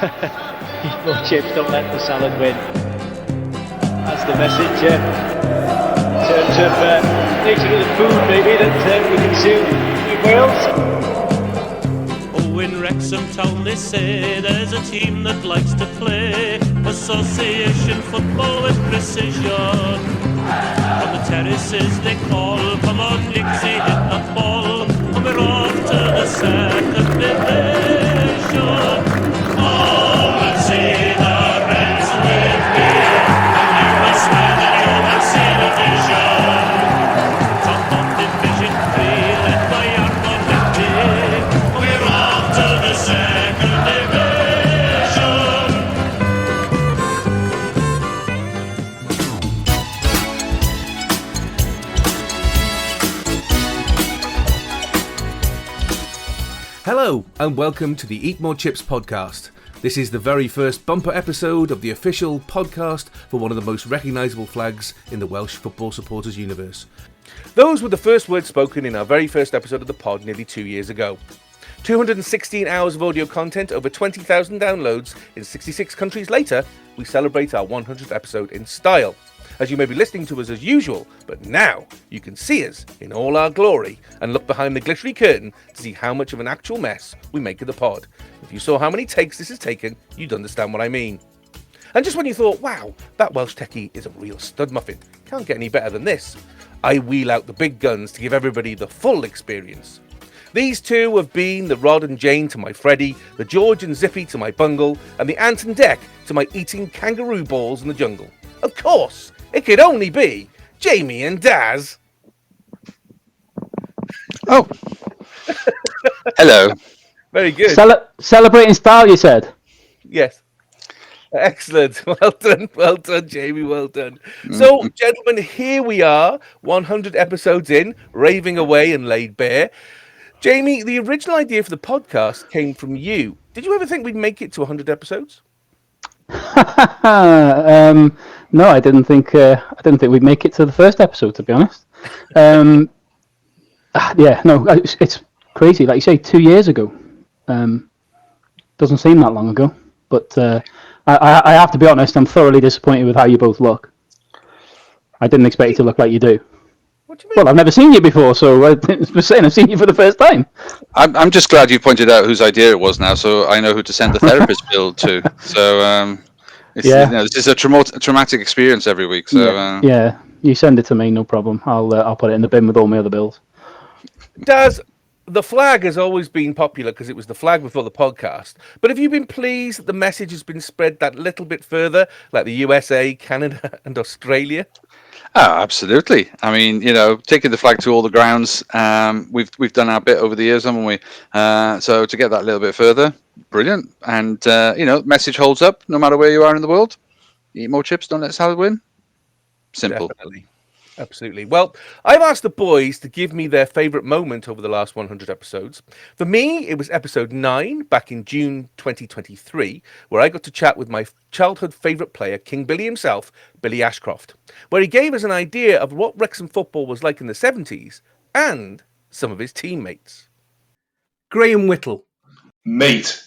Eat more chips, don't let the salad win. That's the message in terms of nature of the food maybe that we consume in Wales. Oh, in Wrexham town they say there's a team that likes to play association football with precision. On the terraces they call, come on Nixie, hit that ball, and we're off to the second division. Oh, we'll see the Reds with beer, and you will swear that you will see the vision. Top of Division 3, led by Arno Letty, we're off to the second division. Hello and welcome to the Eat More Chips podcast. This is the very first bumper episode of the official podcast for one of the most recognisable flags in the Welsh football supporters universe. Those were the first words spoken in our very first episode of the pod nearly 2 years ago. 216 hours of audio content, over 20,000 downloads in 66 countries later, we celebrate our 100th episode in style. As you may be listening to us as usual, but now you can see us in all our glory and look behind the glittery curtain to see how much of an actual mess we make of the pod. If you saw how many takes this has taken, you'd understand what I mean. And just when you thought, wow, that Welshtechie is a real stud muffin, can't get any better than this, I wheel out the big guns to give everybody the full experience. These two have been the Rod and Jane to my Freddy, the George and Zippy to my Bungle, and the Ant and Dec to my eating kangaroo balls in the jungle. Of course, it could only be Jamie and Daz. Oh, hello. Very good. Celebrating style, you said? Yes. Excellent. Well done, Jamie. Well done. So, gentlemen, here we are, 100 episodes in, raving away and laid bare. Jamie, the original idea for the podcast came from you. Did you ever think we'd make it to 100 episodes? No, I didn't think we'd make it to the first episode, to be honest. It's crazy. Like you say, 2 years ago. Doesn't seem that long ago, but I have to be honest. I'm thoroughly disappointed with how you both look. I didn't expect you to look like you do. What do you mean? Well, I've never seen you before, so I'm saying I've seen you for the first time. I'm just glad you pointed out whose idea it was now, so I know who to send the therapist bill to. So this is a traumatic experience every week. So yeah, you send it to me, no problem. I'll put it in the bin with all my other bills. Daz, the flag has always been popular because it was the flag before the podcast. But have you been pleased that the message has been spread that little bit further, like the USA, Canada, and Australia? Oh, absolutely. I mean, taking the flag to all the grounds, we've done our bit over the years, haven't we? So to get that a little bit further, brilliant. And message holds up no matter where you are in the world. Eat more chips, don't let salad win. Simple. Definitely. Absolutely. Well, I've asked the boys to give me their favourite moment over the last 100 episodes. For me, it was episode 9 back in June 2023, where I got to chat with my childhood favourite player, King Billy himself, Billy Ashcroft, where he gave us an idea of what Wrexham football was like in the 70s and some of his teammates. Graham Whittle. Mate,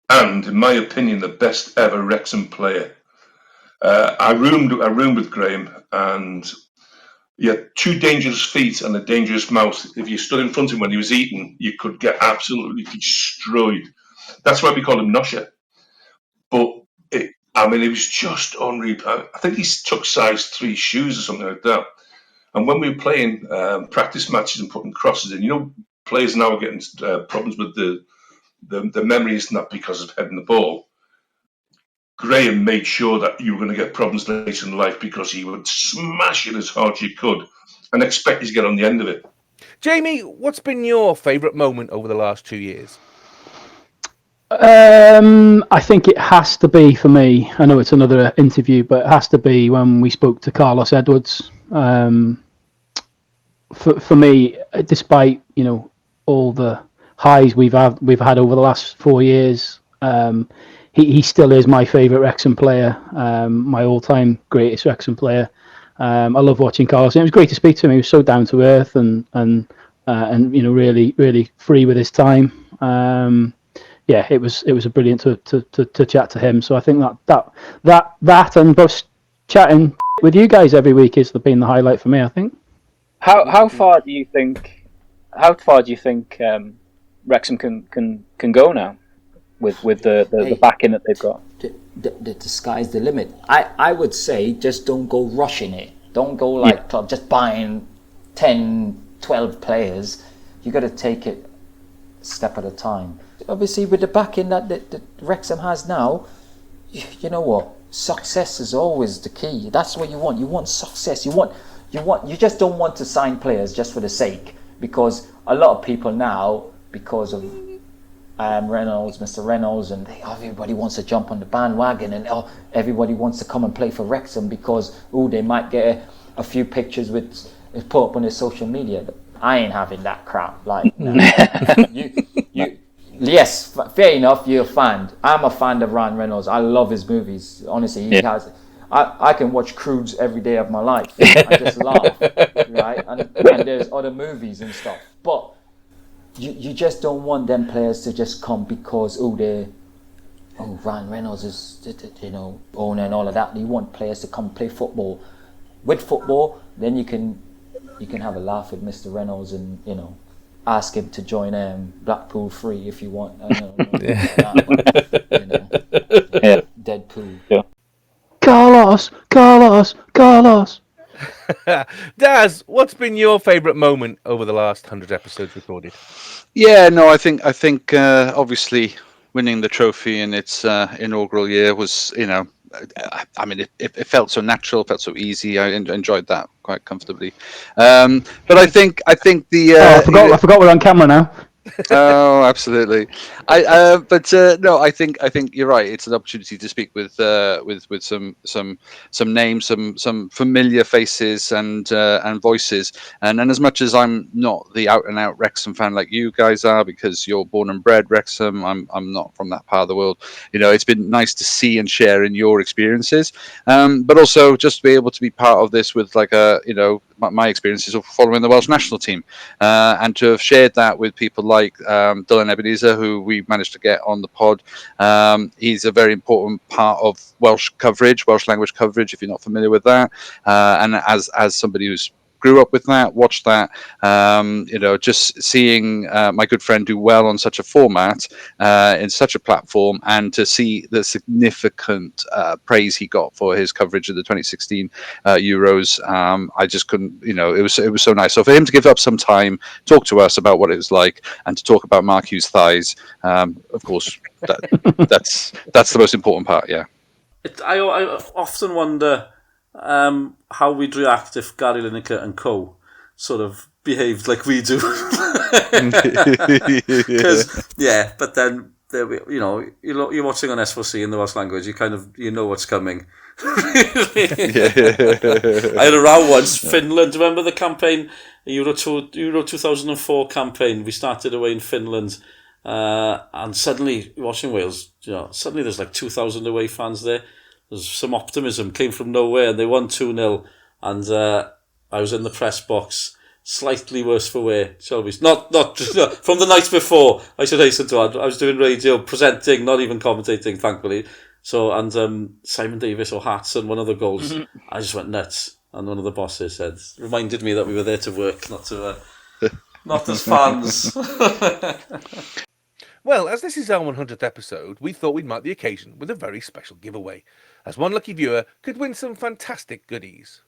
and in my opinion, the best ever Wrexham player. I roomed with Graham, and he had 2 dangerous feet and a dangerous mouth. If you stood in front of him when he was eating, you could get absolutely destroyed. That's why we call him Nosher. But it was just unreal. I think he took size 3 shoes or something like that. And when we were playing practice matches and putting crosses in, players now are getting problems with the memories, not because of heading the ball. Graham made sure that you were going to get problems later in life because he would smash it as hard as you could and expect you to get on the end of it. Jamie, what's been your favourite moment over the last 2 years? I think it has to be, for me, I know it's another interview, but it has to be when we spoke to Carlos Edwards. For me, despite all the highs we've had over the last 4 years, he still is my favourite Wrexham player, my all-time greatest Wrexham player. I love watching Carlos. It was great to speak to him. He was so down to earth and really, really free with his time. yeah, it was a brilliant to chat to him. So I think that and just chatting with you guys every week has been the highlight for me, I think. How far do you think Wrexham can go now with the backing that they've got? The sky's the limit. I would say just don't go rushing it. Don't go like just buying 10, 12 players. You got to take it a step at a time. Obviously, with the backing that Wrexham has now, you know what? Success is always the key. That's what you want. You want success. You just don't want to sign players just for the sake, because a lot of people now, because of Mr. Reynolds, and everybody wants to jump on the bandwagon, and everybody wants to come and play for Wrexham because they might get a few pictures with put up on their social media. I ain't having that crap. Like, no. Yes, fair enough. You're a fan. I'm a fan of Ryan Reynolds. I love his movies. Honestly, he has. I can watch Croods every day of my life. I just laugh, right? And there's other movies and stuff, but you just don't want them players to just come because Ryan Reynolds is owner and all of that. You want players to come play football. With football, then you can have a laugh with Mr. Reynolds and ask him to join Blackpool Free if you want. Deadpool. Yeah. Carlos. Daz, what's been your favourite moment over the last 100 episodes recorded? Yeah, no, I think obviously winning the trophy in its inaugural year was, I mean, it felt so natural, felt so easy. I enjoyed that quite comfortably. But I think the I forgot we're on camera now. Oh, absolutely. No, I think you're right. It's an opportunity to speak with some names, some familiar faces and voices. And as much as I'm not the out and out Wrexham fan like you guys are, because you're born and bred Wrexham, I'm not from that part of the world. It's been nice to see and share in your experiences. But also just to be able to be part of this with my experiences of following the Welsh national team, and to have shared that with people like Dylan Ebenezer, who we managed to get on the pod. He's a very important part of Welsh language coverage, if you're not familiar with that. And as somebody who's grew up with that, watched that, just seeing my good friend do well on such a format, in such a platform, and to see the significant praise he got for his coverage of the 2016 Euros, I just couldn't, it was so nice. So for him to give up some time, talk to us about what it was like, and to talk about Mark Hughes' thighs, of course, that's the most important part, yeah. I often wonder how we'd react if Gary Lineker and co sort of behaved like we do. But then you're watching on S4C in the Welsh language, you know what's coming. I had a row once. Finland, remember the campaign, Euro 2004 campaign? We started away in Finland, and suddenly watching Wales, suddenly there's like 2,000 away fans there. There's some optimism, came from nowhere, and they won 2-0, and I was in the press box, slightly worse for wear, shall we? Not from the night before, I should hasten to add. I was doing radio, presenting, not even commentating, thankfully. So, and Simon Davis or Hats and one of the goals, I just went nuts. And one of the bosses reminded me that we were there to work, not as fans. Well, as this is our 100th episode, we thought we'd mark the occasion with a very special giveaway, as one lucky viewer could win some fantastic goodies.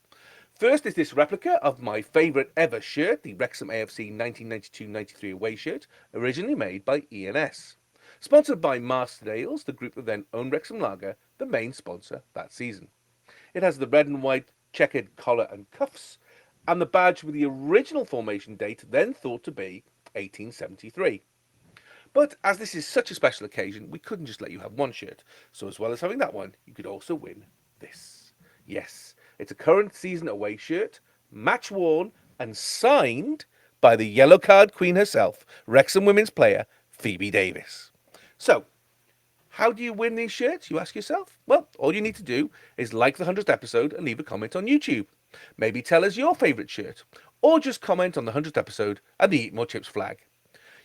First is this replica of my favourite ever shirt, the Wrexham AFC 1992-93 away shirt, originally made by E&S. Sponsored by Marston Ales, the group that then owned Wrexham Lager, the main sponsor that season. It has the red and white checkered collar and cuffs, and the badge with the original formation date then thought to be 1873. But as this is such a special occasion, we couldn't just let you have one shirt. So as well as having that one, you could also win this. Yes, it's a current season away shirt, match worn and signed by the yellow card queen herself, Wrexham Women's player, Phoebe Davis. So, how do you win these shirts, you ask yourself? Well, all you need to do is like the 100th episode and leave a comment on YouTube. Maybe tell us your favourite shirt, or just comment on the 100th episode and the Eat More Chips flag.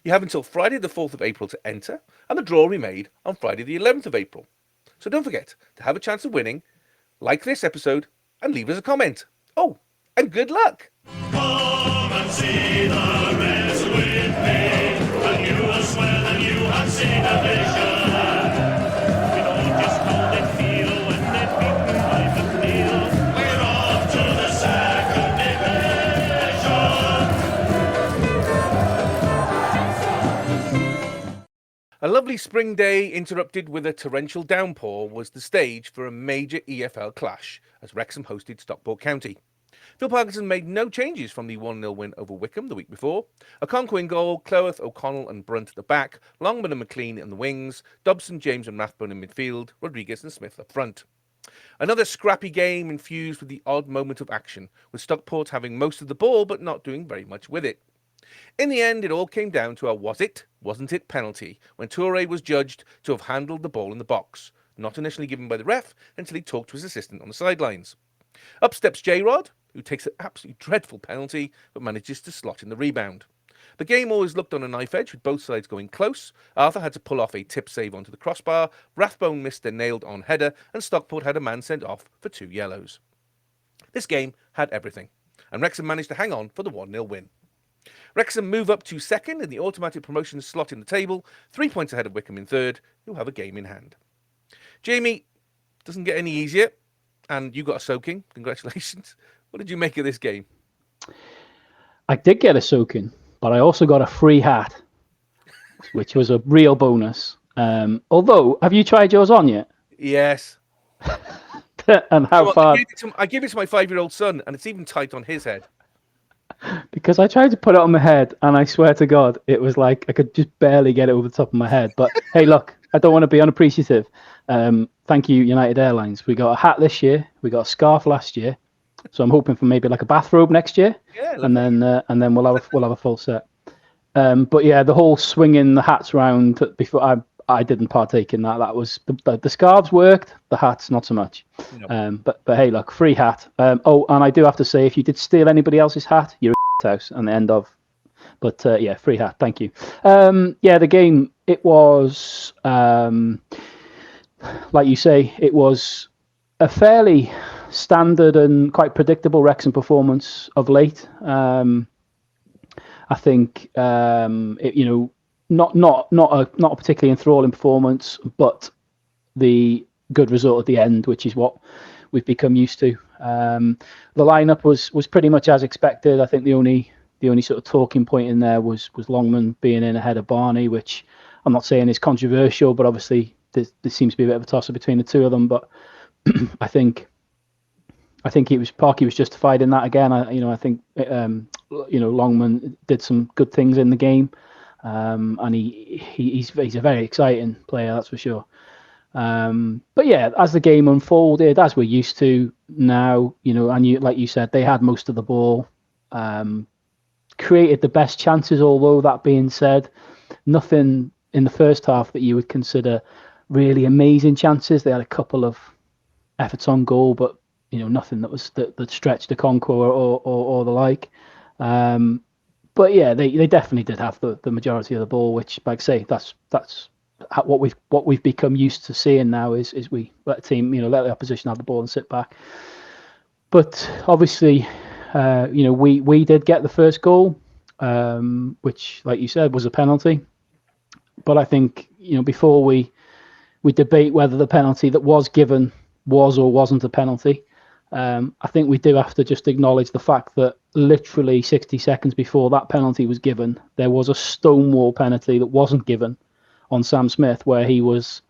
You have until Friday the 4th of April to enter, and the draw will be made on Friday the 11th of April. So don't forget to have a chance of winning, like this episode, and leave us a comment. Oh, and good luck! Come and see the Reds with me, and you will swear that you have seen a vision. We know just how they feel when they beat Clive McNeil. We're off to the second division. A lovely spring day interrupted with a torrential downpour was the stage for a major EFL clash as Wrexham hosted Stockport County. Phil Parkinson made no changes from the 1-0 win over Wycombe the week before. Okonkwo in goal, Cloworth, O'Connell and Brunt at the back, Longman and McLean in the wings, Dobson, James and Rathbone in midfield, Rodriguez and Smith up front. Another scrappy game infused with the odd moment of action, with Stockport having most of the ball but not doing very much with it. In the end, it all came down to a wasn't it penalty, when Toure was judged to have handled the ball in the box, not initially given by the ref until he talked to his assistant on the sidelines. Up steps J-Rod, who takes an absolutely dreadful penalty but manages to slot in the rebound. The game always looked on a knife edge with both sides going close. Arthur had to pull off a tip save onto the crossbar, Rathbone missed a nailed-on header, and Stockport had a man sent off for 2 yellows. This game had everything, and Wrexham managed to hang on for the 1-0 win. Wrexham move up to second in the automatic promotion slot in the table, 3 points ahead of Wycombe in third, who have a game in hand. Jamie, doesn't get any easier, and you got a soaking. Congratulations. What did you make of this game? I did get a soaking, but I also got a free hat, which was a real bonus. Although, have you tried yours on yet? Yes. And how far? I gave it to my 5-year-old son, and it's even tight on his head. Because I tried to put it on my head, and I swear to God, it was like I could just barely get it over the top of my head. But hey, look, I don't want to be unappreciative. Thank you, United Airlines. We got a hat this year. We got a scarf last year. So I'm hoping for maybe like a bathrobe next year. Yeah, and then we'll have a full set. But yeah, the whole swinging the hats around before I didn't partake in that. That was the scarves worked, the hats not so much. Nope. But hey, look, free hat. Oh, and I do have to say, if you did steal anybody else's hat, you're a house and the end of. But yeah, free hat. Thank you. Yeah, the game, it was like you say, it was a fairly standard and quite predictable Wrexham performance of late. I think not a particularly enthralling performance, but the good result at the end, which is what we've become used to. The lineup was pretty much as expected. I think the only sort of talking point in there was Longman being in ahead of Barney, which I'm not saying is controversial, but obviously there seems to be a bit of a toss-up between the two of them. But I think Parky was justified in that again. I think Longman did some good things in the game, and he's a very exciting player, that's for sure. But yeah, as the game unfolded, as we're used to now, and like you said, they had most of the ball, created the best chances. Although that being said, nothing in the first half that you would consider really amazing chances. They had a couple of efforts on goal, but nothing that stretched Okonkwo or the like. But yeah, they definitely did have the majority of the ball, which, like I say, that's what we've become used to seeing now is we let the team, let the opposition have the ball and sit back. But obviously, we did get the first goal, which, like you said, was a penalty. But I think, before we debate whether the penalty that was given was or wasn't a penalty, I think we do have to just acknowledge the fact that literally 60 seconds before that penalty was given, there was a stonewall penalty that wasn't given on Sam Smith, where he was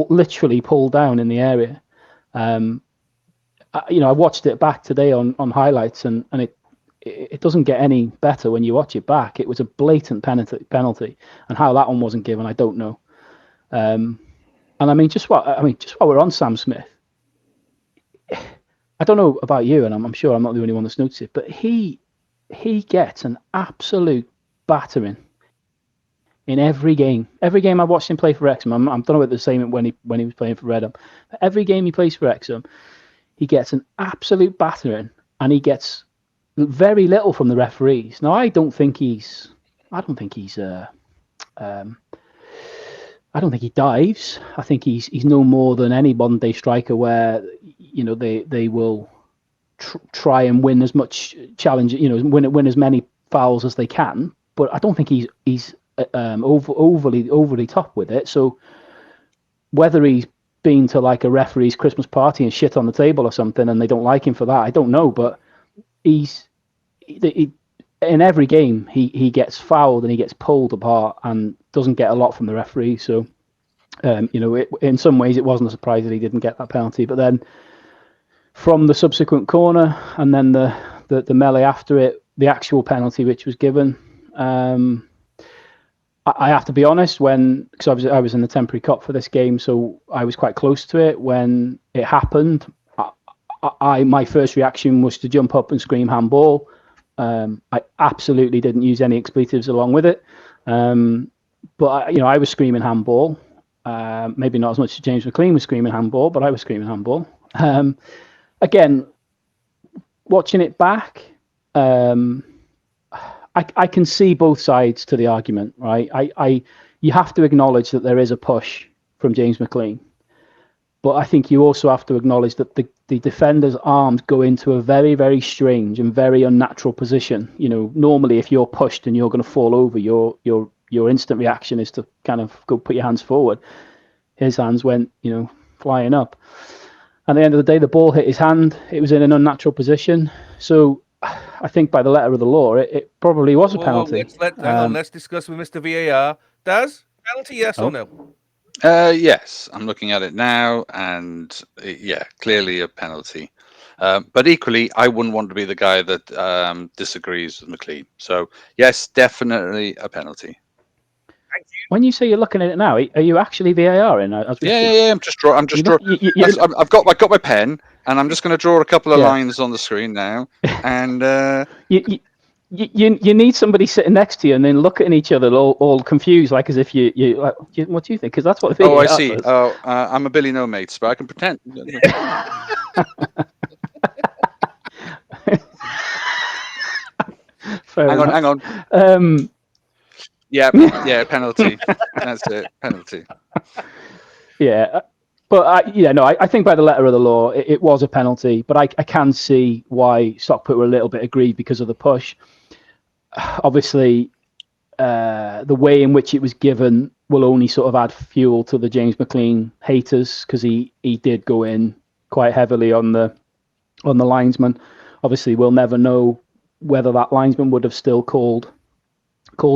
literally pulled down in the area. I watched it back today on highlights, and it doesn't get any better when you watch it back. It was a blatant penalty, and how that one wasn't given, I don't know. And just while we're on Sam Smith, I don't know about you, and I'm sure I'm not the only one that's noticed it, but he gets an absolute battering in every game. Every game I watched him play for Wrexham, I don't know about the same when he was playing for Redham, but every game he plays for Wrexham, he gets an absolute battering, and he gets very little from the referees. Now, I don't think he's I don't think he's I don't think he dives. I think he's no more than any modern day striker where they will try and win as much challenge, win as many fouls as they can. But I don't think he's overly top with it. So whether he's been to like a referee's Christmas party and shit on the table or something, and they don't like him for that, I don't know. But in every game he gets fouled and he gets pulled apart and doesn't get a lot from the referee. So in some ways it wasn't a surprise that he didn't get that penalty. But then from the subsequent corner and then the melee after it, the actual penalty which was given, I have to be honest, because I was in the temporary cop for this game, so I was quite close to it when it happened. My first reaction was to jump up and scream handball. I absolutely didn't use any expletives along with it, but I was screaming handball. Maybe not as much as James McLean was screaming handball, but I was screaming handball. Again, watching it back, I can see both sides to the argument, right? You have to acknowledge that there is a push from James McLean, but I think you also have to acknowledge that the defender's arms go into a very, very strange and very unnatural position. Normally if you're pushed and you're going to fall over, your instant reaction is to kind of go put your hands forward. His hands went, flying up. And at the end of the day, the ball hit his hand. It was in an unnatural position. So I think by the letter of the law, it probably was a penalty. Let's discuss with Mr. VAR. Does penalty, yes or no? Yes, I'm looking at it now, and clearly a penalty. But equally, I wouldn't want to be the guy that disagrees with McLean. So yes, definitely a penalty. When you say you're looking at it now, are you actually VAR in? Yeah. I'm just drawing. I've got my pen, and I'm just going to draw a couple of lines on the screen now. And you need somebody sitting next to you and then looking at each other all confused, like as if you like, what do you think? Because that's what. VAR I see. Does. Oh, I'm a Billy No Mates, but I can pretend. Hang on. Yeah, penalty. That's it, penalty. Yeah, but I think by the letter of the law, it was a penalty. But I can see why Stockport were a little bit aggrieved because of the push. Obviously, the way in which it was given will only sort of add fuel to the James McLean haters, because he did go in quite heavily on the linesman. Obviously, we'll never know whether that linesman would have still called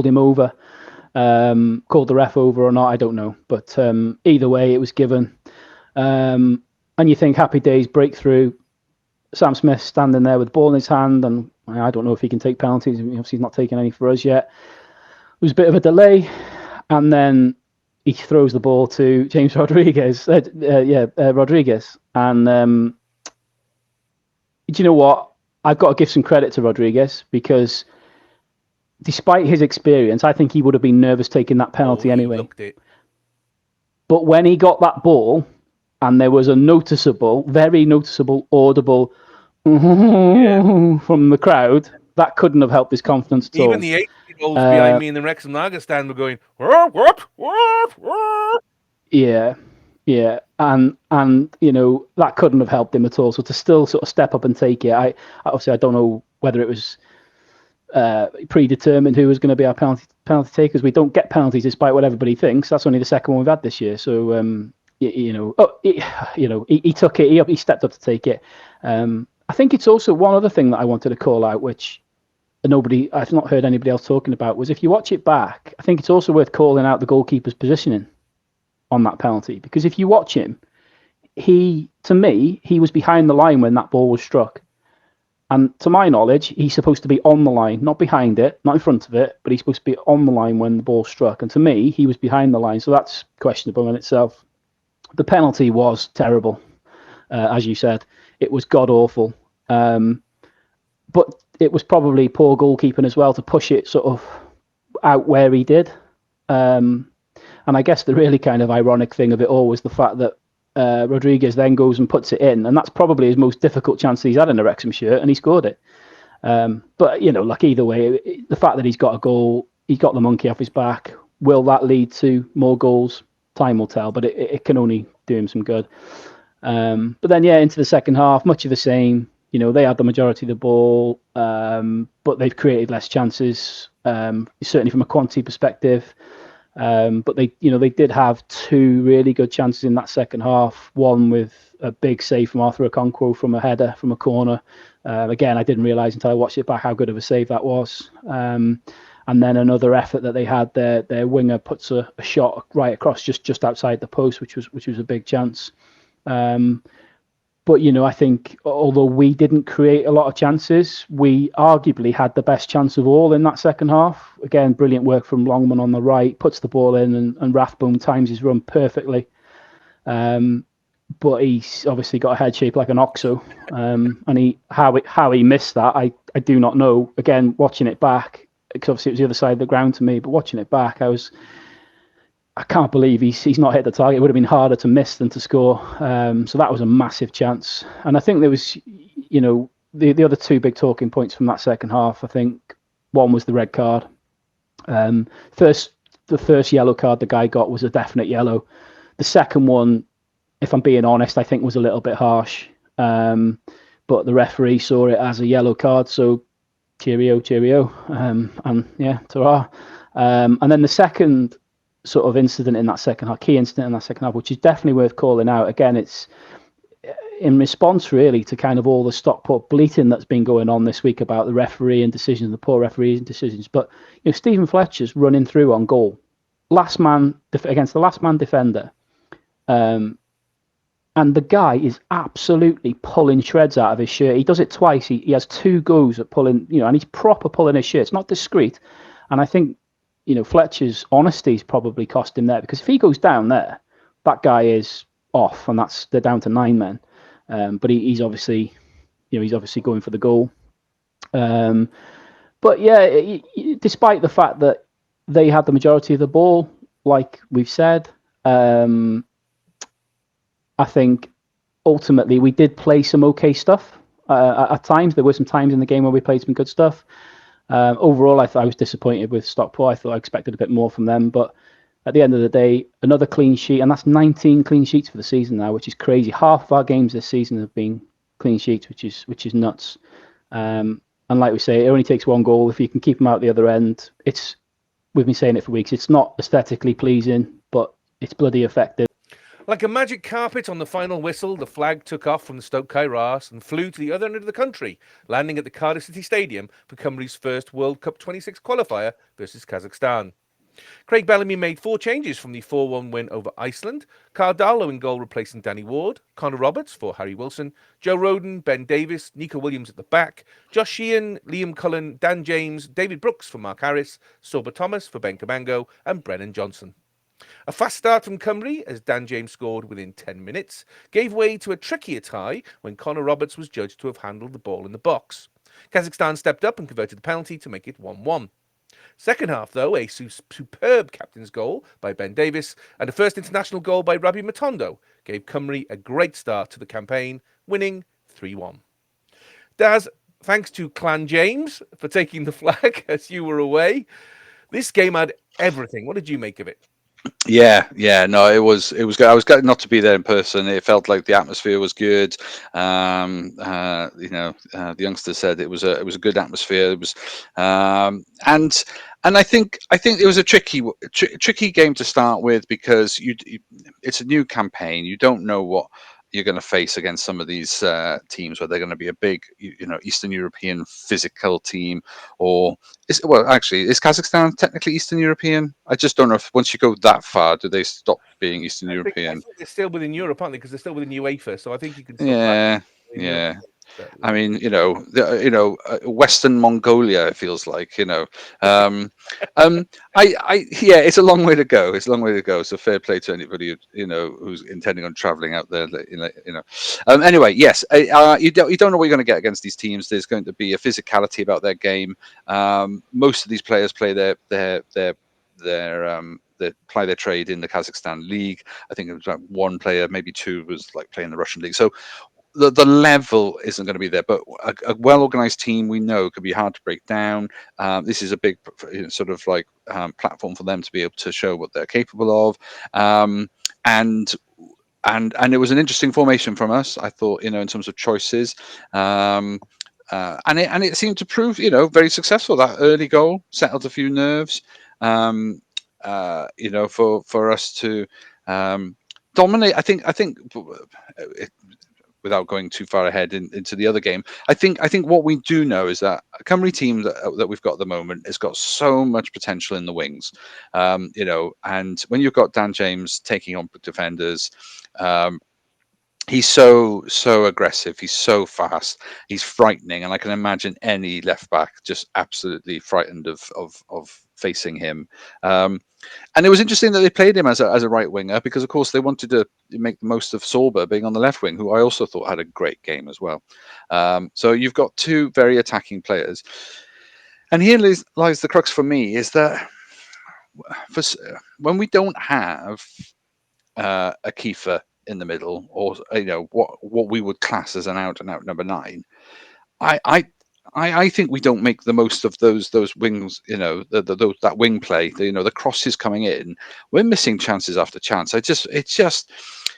him over, called the ref over or not, I don't know. But either way, it was given. And you think happy days, breakthrough. Sam Smith standing there with the ball in his hand, and I don't know if he can take penalties. Obviously, he's not taking any for us yet. It was a bit of a delay, and then he throws the ball to James Rodriguez. Rodriguez. And do you know what? I've got to give some credit to Rodriguez, because despite his experience, I think he would have been nervous taking that penalty anyway. But when he got that ball, and there was a very noticeable, audible from the crowd, that couldn't have helped his confidence at all. Even the 8-year-olds behind me in the Wrexham Lager stand were going, what? Yeah. And that couldn't have helped him at all. So to still sort of step up and take it, I don't know whether it was predetermined who was going to be our penalty takers. We don't get penalties despite what everybody thinks. That's only the second one we've had this year. So he took it. He stepped up to take it. I think it's also one other thing that I wanted to call out, which I've not heard anybody else talking about, was if you watch it back, I think it's also worth calling out the goalkeeper's positioning on that penalty, because if you watch him, he was behind the line when that ball was struck. And to my knowledge, he's supposed to be on the line, not behind it, not in front of it, but he's supposed to be on the line when the ball struck. And to me, he was behind the line. So that's questionable in itself. The penalty was terrible, as you said. It was god-awful. But it was probably poor goalkeeping as well to push it sort of out where he did. And I guess the really kind of ironic thing of it all was the fact that Rodriguez then goes and puts it in, and that's probably his most difficult chance he's had in a Wrexham shirt, and he scored it. But either way, the fact that he's got a goal, he's got the monkey off his back. Will that lead to more goals? Time will tell, but it can only do him some good. But then, into the second half, much of the same. They had the majority of the ball, but they've created less chances, certainly from a quantity perspective. But they did have two really good chances in that second half. One with a big save from Arthur Okonkwo from a header from a corner. Again, I didn't realise until I watched it back how good of a save that was. And then another effort that they had, their winger puts a shot right across just outside the post, which was a big chance. But I think although we didn't create a lot of chances, we arguably had the best chance of all in that second half. Again, brilliant work from Longman on the right, puts the ball in, and Rathbone times his run perfectly. But he's obviously got a head shape like an oxo, and how he missed that, I do not know. Again, watching it back, because obviously it was the other side of the ground to me, but watching it back, I can't believe he's not hit the target. It would have been harder to miss than to score. So that was a massive chance. And I think there was, the other two big talking points from that second half. I think one was the red card. The first yellow card the guy got was a definite yellow. The second one, if I'm being honest, I think was a little bit harsh. But the referee saw it as a yellow card. So cheerio. And yeah, ta-ra. And then the second sort of incident in that second half, key incident in that second half, which is definitely worth calling out. Again, it's in response really to kind of all the Stockport bleating that's been going on this week about the referee and decisions, the poor referees and decisions. But Stephen Fletcher's running through on goal, last man against the last man defender, and the guy is absolutely pulling shreds out of his shirt. He does it twice. He has two goes at pulling, and he's proper pulling his shirt. It's not discreet, and I think Fletcher's honesty's probably cost him there, because if he goes down there, that guy is off, and they're down to 9 men. But he's obviously, he's obviously going for the goal. But yeah, despite the fact that they had the majority of the ball, like we've said, I think ultimately we did play some okay stuff. At times, there were some times in the game where we played some good stuff. Overall, I was disappointed with Stockport. I thought I expected a bit more from them, but at the end of the day, another clean sheet, and that's 19 clean sheets for the season now, which is crazy. Half of our games this season have been clean sheets, which is nuts. And like we say, it only takes one goal. If you can keep them out the other end, we've been saying it for weeks. It's not aesthetically pleasing, but it's bloody effective. Like a magic carpet on the final whistle, the flag took off from the Stoke Kairas and flew to the other end of the country, landing at the Cardiff City Stadium for Cymru's first World Cup 26 qualifier versus Kazakhstan. Craig Bellamy made 4 changes from the 4-1 win over Iceland. Cardallo in goal replacing Danny Ward, Connor Roberts for Harry Wilson, Joe Roden, Ben Davis, Nico Williams at the back, Josh Sheehan, Liam Cullen, Dan James, David Brooks for Mark Harris, Sorba Thomas for Ben Cabango and Brennan Johnson. A fast start from Cymru, as Dan James scored within 10 minutes, gave way to a trickier tie when Connor Roberts was judged to have handled the ball in the box. Kazakhstan stepped up and converted the penalty to make it 1-1. Second half, though, a superb captain's goal by Ben Davis and a first international goal by Rabi Matondo gave Cymru a great start to the campaign, winning 3-1. Daz, thanks to Clan James for taking the flag as you were away. This game had everything. What did you make of it? Yeah, no, it was good. I was glad not to be there in person. It felt like the atmosphere was good. The youngsters said it was a good atmosphere. It was, and I think it was a tricky game to start with, because it's a new campaign. You don't know what you're going to face against some of these teams, where they're going to be a big, Eastern European physical team, or is Kazakhstan technically Eastern European? I just don't know if once you go that far, do they stop being Eastern European? I think they're still within Europe, aren't they? Because they're still within UEFA, so I think you can. Yeah. I mean, Western Mongolia, it feels like, it's a long way to go. So fair play to anybody, who's intending on traveling out there, anyway, yes, you don't know what you're going to get against these teams. There's going to be a physicality about their game. Most of these players play their ply their trade in the Kazakhstan league. I think it was like one player, maybe two, was like playing the Russian league. So the level isn't going to be there, but a well-organized team we know could be hard to break down. This is a big sort of like platform for them to be able to show what they're capable of, and it was an interesting formation from us, I thought, in terms of choices. And it seemed to prove, very successful. That early goal settled a few nerves, for us to dominate. I think without going too far ahead into the other game, I think what we do know is that a Cymru team that we've got at the moment has got so much potential in the wings, and when you've got Dan James taking on defenders, he's so aggressive, he's so fast, he's frightening, and I can imagine any left back just absolutely frightened of facing him. And it was interesting that they played him as a right winger because, of course, they wanted to make the most of Sorba being on the left wing, who I also thought had a great game as well. So you've got two very attacking players. And here lies the crux for me, is that when we don't have a keeper in the middle, or what we would class as an out-and-out number 9, I think we don't make the most of those wings, that wing play, the crosses coming in. We're missing chances after chance.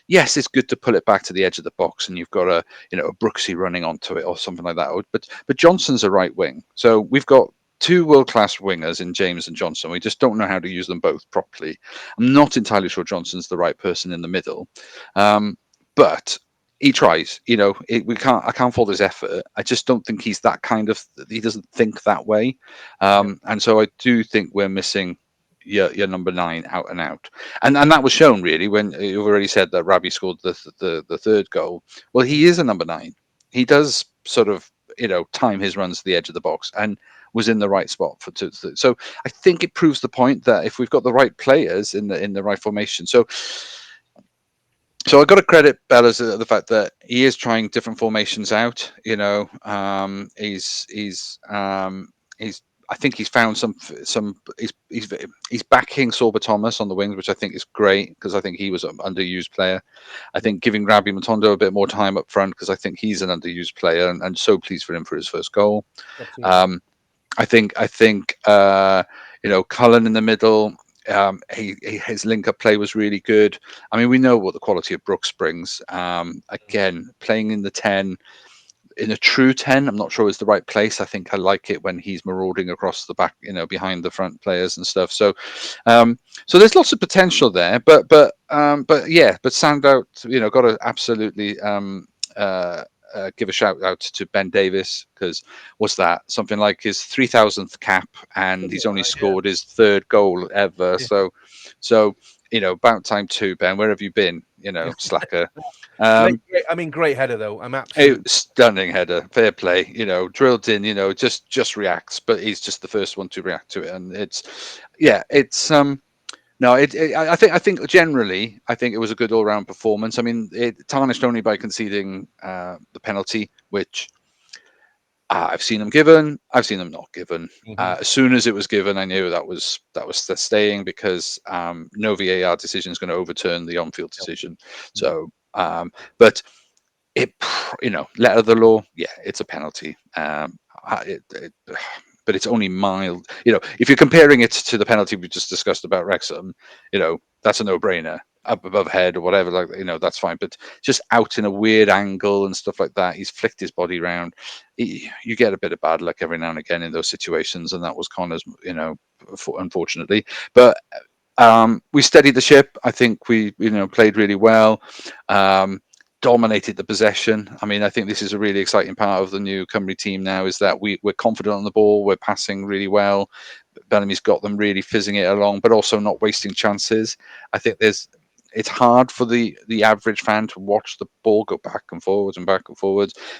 Yes, it's good to pull it back to the edge of the box, and you've got a Brooksy running onto it or something like that. But Johnson's a right wing, so we've got two world-class wingers in James and Johnson. We just don't know how to use them both properly. I'm not entirely sure Johnson's the right person in the middle, but he tries. I can't fault his effort. I just don't think he's that kind of. He doesn't think that way, and so I do think we're missing your number 9 out and out, and that was shown really when you've already said that Rabi scored the third goal. Well, he is a number 9. He does sort of time his runs to the edge of the box and was in the right spot for two. So I think it proves the point that if we've got the right players in the right formation, so I've got to credit Bellas the fact that he is trying different formations out. I think he's found some. He's backing Sorba Thomas on the wings, which I think is great because I think he was an underused player. I think giving Rabi Matondo a bit more time up front because I think he's an underused player, and so pleased for him for his first goal. I think Cullen in the middle. His link-up play was really good. I mean, we know what the quality of Brooks brings. Again, playing in the 10, in a true 10, I'm not sure is the right place. I think I like it when he's marauding across the back, behind the front players and stuff. So there's lots of potential there. But Sandout, got to absolutely give a shout out to Ben Davis, because what's that? Something like his 3,000th cap, and he's only scored his third goal ever. Yeah. So about time too, Ben. Where have you been? Slacker. Great header though. I'm absolutely stunning header. Fair play. Drilled in. Just reacts, but he's just the first one to react to it, and it's. No, I think generally, I think it was a good all-round performance. I mean, it tarnished only by conceding the penalty, which I've seen them given, I've seen them not given. As soon as it was given, I knew that was staying, because no VAR decision is going to overturn the on-field decision. So, but it, letter of the law, yeah, it's a penalty. But it's only mild. If you're comparing it to the penalty we just discussed about Wrexham, that's a no-brainer. Up above head or whatever, that's fine. But just out in a weird angle and stuff like that, he's flicked his body around. You get a bit of bad luck every now and again in those situations, and that was Connor's, unfortunately. But we steadied the ship. I think we, played really well. Dominated the possession. I mean, I think this is a really exciting part of the new Cymru team now, is that we're confident on the ball, we're passing really well. Bellamy's got them really fizzing it along, but also not wasting chances. I think it's hard for the average fan to watch the ball go back and forwards,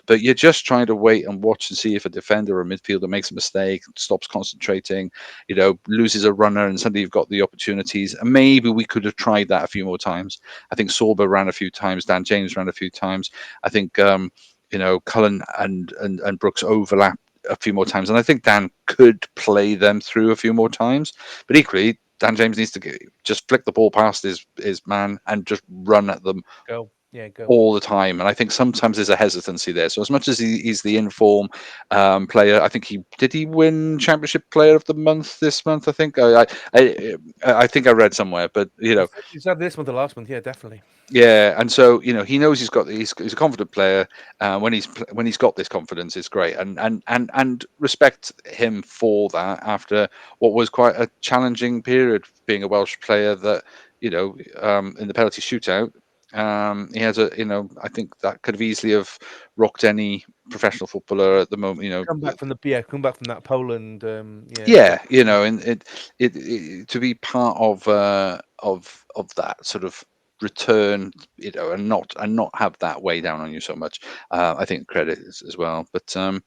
but you're just trying to wait and watch and see if a defender or a midfielder makes a mistake, stops concentrating, loses a runner, and suddenly you've got the opportunities. And maybe we could have tried that a few more times. I think Sorba ran a few times, Dan James ran a few times. I think Cullen and Brooks overlap a few more times, and I think Dan could play them through a few more times. But equally, Dan James needs to just flick the ball past his man and just run at them all the time, and I think sometimes there's a hesitancy there. So as much as he's the inform player, I think he win Championship Player of the Month this month. I think I think I read somewhere, but he's had this month or last month, yeah, definitely. Yeah, and so he knows he's a confident player. When he's got this confidence, it's great, and respect him for that after what was quite a challenging period being a Welsh player. That in the penalty shootout. He has I think that could have easily have rocked any professional footballer at the moment. Come back from that Poland. And it to be part of that sort of return, and not have that weigh down on you so much. I think credit as well. But I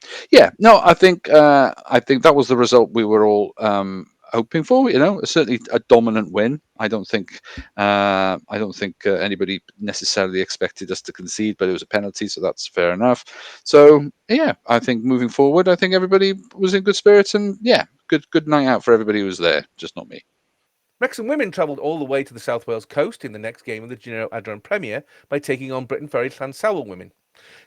think that was the result we were all hoping for. Certainly a dominant win. I don't think anybody necessarily expected us to concede, but it was a penalty, so that's fair enough. So I think moving forward, I think everybody was in good spirits, and good night out for everybody who was there, just not me. Wrexham Women travelled all the way to the South Wales coast in the next game of the Giro Adran Premier by taking on Briton Ferry Llansawell Women.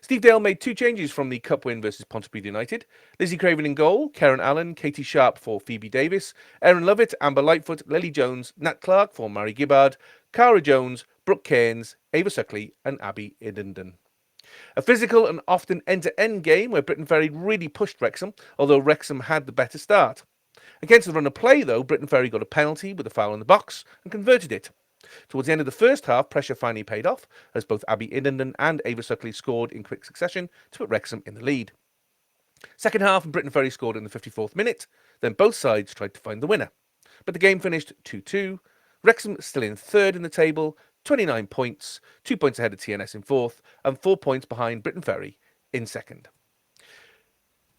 Steve Dale made 2 changes from the Cup win versus Pontypridd United. Lizzie Craven in goal, Karen Allen, Katie Sharp for Phoebe Davis, Erin Lovett, Amber Lightfoot, Lily Jones, Nat Clark for Mary Gibbard, Cara Jones, Brooke Cairns, Ava Suckley and Abby Idenden. A physical and often end-to-end game where Briton Ferry really pushed Wrexham, although Wrexham had the better start. Against the run of play, though, Briton Ferry got a penalty with a foul in the box and converted it. Towards the end of the first half, pressure finally paid off, as both Abby Idenden and Ava Suckley scored in quick succession to put Wrexham in the lead. Second half, Briton Ferry scored in the 54th minute, then both sides tried to find the winner. But the game finished 2-2, Wrexham still in third in the table, 29 points, 2 points ahead of TNS in fourth, and 4 points behind Briton Ferry in second.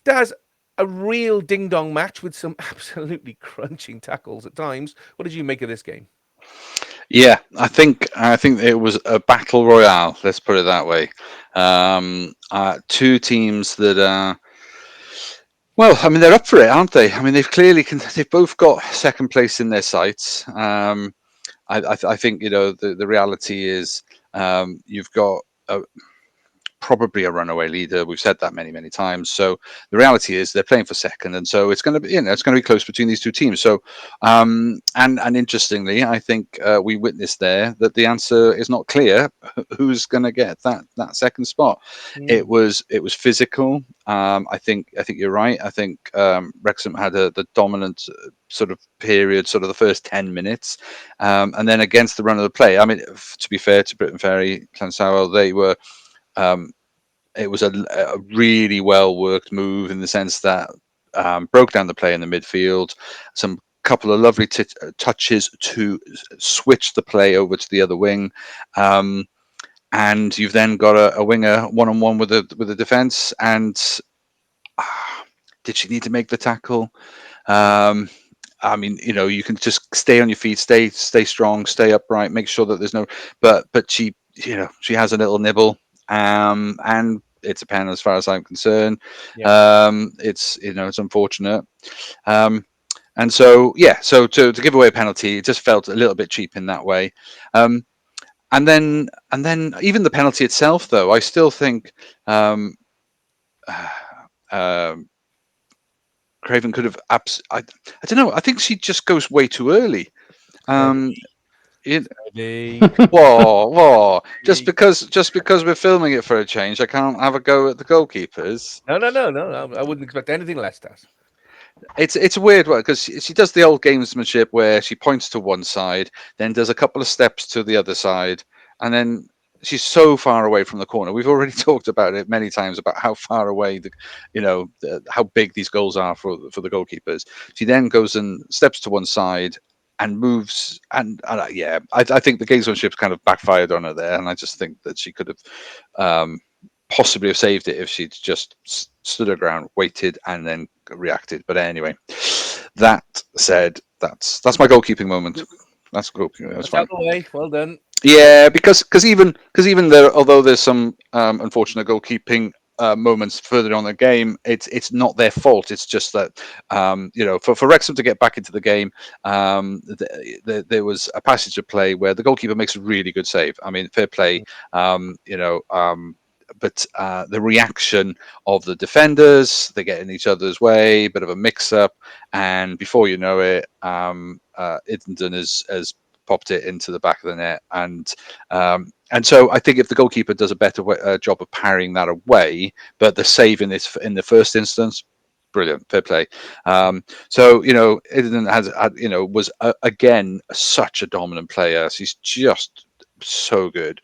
Daz, a real ding-dong match with some absolutely crunching tackles at times. What did you make of this game? Yeah, I think it was a battle royale. Let's put it that way. 2 teams that they're up for it, aren't they? I mean, they've both got second place in their sights. I think the reality is you've got probably a runaway leader. We've said that many times. So the reality is they're playing for second, and so it's going to be it's going to be close between these 2 teams. So and interestingly, I think we witnessed there that the answer is not clear. Who's going to get that second spot? It was physical. I think you're right. I think Wrexham had the dominant sort of period, sort of the first 10 minutes, and then against the run of the play. I mean, to be fair to Briton Ferry Llansawell, they were. It was a really well worked move in the sense that broke down the play in the midfield, some couple of lovely touches to switch the play over to the other wing, and you've then got a winger one-on-one with the defence. And did she need to make the tackle? I mean, you can just stay on your feet, stay strong, stay upright, make sure that there's no. But she has a little nibble. And it's a pen as far as I'm concerned. Yeah. It's unfortunate. And so to give away a penalty, it just felt a little bit cheap in that way. And then even the penalty itself, though, I still think Craven could have I don't know. I think she just goes way too early. Whoa! Just because we're filming it for a change, I can't have a go at the goalkeepers. No. I wouldn't expect anything less, Taz. It's a weird one because she does the old gamesmanship where she points to one side, then does a couple of steps to the other side, and then she's so far away from the corner. We've already talked about it many times about how far away how big these goals are for the goalkeepers. She then goes and steps to one side and moves, and I think the gamesmanship kind of backfired on her there, and I just think that she could have possibly have saved it if she'd just stood her ground, waited, and then reacted. But anyway, that said, that's my goalkeeping moment. That's goalkeeping. That's fine. Well done. Yeah, because even there, although there's some unfortunate goalkeeping moments further on the game, it's not their fault. It's just that for Wrexham to get back into the game, there was a passage of play where the goalkeeper makes a really good save. I mean, fair play. But the reaction of the defenders, they get in each other's way, bit of a mix-up, and before you know it, Iddenden has popped it into the back of the net, and so I think if the goalkeeper does a better job of parrying that away, but the save in the first instance, brilliant, fair play. So Iddenden was again such a dominant player. He's just so good.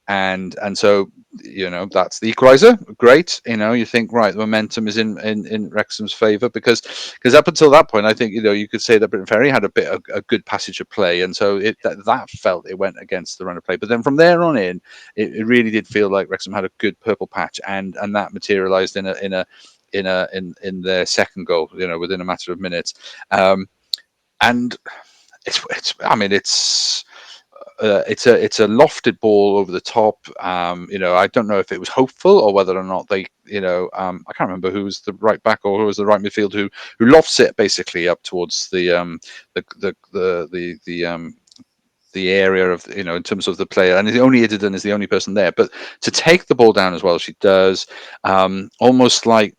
And so that's the equalizer. Great. You think, right, the momentum is in Wrexham's favour because up until that point, I think you could say that Briton Ferry had a good passage of play, and so that felt it went against the run of play. But then from there on in, it really did feel like Wrexham had a good purple patch, and that materialised in their second goal, within a matter of minutes. And it's a lofted ball over the top. I don't know if it was hopeful or whether or not they, I can't remember who was the right back or who was the right midfield who lofts it basically up towards the area of in terms of the player, and only Iddenden is the only person there. But to take the ball down as well as she does, almost like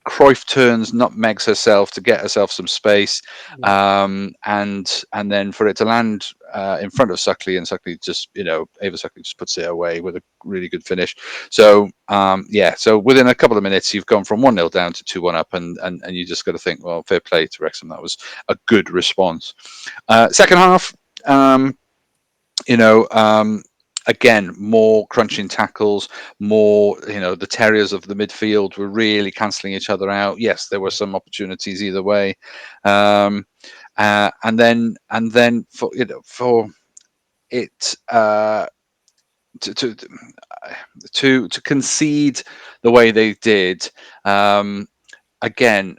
Cruyff turns, nutmegs herself to get herself some space, and then for it to land in front of Suckley, and Suckley just Ava Suckley just puts it away with a really good finish. So so within a couple of minutes you've gone from 1-0 down to 2-1 up, and you just got to think, well, fair play to Wrexham, that was a good response. Second half, again, more crunching tackles, more, the terriers of the midfield were really cancelling each other out. Yes, there were some opportunities either way. And then for it to concede the way they did, again,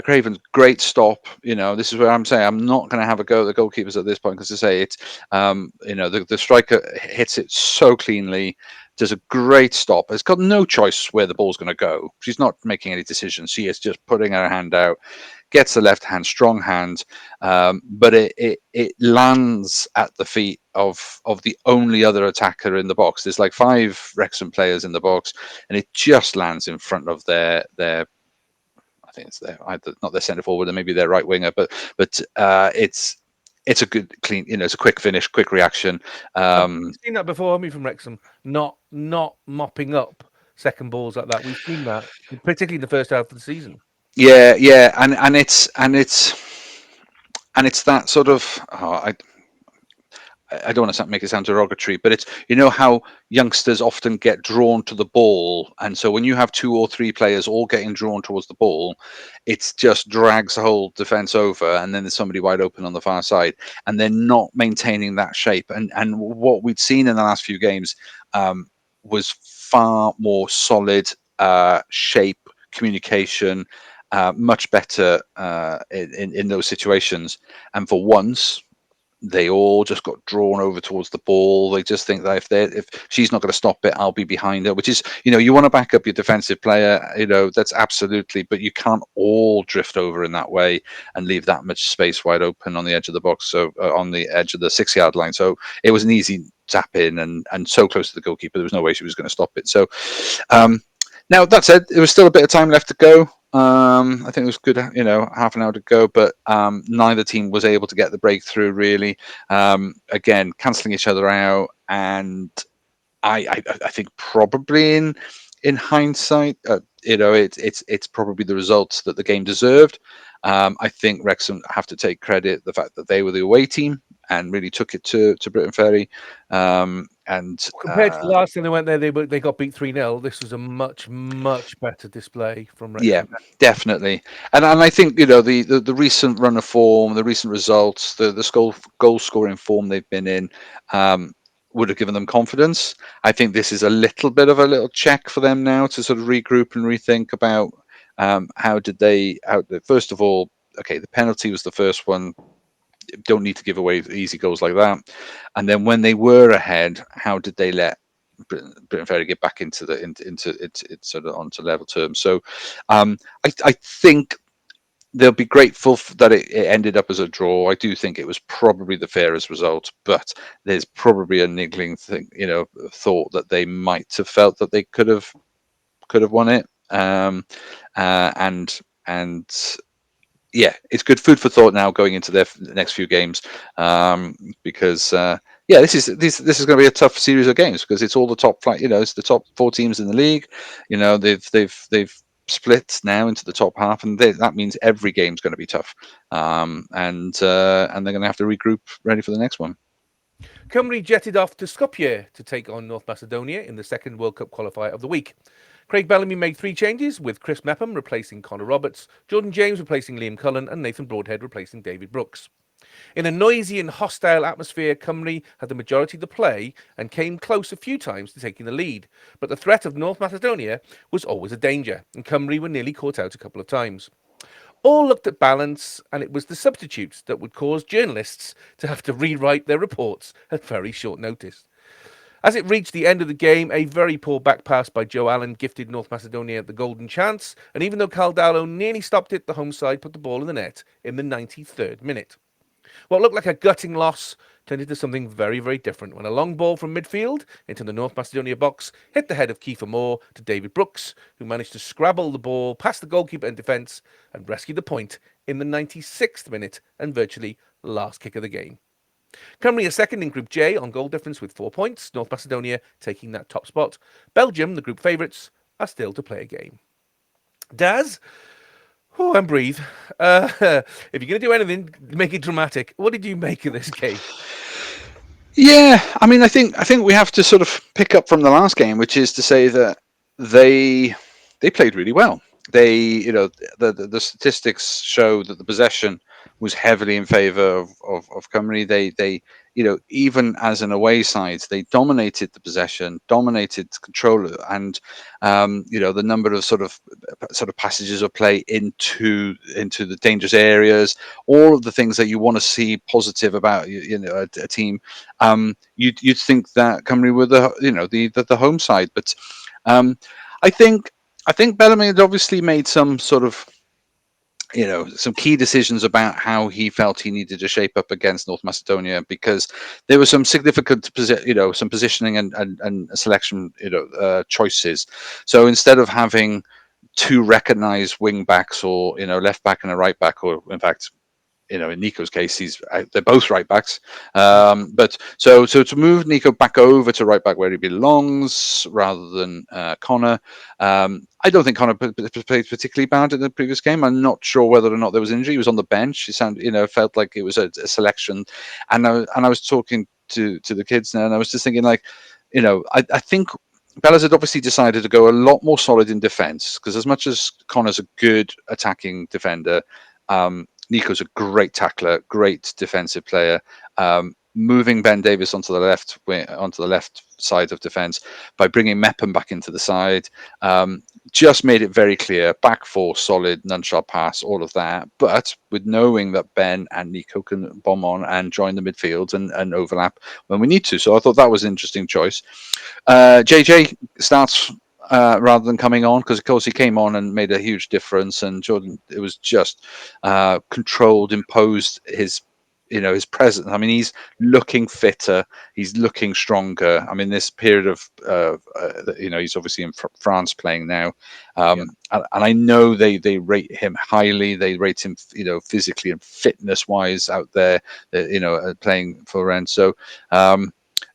Craven's great stop. This is where I'm saying I'm not going to have a go at the goalkeepers at this point, because to say it's, the striker hits it so cleanly, does a great stop. Has got no choice where the ball's going to go. She's not making any decisions. She is just putting her hand out, gets the left hand, strong hand, but it lands at the feet of the only other attacker in the box. There's like 5 Wrexham players in the box, and it just lands in front of their I think it's not their centre forward, and maybe their right winger, but it's a good, clean, it's a quick finish, quick reaction. We've seen that before, haven't we, from Wrexham? Not mopping up second balls like that. We've seen that, particularly in the first half of the season. Yeah, and it's that sort of. I don't want to make it sound derogatory, but it's, how youngsters often get drawn to the ball. And so when you have 2 or 3 players all getting drawn towards the ball, it just drags the whole defense over. And then there's somebody wide open on the far side, and they're not maintaining that shape. And what we'd seen in the last few games was far more solid shape, communication, much better in those situations. And for once, they all just got drawn over towards the ball. They just think that if she's not going to stop it, I'll be behind her, which is, you want to back up your defensive player, that's absolutely, but you can't all drift over in that way and leave that much space wide open on the edge of the box, so on the edge of the 6-yard line. So it was an easy tap in, and so close to the goalkeeper, there was no way she was going to stop it. So now, that said, there was still a bit of time left to go. I think it was good, half an hour to go, but neither team was able to get the breakthrough, really. Again, cancelling each other out, and I think probably in hindsight, it's probably the results that the game deserved. I think Wrexham have to take credit the fact that they were the away team and really took it to Briton Ferry. And compared to the last time they went there, they got beat 3-0. This was a much better display from Wrexham. Yeah, definitely. And I think the recent run of form, the recent results, the goal scoring form they've been in, would have given them confidence. I think this is a little bit of a little check for them now to sort of regroup and rethink about how first of all, okay, the penalty was the first one. Don't need to give away easy goals like that. And then when they were ahead, how did they let Briton Ferry get back into sort of onto level terms. So I think they'll be grateful that it ended up as a draw. I do think it was probably the fairest result, but there's probably a niggling thing, thought that they might have felt that they could have won it. And yeah, it's good food for thought now going into their next few games, because this is going to be a tough series of games because it's all the top it's the top 4 teams in the league. They've split now into the top half, and that means every game's going to be tough, and they're going to have to regroup ready for the next one. Cymru jetted off to Skopje to take on North Macedonia in the second World Cup qualifier of the week. Craig Bellamy made 3 changes, with Chris Mepham replacing Connor Roberts, Jordan James replacing Liam Cullen, and Nathan Broadhead replacing David Brooks. In a noisy and hostile atmosphere, Cymru had the majority of the play and came close a few times to taking the lead, but the threat of North Macedonia was always a danger, and Cymru were nearly caught out a couple of times. All looked at balance, and it was the substitutes that would cause journalists to have to rewrite their reports at very short notice. As it reached the end of the game, a very poor back pass by Joe Allen gifted North Macedonia the golden chance, and even though Caldalo nearly stopped it, the home side put the ball in the net in the 93rd minute. What looked like a gutting loss turned into something very, very different when a long ball from midfield into the North Macedonia box hit the head of Kiefer Moore to David Brooks, who managed to scrabble the ball past the goalkeeper in defence and rescue the point in the 96th minute and virtually last kick of the game. Cymru are second in Group J on goal difference with 4 points, North Macedonia taking that top spot. Belgium, the group favourites, are still to play a game. Daz? Oh, and breathe. If you're going to do anything, make it dramatic. What did you make of this game? Yeah, I mean, I think we have to sort of pick up from the last game, which is to say that they played really well. They, the statistics show that the possession was heavily in favour of Cymru. They even as an away side, they dominated the possession, dominated control, and the number of sort of passages of play into the dangerous areas, all of the things that you want to see positive about a team. You'd think that Cymru were the home side, but I think Bellamy had obviously made some sort of some key decisions about how he felt he needed to shape up against North Macedonia, because there were some significant some positioning and selection choices. So instead of having 2 recognized wing backs, or left back and a right back, or in fact in Nico's case, they're both right backs. But so to move Nico back over to right back where he belongs, rather than Connor. I don't think Connor played particularly bad in the previous game. I'm not sure whether or not there was injury. He was on the bench. It felt like it was a selection. And I was talking to the kids now, and I was just thinking, like, I think Bellas had obviously decided to go a lot more solid in defence, because as much as Connor's a good attacking defender, Nico's a great tackler, great defensive player. Moving Ben Davies onto the left side of defence by bringing Mepham back into the side, just made it very clear: back 4 solid, none shall pass, all of that. But with knowing that Ben and Nico can bomb on and join the midfield and overlap when we need to. So I thought that was an interesting choice. JJ starts rather than coming on, because of course he came on and made a huge difference, and Jordan, it was just controlled, imposed his presence. I mean, he's looking fitter, he's looking stronger. I mean, this period of he's obviously in France playing now, and I know they rate him highly. They rate him physically and fitness wise out there, playing for Rennes. So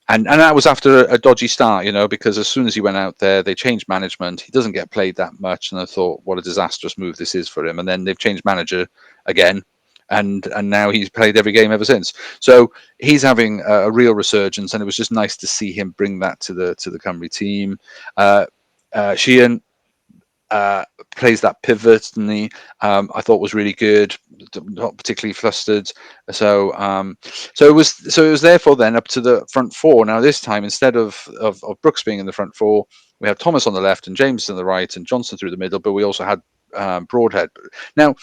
and that was after a dodgy start, because as soon as he went out there, they changed management. He doesn't get played that much, and I thought, what a disastrous move this is for him. And then they've changed manager again, and now he's played every game ever since. So he's having a real resurgence, and it was just nice to see him bring that to the Cymru team. Sheehan plays that pivot, and I thought was really good, not particularly flustered. So it was therefore then up to the front 4. Now this time, instead of Brooks being in the front 4, we had Thomas on the left and James on the right and Johnson through the middle, but we also had Broadhead. Now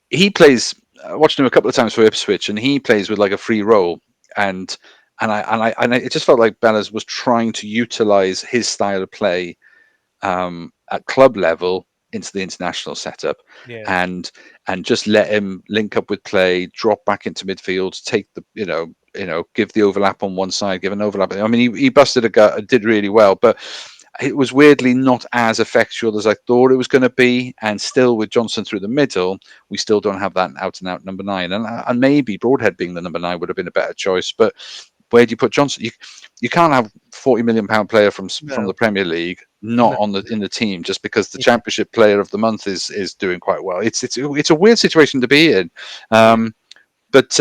he plays. I watched him a couple of times for Ipswich, and he plays with like a free role, and and it just felt like Bellas was trying to utilize his style of play at club level into the international setup, Yeah. and just let him link up with play, drop back into midfield, take the give the overlap on one side, give an overlap. I mean, he busted a gut, did really well, but it was weirdly not as effectual as I thought it was going to be. And still, with Johnson through the middle, we still don't have that out and out number 9. And maybe Broadhead being the number 9 would have been a better choice, but where do you put Johnson? You can't have £40 million player from the Premier League not in the team just because the Championship Player of the Month is doing quite well. It's a weird situation to be in, but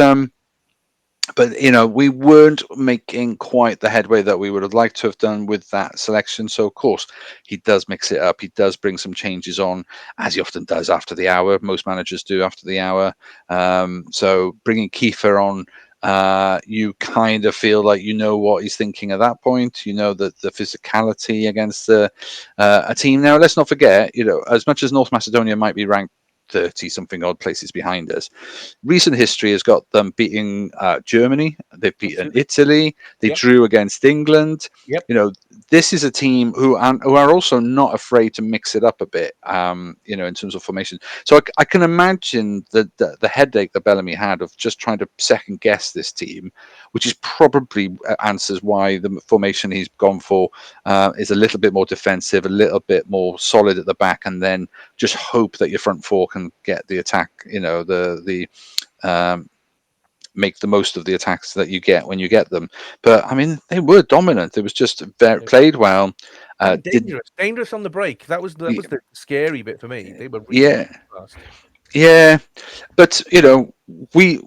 we weren't making quite the headway that we would have liked to have done with that selection. So of course he does mix it up. He does bring some changes on, as he often does after the hour. Most managers do after the hour. So bringing Kiefer on. You kind of feel like what he's thinking at that point. That the physicality against a team. Now, let's not forget, as much as North Macedonia might be ranked 30 something odd places behind us, recent history has got them beating Germany. They've beaten Italy. They drew against England. This is a team who are also not afraid to mix it up a bit, in terms of formation. So I can imagine the headache that Bellamy had of just trying to second guess this team, which is probably answers why the formation he's gone for is a little bit more defensive, a little bit more solid at the back, and then just hope that your front four can get the attack, make the most of the attacks that you get when you get them. But I mean, they were dominant. It was just played well. Dangerous on the break. That was the scary bit for me. They were really fast. Yeah, but we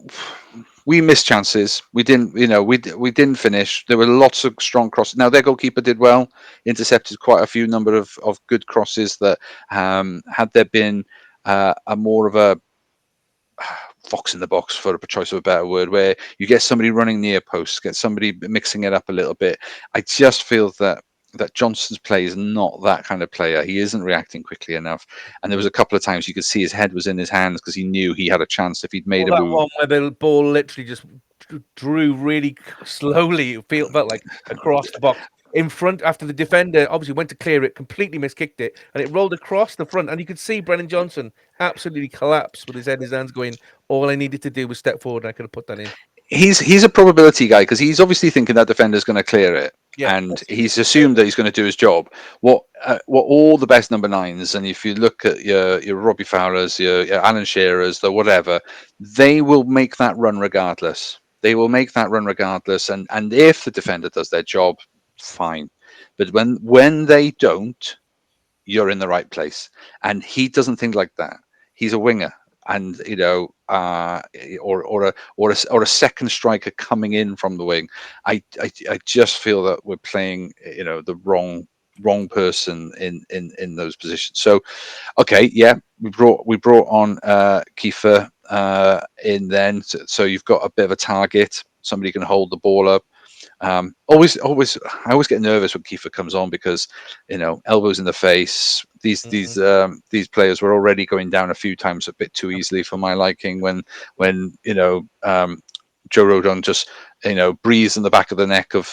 missed chances. We didn't, we didn't finish. There were lots of strong crosses. Now their goalkeeper did well, intercepted quite a few number of good crosses that had there been a more of a fox in the box, for a choice of a better word, where you get somebody running near posts, get somebody mixing it up a little bit. I just feel that Johnson's play is not that kind of player. He isn't reacting quickly enough. And there was a couple of times you could see his head was in his hands because he knew he had a chance if he'd made a move. One where the ball literally just drew really slowly, it felt like across the box in front after the defender obviously went to clear it, completely miskicked it, and it rolled across the front. And you could see Brennan Johnson absolutely collapse with his head in his hands going, all I needed to do was step forward and I could have put that in. He's a probability guy because he's obviously thinking that defender's going to clear it, and he's assumed that he's going to do his job. What all the best number 9s, and if you look at your Robbie Fowlers, your Alan Shearers, the whatever, they will make that run regardless. They will make that run regardless, and if the defender does their job, fine. But when they don't, you're in the right place. And he doesn't think like that. He's a winger. And or a second striker coming in from the wing. I just feel that we're playing the wrong person in those positions. So okay, we brought on Kiefer in then, so you've got a bit of a target. Somebody can hold the ball up. I always get nervous when Kiefer comes on because elbows in the face. These players were already going down a few times a bit too easily for my liking when Joe Rodon just breathes in the back of the neck of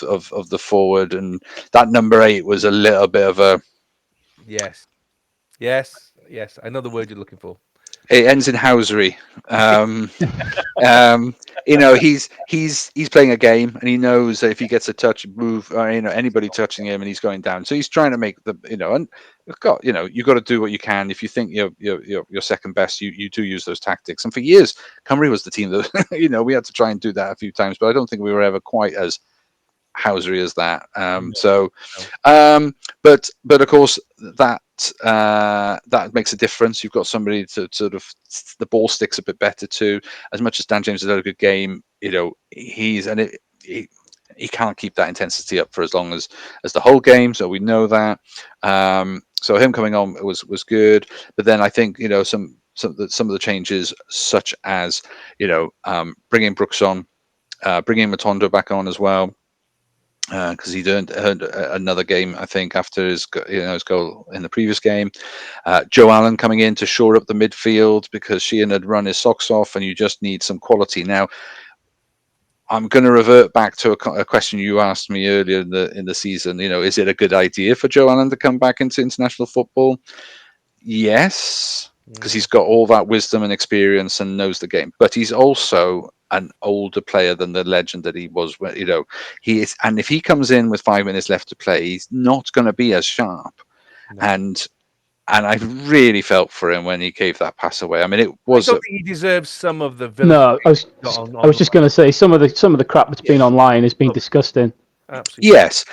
the forward, and that number 8 was a little bit of a yes I know the word you're looking for. It ends in housery. He's playing a game, and he knows that if he gets a touch, move, or anybody touching him, and he's going down. So he's trying to make the and you got to do what you can. If you think you're second best, you do use those tactics. And for years, Cymru was the team that we had to try and do that a few times, but I don't think we were ever quite as housery as that. But of course that makes a difference. You've got somebody to sort of the ball sticks a bit better too. As much as Dan James has had a good game, he can't keep that intensity up for as long as the whole game. So we know that. So him coming on was good. But then I think some of the changes, such as bringing Brooks on, bringing Matondo back on as well. Because he'd earned another game, I think, after his goal in the previous game. Joe Allen coming in to shore up the midfield because Sheehan had run his socks off, and you just need some quality. Now, I'm going to revert back to a question you asked me earlier in the season. Is it a good idea for Joe Allen to come back into international football? Yes, because he's got all that wisdom and experience and knows the game. But he's also an older player than the legend that he was. He is, and if he comes in with 5 minutes left to play, he's not going to be as sharp. No. And I really felt for him when he gave that pass away. I mean, it was. I don't think he deserves some of the. No, I was just going to say some of the crap that's been online has been disgusting. Absolutely. Yes,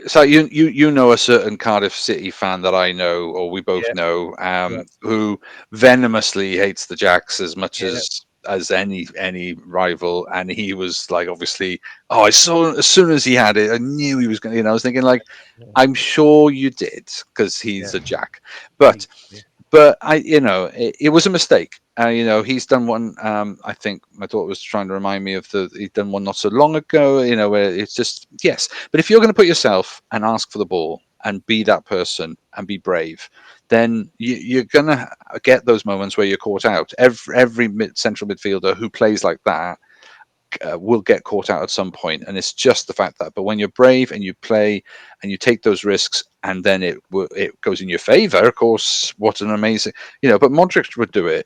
so you know a certain Cardiff City fan that I know, or we both know, who venomously hates the Jacks as much as any rival, and he was like, obviously, I saw as soon as he had it, I knew he was going to. I was thinking, like, I'm sure you did, because he's a Jack, but it was a mistake. He's done one. I think my daughter was trying to remind me of he'd done one not so long ago. Where it's just yes. But if you're going to put yourself and ask for the ball and be that person and be brave, then you're going to get those moments where you're caught out. Every central midfielder who plays like that will get caught out at some point, and it's just the fact that. But when you're brave and you play and you take those risks, and then it goes in your favor, of course. What an amazing, But Modric would do it.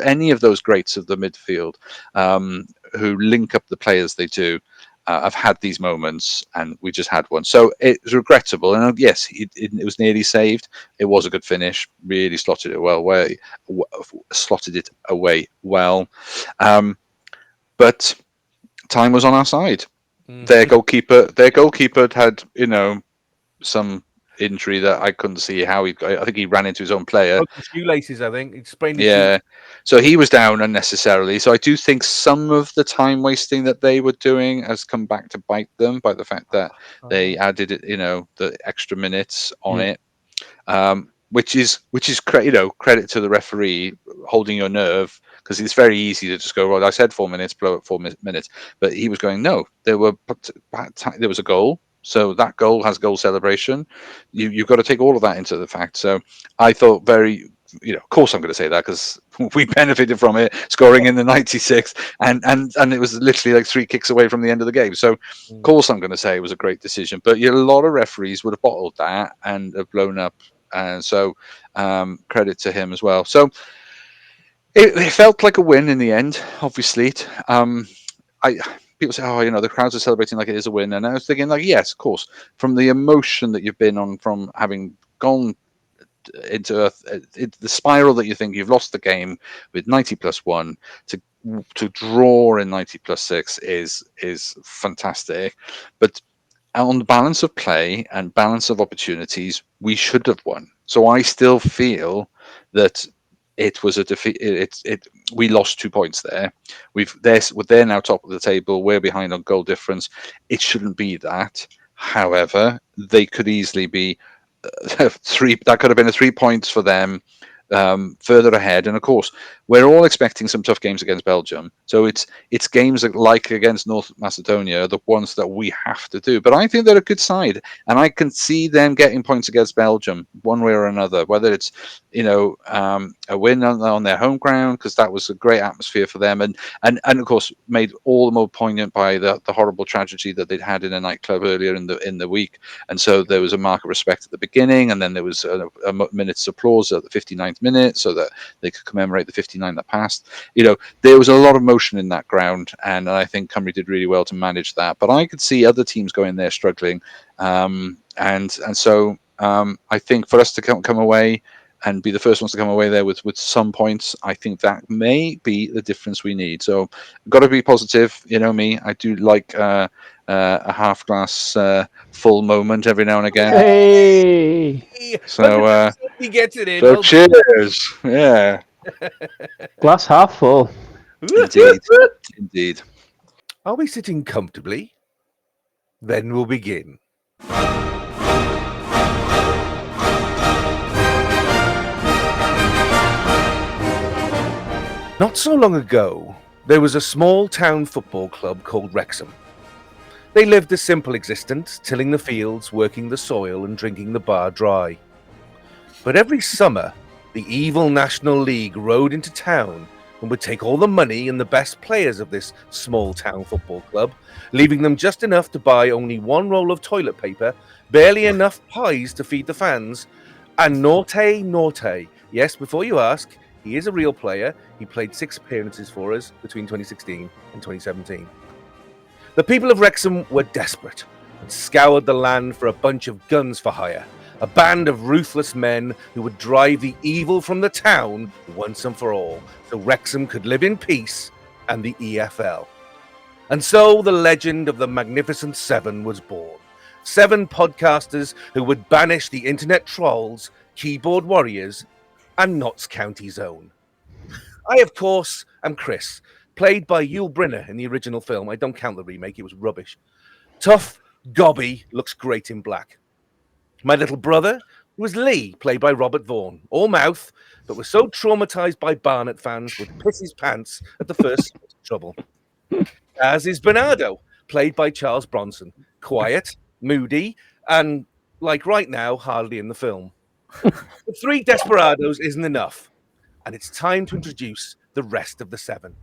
Any of those greats of the midfield who link up the players they do. I've had these moments, and we just had one, so it was regrettable. And yes, it was nearly saved. It was a good finish, really slotted it away well. But time was on our side. Mm-hmm. Their goalkeeper had, some injury that I couldn't see how he. I think he ran into his own player. Shoelaces, I think. He sprained his shoe. So he was down unnecessarily. So I do think some of the time wasting that they were doing has come back to bite them by the fact that they added, the extra minutes on it. Which is credit to the referee holding your nerve, because it's very easy to just go, well, I said 4 minutes, blow it 4 minutes. But he was going, no, there was a goal. So that goal has goal celebration. You've got to take all of that into the fact. So I thought of course I'm going to say that because we benefited from it, scoring in the 96th, and it was literally like 3 kicks away from the end of the game. So of course I'm going to say it was a great decision. But a lot of referees would have bottled that and have blown up. And so credit to him as well. So it felt like a win in the end, obviously. People say, the crowds are celebrating like it is a win. And I was thinking, like, yes, of course, from the emotion that you've been on from having gone into the spiral that you think you've lost the game with 90+1 to draw in 90+6 is fantastic. But on the balance of play and balance of opportunities, we should have won. So I still feel that it was a defeat. We lost 2 points there. They're now top of the table. We're behind on goal difference. It shouldn't be that. However, they could easily be 3. That could have been a 3 points for them. Further ahead, and of course we're all expecting some tough games against Belgium, so it's games like against North Macedonia, the ones that we have to do. But I think they're a good side, and I can see them getting points against Belgium one way or another, whether it's a win on their home ground, because that was a great atmosphere for them, and of course made all the more poignant by the horrible tragedy that they'd had in a nightclub earlier in the week. And so there was a mark of respect at the beginning, and then there was a minute's applause at the 59th minute so that they could commemorate the 59 that passed. There was a lot of motion in that ground, and I think Cymru did really well to manage that. But I could see other teams going there struggling, and so I think for us to come away and be the first ones to come away there with some points, I think that may be the difference we need. So got to be positive. Me, I do like a half glass full moment every now and again. Hey! So he gets it in. So cheers. Yeah. Glass half full. Indeed. Are we sitting comfortably? Then we'll begin. Not so long ago, there was a small town football club called Wrexham. They lived a simple existence, tilling the fields, working the soil, and drinking the bar dry. But every summer, the evil National League rode into town and would take all the money and the best players of this small town football club, leaving them just enough to buy only one roll of toilet paper, barely enough pies to feed the fans, and Norte. Yes, before you ask, he is a real player. He played 6 appearances for us between 2016 and 2017. The people of Wrexham were desperate and scoured the land for a bunch of guns for hire, a band of ruthless men who would drive the evil from the town once and for all, so Wrexham could live in peace and the EFL. And so the legend of the Magnificent Seven was born. 7 podcasters who would banish the internet trolls, keyboard warriors, and Notts County's own. I, of course, am Chris, played by Yul Brynner in the original film. I don't count the remake, it was rubbish. Tough, gobby, looks great in black. My little brother was Lee, played by Robert Vaughan, all mouth, but was so traumatized by Barnet fans would piss his pants at the first trouble. As is Bernardo, played by Charles Bronson, quiet, moody, and, like right now, hardly in the film. But 3 desperados isn't enough, and it's time to introduce the rest of the 7.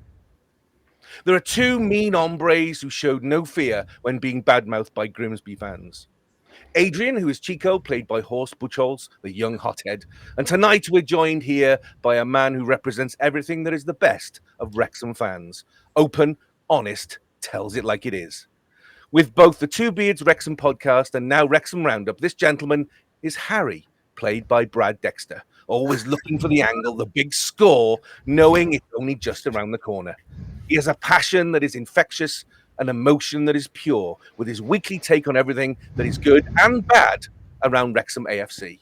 There are 2 mean hombres who showed no fear when being badmouthed by Grimsby fans. Adrian, who is Chico, played by Horst Buchholz, the young hothead. And tonight we're joined here by a man who represents everything that is the best of Wrexham fans. Open, honest, tells it like it is. With both the Two Beards Wrexham podcast and now Wrexham Roundup, this gentleman is Harry, played by Brad Dexter. Always looking for the angle, the big score, knowing it's only just around the corner. He has a passion that is infectious, an emotion that is pure, with his weekly take on everything that is good and bad around Wrexham AFC.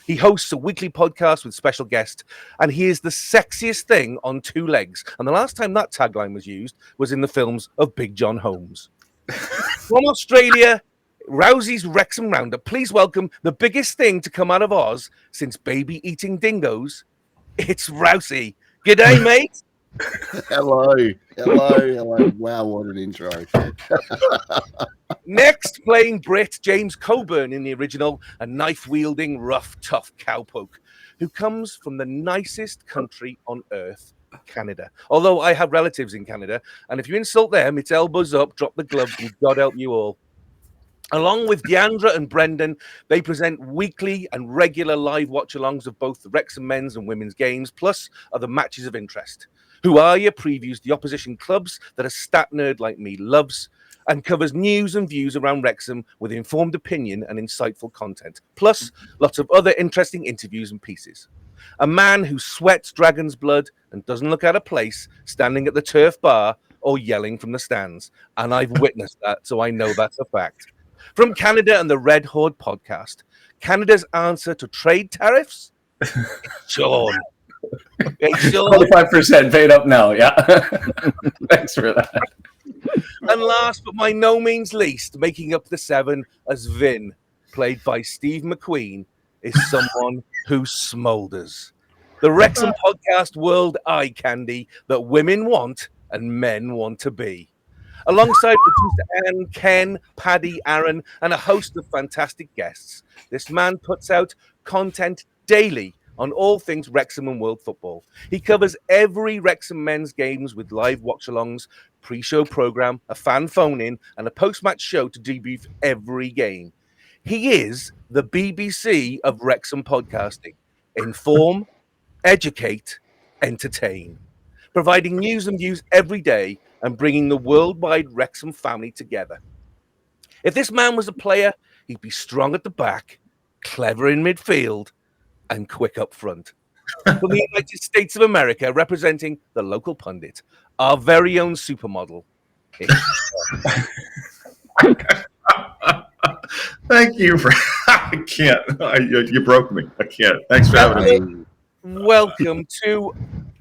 He hosts a weekly podcast with special guests, and he is the sexiest thing on 2 legs. And the last time that tagline was used was in the films of Big John Holmes. From Australia, Rousey's Wrexham Roundup, please welcome the biggest thing to come out of Oz since baby eating dingoes. It's Rousey. G'day, mate. Hello. Wow, what an intro. Next, playing Brit, James Coburn in the original, a knife-wielding, rough, tough cowpoke who comes from the nicest country on earth, Canada. Although I have relatives in Canada, and if you insult them, it's elbows up, drop the gloves, and God help you all. Along with Deandra and Brendan, they present weekly and regular live watch-alongs of both the Wrexham men's and women's games, plus other matches of interest. Who Are You previews the opposition clubs that a stat nerd like me loves, and covers news and views around Wrexham with informed opinion and insightful content, plus lots of other interesting interviews and pieces. A man who sweats dragon's blood and doesn't look out of place standing at the turf bar or yelling from the stands. And I've witnessed that, so I know that's a fact. From Canada and the Red Horde podcast, Canada's answer to trade tariffs? Sean. Hey, Sean. 25% paid up now, yeah. Thanks for that. And last but by no means least, making up the 7 as Vin, played by Steve McQueen, is someone who smoulders. The Wrexham podcast world eye candy that women want and men want to be. Alongside producer Anne, Ken, Paddy, Aaron, and a host of fantastic guests, this man puts out content daily on all things Wrexham and world football. He covers every Wrexham men's games with live watch-alongs, pre-show program, a fan phone-in, and a post-match show to debrief every game. He is the BBC of Wrexham podcasting. Inform, educate, entertain. Providing news and views every day and bringing the worldwide Wrexham family together. If this man was a player, he'd be strong at the back, clever in midfield, and quick up front. From the United States of America, representing the local pundit, our very own supermodel. Thank you for. I can't. You broke me. I can't. Thanks for having me. Welcome to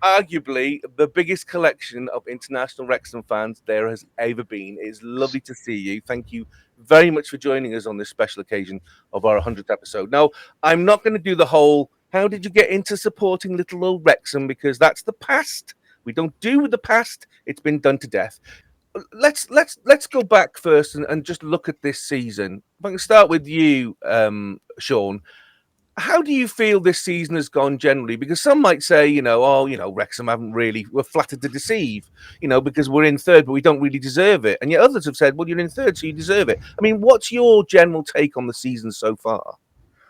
arguably the biggest collection of international Wrexham fans there has ever been. It's lovely to see you. Thank you very much for joining us on this special occasion of our 100th episode. Now, I'm not going to do the whole, how did you get into supporting little old Wrexham? Because that's the past. We don't do with the past. It's been done to death. Let's go back first and just look at this season. If I can start with you, Sean. How do you feel this season has gone generally? Because some might say, Wrexham we're flattered to deceive, because we're in third, but we don't really deserve it. And yet others have said, well, you're in third, so you deserve it. I mean, what's your general take on the season so far?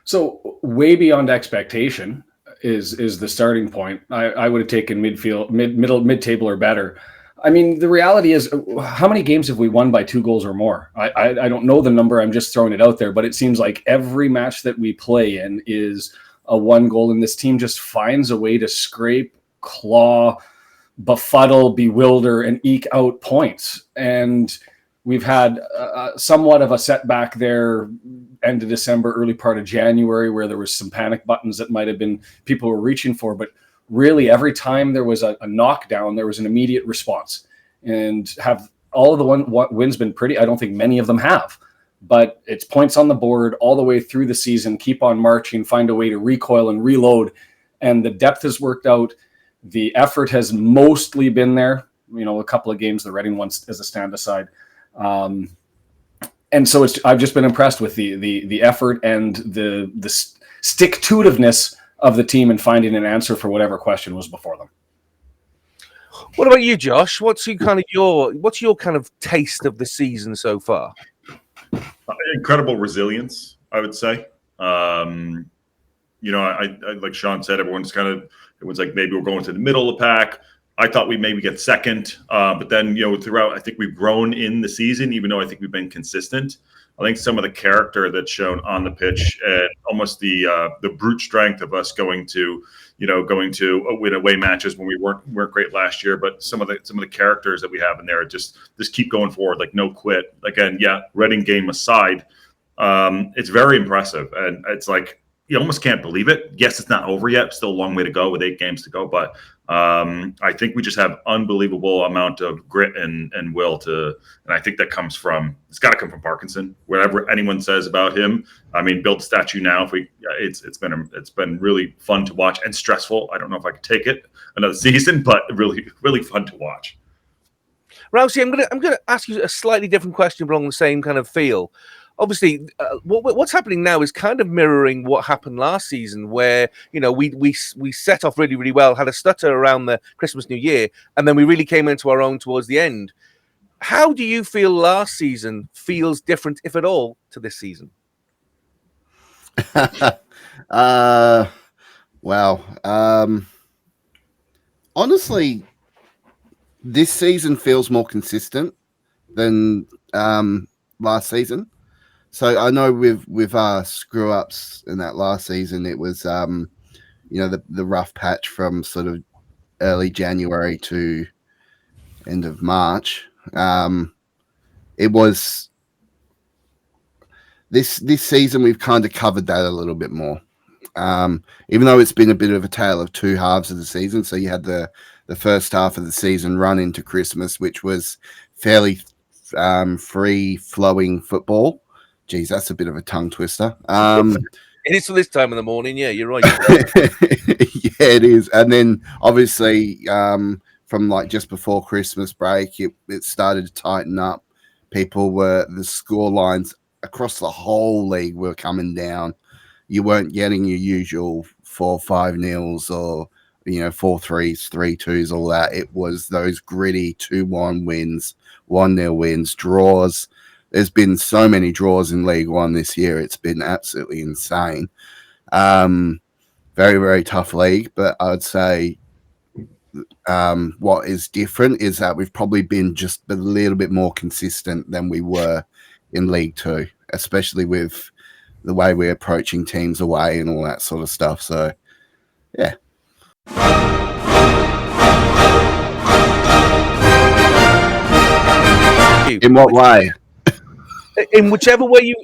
So way beyond expectation is the starting point. I would have taken mid-table or better. I mean, the reality is, how many games have we won by 2 goals or more? I don't know the number. I'm just throwing it out there. But it seems like every match that we play in is a 1 goal. And this team just finds a way to scrape, claw, befuddle, bewilder, and eke out points. And we've had somewhat of a setback there end of December, early part of January, where there was some panic buttons that might have been people were reaching for. But really, every time there was a knockdown, there was an immediate response. And have all of the wins been pretty? I don't think many of them have. But it's points on the board all the way through the season, keep on marching, find a way to recoil and reload. And the depth has worked out. The effort has mostly been there. A couple of games, the Reading one as a stand aside. And so I've just been impressed with the effort and the stick-to-itiveness of the team in finding an answer for whatever question was before them. What about you, Josh? What's your kind of taste of the season so far? Incredible resilience, I would say. I like Sean said, everyone's like maybe we're going to the middle of the pack. I thought we'd maybe get second, but then throughout, I think we've grown in the season, even though I think we've been consistent. I think some of the character that's shown on the pitch and almost the brute strength of us going to win away matches when we weren't great last year, but some of the characters that we have in there just keep going forward, like no quit. Again, Reading game aside, it's very impressive, and it's like you almost can't believe it. Yes, it's not over yet; still a long way to go with 8 games to go, but I think we just have unbelievable amount of grit and will and I think that it's got to come from Parkinson. Whatever anyone says about him, I mean, build a statue now. It's been really fun to watch and stressful. I don't know if I could take it another season, but really, really fun to watch. Rousey, I'm gonna ask you a slightly different question, but along the same kind of feel. Obviously, what's happening now is kind of mirroring what happened last season, where we set off really, really well, had a stutter around the Christmas New Year, and then we really came into our own towards the end. How do you feel last season feels different, if at all, to this season? Honestly, this season feels more consistent than last season. So I know with our screw ups in that last season, it was the rough patch from sort of early January to end of March. It was this season we've kind of covered that a little bit more. Even though it's been a bit of a tale of 2 halves of the season. So you had the first half of the season run into Christmas, which was fairly free flowing football. Geez, that's a bit of a tongue twister. It is for this time of the morning. Yeah, you're right. Yeah, it is. And then obviously from like just before Christmas break, it started to tighten up. The score lines across the whole league were coming down. You weren't getting your usual 4-5 nils or 4-3s, 3-2s, all that. It was those gritty 2-1 wins, 1-0 wins, draws. There's been so many draws in League One this year. It's been absolutely insane. Very, very tough league. But I would say what is different is that we've probably been just a little bit more consistent than we were in League Two, especially with the way we're approaching teams away and all that sort of stuff. So, yeah. In what way? In whichever way you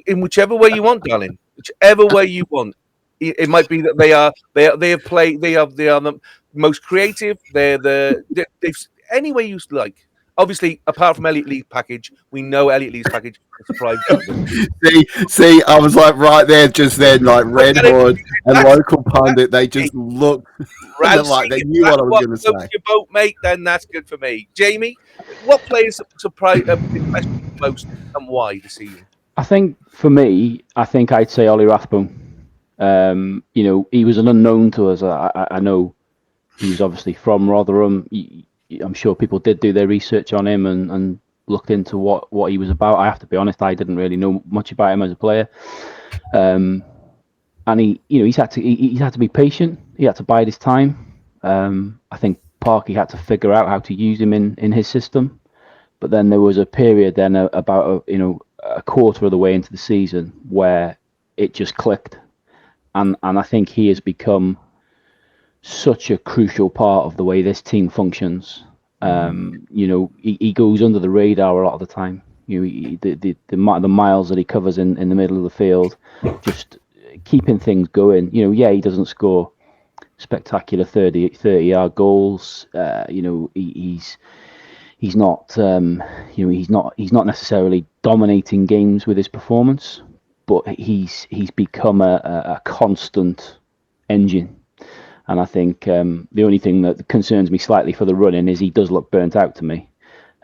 want, darling. Whichever way you want. It might be that they are the most creative. They've any way you like. Obviously, apart from Elliot Lee's package, we know Elliot Lee's package is surprised. see, I was like right there just then, like Red Hood and local pundit. They just looked like they knew what I was going to say. Your boat, mate. Then that's good for me. Jamie, what players surprised impressed you most and why this season? I think for me, I'd say Ollie Rathbone. He was an unknown to us. I know he was obviously from Rotherham. I'm sure people did do their research on him and looked into what he was about. I have to be honest, I didn't really know much about him as a player. And he's had to be patient. He had to bide his time. I think Parky had to figure out how to use him in his system. But then there was a period then about a quarter of the way into the season where it just clicked, and I think he has become such a crucial part of the way this team functions. He goes under the radar a lot of the time. The miles that he covers in the middle of the field, just keeping things going. He doesn't score spectacular 30-yard goals. He's not necessarily dominating games with his performance, but he's become a constant engine. And I think the only thing that concerns me slightly for the running is he does look burnt out to me.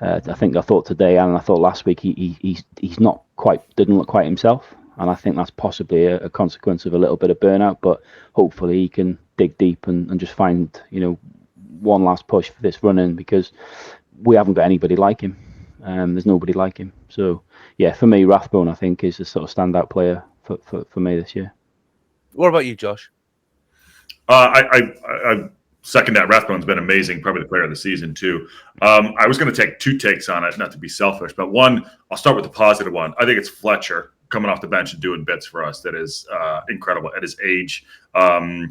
I thought today and I thought last week he's didn't look quite himself, and I think that's possibly a consequence of a little bit of burnout. But hopefully he can dig deep and just find one last push for this running, because we haven't got anybody like him. There's nobody like him. So yeah, for me, Rathbone I think is the sort of standout player for me this year. What about you, Josh? I second that. Rathbone's been amazing, probably the player of the season too. I was going to take two takes on it, not to be selfish, but one, I'll start with the positive one. I think it's Fletcher coming off the bench and doing bits for us. That is incredible at his age,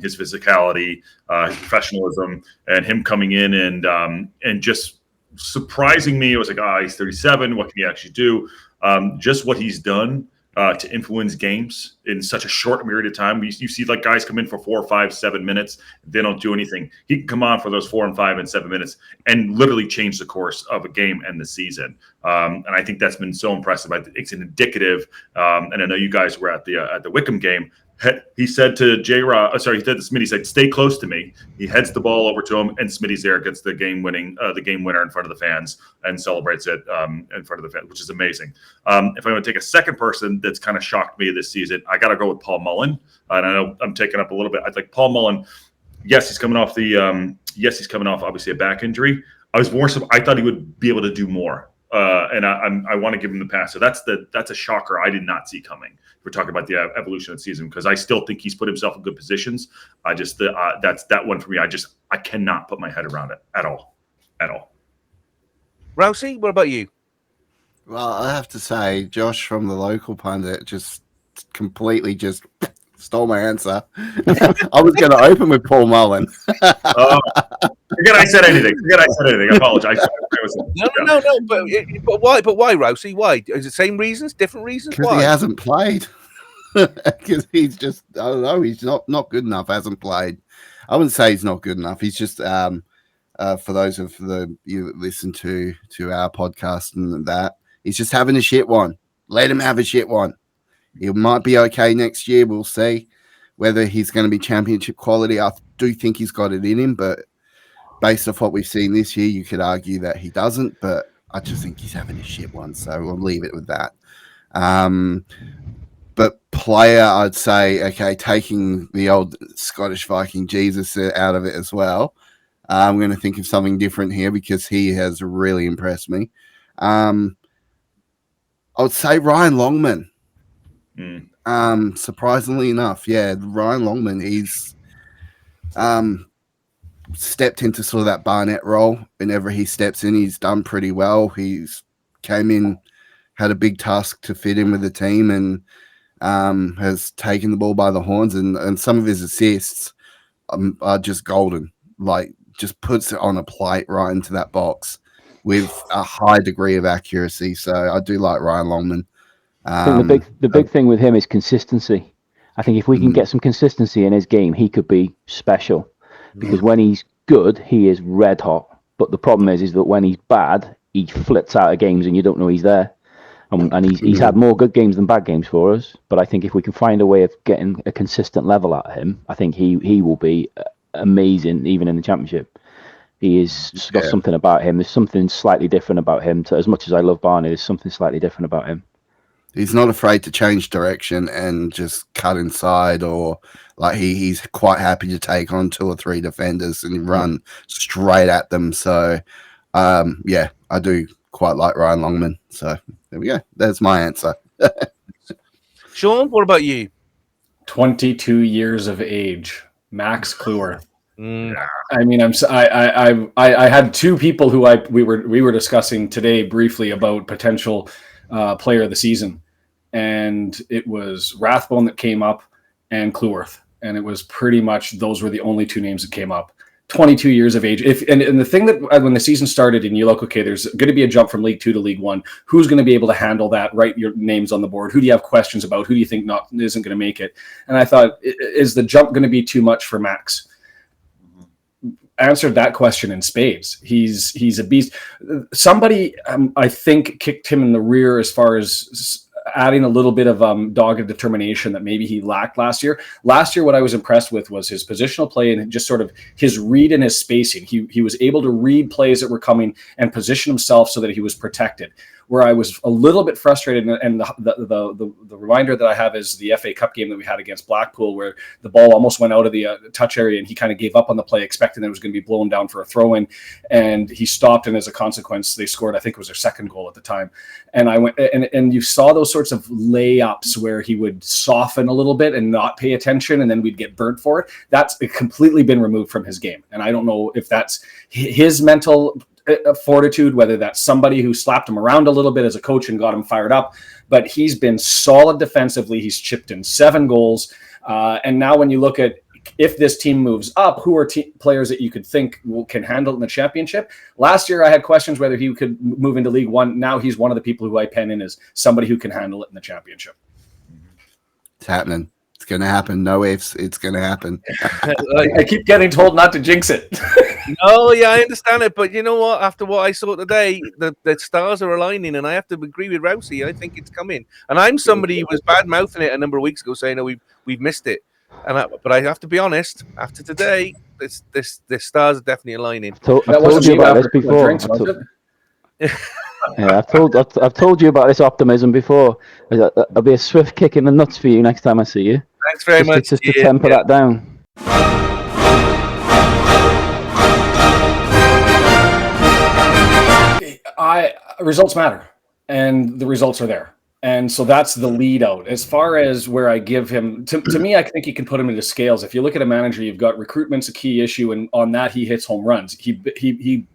his physicality, his professionalism, and him coming in and just surprising me. It was like, he's 37. What can he actually do? Just what he's done to influence games in such a short period of time. You see like guys come in for 4, 5, 7 minutes. They don't do anything. He can come on for those 4 and 5 and 7 minutes and literally change the course of a game and the season. And I think that's been so impressive. It's an indicative. And I know you guys were at the Wycombe game. He said to he said to Smitty, he said, "Stay close to me." He heads the ball over to him, and Smitty's there, gets the game winner in front of the fans and celebrates it in front of the fans, which is amazing. If I'm going to take a second person that's kind of shocked me this season, I got to go with Paul Mullen. And I know I'm taking up a little bit. I think Paul Mullen. Yes, he's coming off obviously a back injury. I thought he would be able to do more. And I want to give him the pass. So that's a shocker I did not see coming. We're talking about the evolution of the season, because I still think he's put himself in good positions. That's that one for me. I cannot put my head around it at all. Rousey, what about you? Well, I have to say, Josh from the local pundit just completely just stole my answer. I was going to open with Paul Mullen. Forget I said anything. I apologize. No. But why? But why, Rousey? Why? Is it the same reasons? Different reasons? Because he hasn't played. Because he's just, I don't know. He's not good enough. Hasn't played. I wouldn't say he's not good enough. He's just for those of you that listen to our podcast and that, he's just having a shit one. Let him have a shit one. He might be okay next year. We'll see whether he's going to be championship quality. I do think he's got it in him, but based off what we've seen this year, you could argue that he doesn't. But I just think he's having a shit one, so we'll leave it with that. But player, I'd say, okay, taking the old Scottish Viking Jesus out of it as well. I'm going to think of something different here because he has really impressed me. I would say Ryan Longman. Surprisingly enough, Ryan Longman, he's stepped into sort of that Barnett role. Whenever he steps in, he's done pretty well. He's came in, had a big task to fit in with the team, and has taken the ball by the horns. And some of his assists are just golden. Like, just puts it on a plate right into that box with a high degree of accuracy. So I do like Ryan Longman. I think the big thing with him is consistency. I think if we can get some consistency in his game, he could be special. Because when he's good, he is red hot. But the problem is that when he's bad, he flits out of games and you don't know he's there. And he's had more good games than bad games for us. But I think if we can find a way of getting a consistent level at him, I think he will be amazing even in the Championship. He's got something about him. There's something slightly different about him. As much as I love Barney, there's something slightly different about him. He's not afraid to change direction and just cut inside, or like he's quite happy to take on 2 or 3 defenders and run straight at them. So, yeah, I do quite like Ryan Longman. So there we go. That's my answer. Sean, what about you? 22 years of age, Max Kluwer. Mm. I mean, I had 2 people who we were discussing today briefly about potential player of the season, and it was Rathbone that came up and Kluwer, and it was pretty much those were the only 2 names that came up. 22 years of age. And the thing that when the season started and you look, okay, there's going to be a jump from League 2 to League 1. Who's going to be able to handle that? Write your names on the board. Who do you have questions about? Who do you think isn't going to make it? And I thought, is the jump going to be too much for Max? Answered that question in spades. He's a beast. Somebody, I think, kicked him in the rear as far as adding a little bit of dogged determination that maybe he lacked last year. Last year, what I was impressed with was his positional play and just sort of his read and his spacing. He was able to read plays that were coming and position himself so that he was protected. Where I was a little bit frustrated, and the reminder that I have is the FA Cup game that we had against Blackpool, where the ball almost went out of the touch area, and he kind of gave up on the play, expecting that it was going to be blown down for a throw-in, and he stopped, and as a consequence, they scored. I think it was their second goal at the time. And I went, and you saw those sorts of layups where he would soften a little bit and not pay attention, and then we'd get burnt for it. That's completely been removed from his game, and I don't know if that's his mental fortitude, whether that's somebody who slapped him around a little bit as a coach and got him fired up, but he's been solid defensively. He's chipped in 7 goals. And now when you look at if this team moves up, who are players that you could think can handle it in the championship? Last year, I had questions whether he could move into League 1. Now he's one of the people who I pen in as somebody who can handle it in the championship. It's happening. It's going to happen. No ifs. It's going to happen. I keep getting told not to jinx it. No, yeah, I understand it, but you know what? After what I saw today, the stars are aligning, and I have to agree with Rousey. I think it's coming, and I'm somebody who was bad mouthing it a number of weeks ago, saying, "Oh, we've missed it." But I have to be honest. After today, the stars are definitely aligning. I've told you about this before. Yeah, I've told you about this optimism before. There'll be a swift kick in the nuts for you next time I see you. Thanks very much. Just to temper that down. Results matter, and the results are there. And so that's the lead out. As far as where I give him, to me, I think you can put him into scales. If you look at a manager, you've got recruitment's a key issue, and on that he hits home runs. He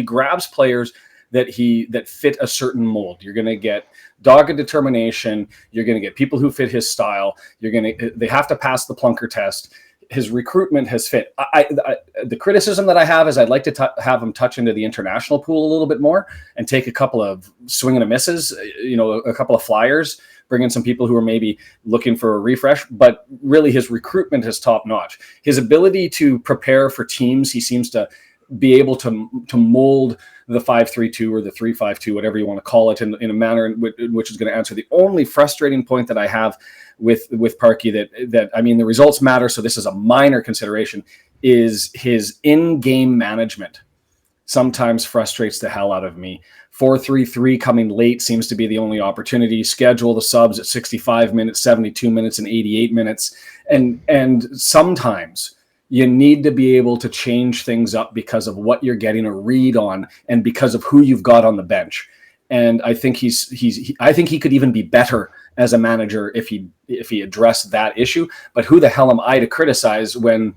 grabs players that fit a certain mold. You're going to get dogged determination. You're going to get people who fit his style. They have to pass the Plunker test. His recruitment has fit. The criticism that I have is I'd like to have him touch into the international pool a little bit more and take a couple of swing and a misses, a couple of flyers, bring in some people who are maybe looking for a refresh. But really, his recruitment is top notch. His ability to prepare for teams, he seems to be able to mold the 5-3-2 or the 3-5-2, whatever you want to call it, in a manner in which is going to answer. The only frustrating point that I have with Parky that I mean, the results matter, so this is a minor consideration, is his in-game management sometimes frustrates the hell out of me. 4-3-3 coming late seems to be the only opportunity. Schedule the subs at 65 minutes, 72 minutes, and 88 minutes. And sometimes you need to be able to change things up because of what you're getting a read on and because of who you've got on the bench. And I think I think he could even be better as a manager if he addressed that issue. But who the hell am I to criticize when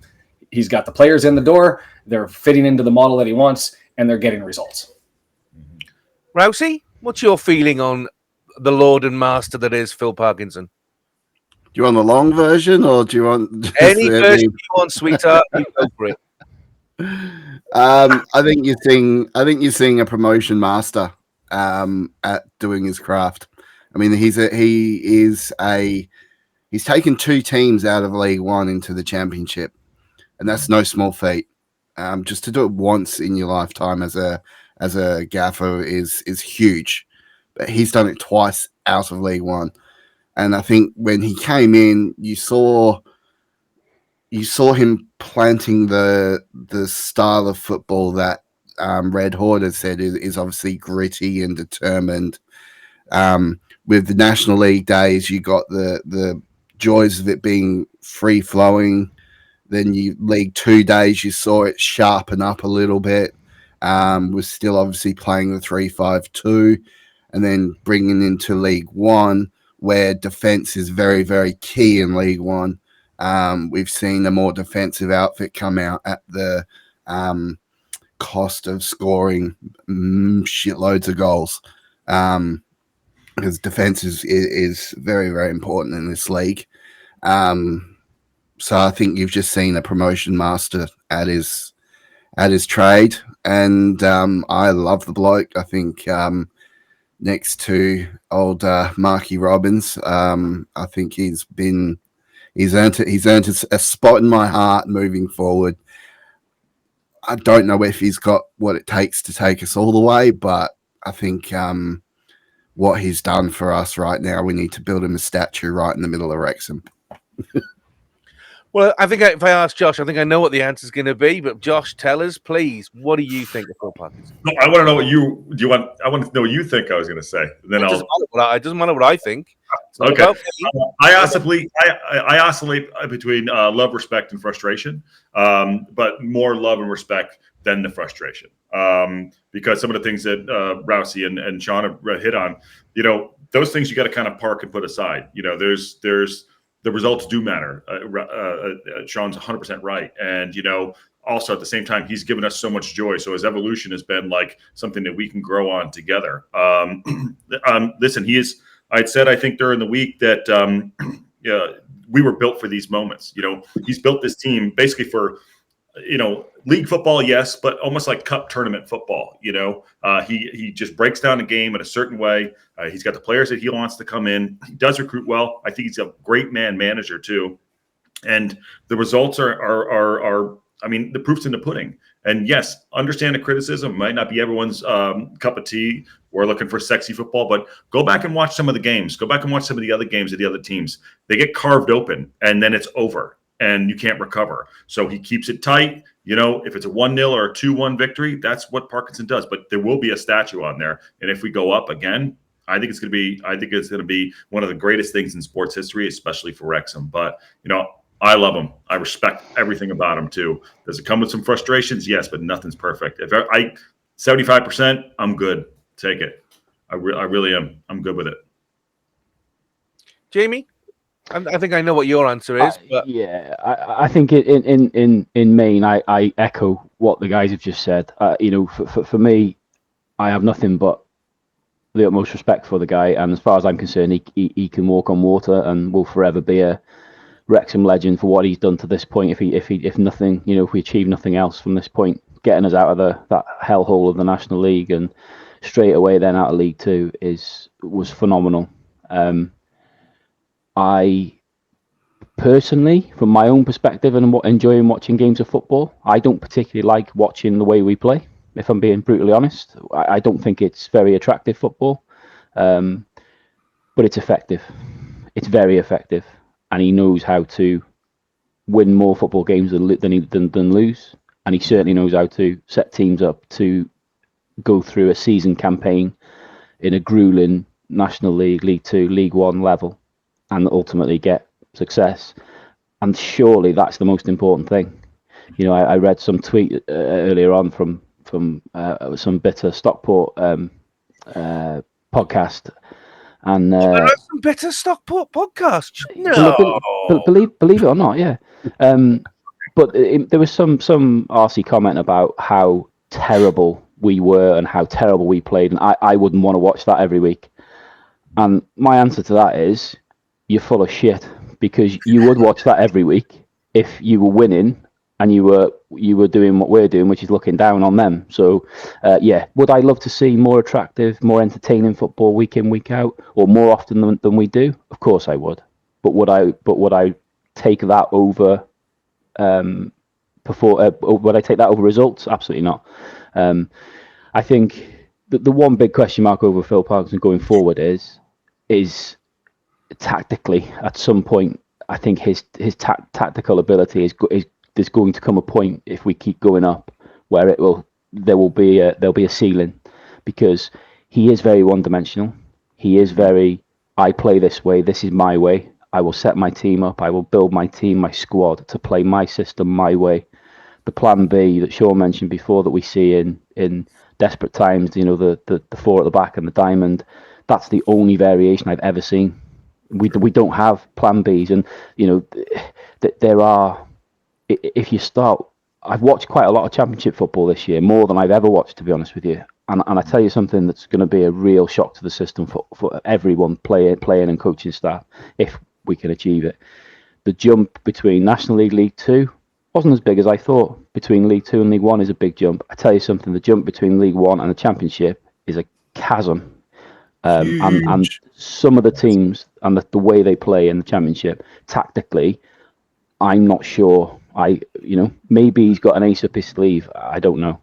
he's got the players in the door, they're fitting into the model that he wants, and they're getting results? Rousey, what's your feeling on the Lord and Master that is Phil Parkinson? Do you want the long version, or do you want any version you want, sweetheart? You go for it. I think you're seeing a promotion master at doing his craft. I mean, he's taken 2 teams out of League 1 into the Championship, and that's no small feat. Just to do it once in your lifetime as a gaffer is huge, but he's done it twice out of League 1. And I think when he came in, you saw him planting the style of football that Red Horde has said is obviously gritty and determined. with the National League days, you got the joys of it being free flowing. Then League 2 days, you saw it sharpen up a little bit. We're still obviously playing the 3-5-2, and then bringing into League 1, where defence is very, very key in League 1. We've seen a more defensive outfit come out at the cost of scoring shitloads of goals, because defence is very, very important in this league. So I think you've just seen a promotion master at his trade, and I love the bloke. I think next to old Marky Robbins, I think he's earned a spot in my heart moving forward. I don't know if he's got what it takes to take us all the way, but I think what he's done for us right now, we need to build him a statue right in the middle of Wrexham. Well, I think if I ask Josh, I think I know what the answer is going to be. But Josh, tell us, please, what do you think of Phil Parkinson? No, I want to know what you do. You want? I want to know what you think I was going to say. Then it doesn't matter what I think. Okay. I oscillate between love, respect, and frustration, but more love and respect than the frustration. Because some of the things that Rousey and Sean have hit on, those things you got to kind of park and put aside. There's the results do matter. Sean's 100% right. And, also at the same time, he's given us so much joy. So his evolution has been like something that we can grow on together. Listen, I'd said, I think during the week that we were built for these moments. He's built this team basically for, league football, yes, but almost like cup tournament football. He just breaks down the game in a certain way. He's got the players that he wants to come in. He does recruit well. I think he's a great man manager too. And the results are I mean, the proof's in the pudding. And yes, understand the criticism might not be everyone's cup of tea. We're looking for sexy football, but go back and watch some of the games. Go back and watch some of the other games of the other teams. They get carved open and then it's over and you can't recover. So he keeps it tight. If it's a 1-0 or a 2-1 victory, that's what Parkinson does. But there will be a statue on there. And if we go up again, I think it's going to be one of the greatest things in sports history, especially for Wrexham. But, I love him. I respect everything about him too. Does it come with some frustrations? Yes, but nothing's perfect. 75%, I'm good. Take it. I really am. I'm good with it. Jamie, I think I know what your answer is. I think in Maine, I echo what the guys have just said. For me, I have nothing but the utmost respect for the guy, and as far as I'm concerned, he can walk on water and will forever be a Wrexham legend for what he's done to this point. If nothing, if we achieve nothing else from this point, getting us out of that hellhole of the National League and straight away then out of League 2 was phenomenal. I personally, from my own perspective and enjoying watching games of football, I don't particularly like watching the way we play. If I'm being brutally honest, I don't think it's very attractive football, but it's effective. It's very effective. And he knows how to win more football games than lose. And he certainly knows how to set teams up to go through a season campaign in a grueling National League, League 2, League 1 level, and ultimately get success. And surely that's the most important thing. I read some tweet earlier on from some bitter Stockport podcast. And some better Stockport podcast. No, believe it or not, yeah. But there was some RC comment about how terrible we were and how terrible we played, and I wouldn't want to watch that every week. And my answer to that is, you're full of shit, because you would watch that every week if you were winning and you were doing what we're doing, which is looking down on them. So, would I love to see more attractive, more entertaining football week in, week out, or more often than we do? Of course I would. But would I take that over? Would I take that over results? Absolutely not. I think the one big question mark over Phil Parkinson going forward is tactically. At some point, I think his tactical ability there's going to come a point, if we keep going up, where there'll be a ceiling, because he is very one-dimensional. He is very I play this way. This is my way. I will set my team up. I will build my team, my squad to play my system my way. The plan B that Sean mentioned before that we see in desperate times, the four at the back and the diamond, that's the only variation I've ever seen. We don't have plan Bs, and there are. If you start, I've watched quite a lot of Championship football this year, more than I've ever watched, to be honest with you. And I tell you something that's going to be a real shock to the system for everyone, playing and coaching staff, if we can achieve it. The jump between National League, League Two wasn't as big as I thought. Between League Two and League One is a big jump. I tell you something, the jump between League One and the Championship is a chasm. And some of the teams and the way they play in the Championship, tactically, I'm not sure. Maybe he's got an ace up his sleeve. I don't know.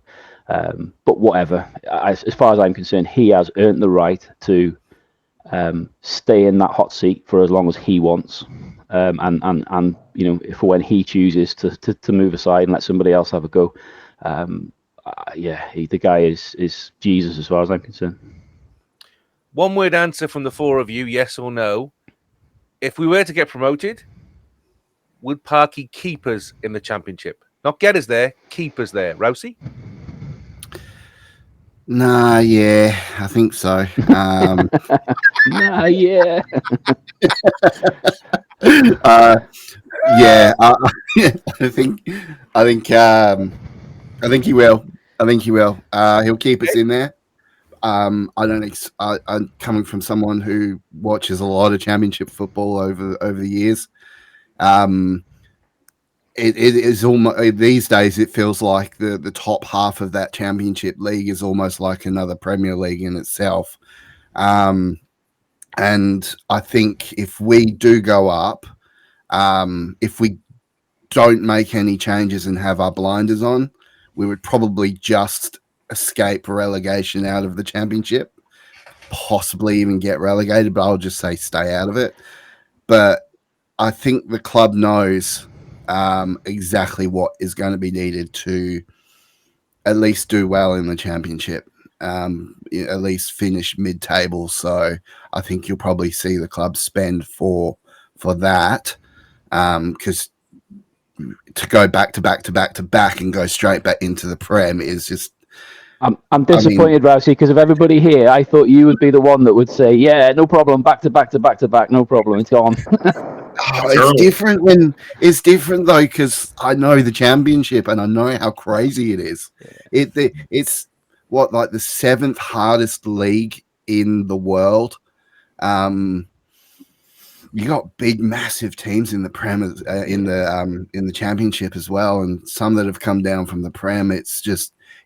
But whatever. As far as I'm concerned, he has earned the right to stay in that hot seat for as long as he wants. And for when he chooses to move aside and let somebody else have a go. The guy is Jesus as far as I'm concerned. One word answer from the four of you, yes or no. If we were to get promoted, would Parky keep us in the Championship? Not get us there, keep us there. Rousey? Nah, yeah, I think so. Nah, yeah. Yeah, I think he will. I think he will. He'll keep us in there. I'm coming from someone who watches a lot of Championship football over the years. It is almost these days. It feels like the top half of that Championship league is almost like another Premier League in itself. And I think if we do go up, if we don't make any changes and have our blinders on, we would probably just escape relegation out of the Championship, possibly even get relegated, but I'll just say stay out of it. But I think the club knows exactly what is going to be needed to at least do well in the Championship, at least finish mid-table. So I think you'll probably see the club spend for that, because to go back to back and go straight back into the Prem is just. I'm disappointed, Rousey, because of everybody here. I thought you would be the one that would say, "Yeah, no problem, back to back, no problem, it's on." It's different though, because I know the Championship and I know how crazy it is. It's like the 7th hardest league in the world. You got big, massive teams in the Prem, in the Championship as well, and some that have come down from the Prem.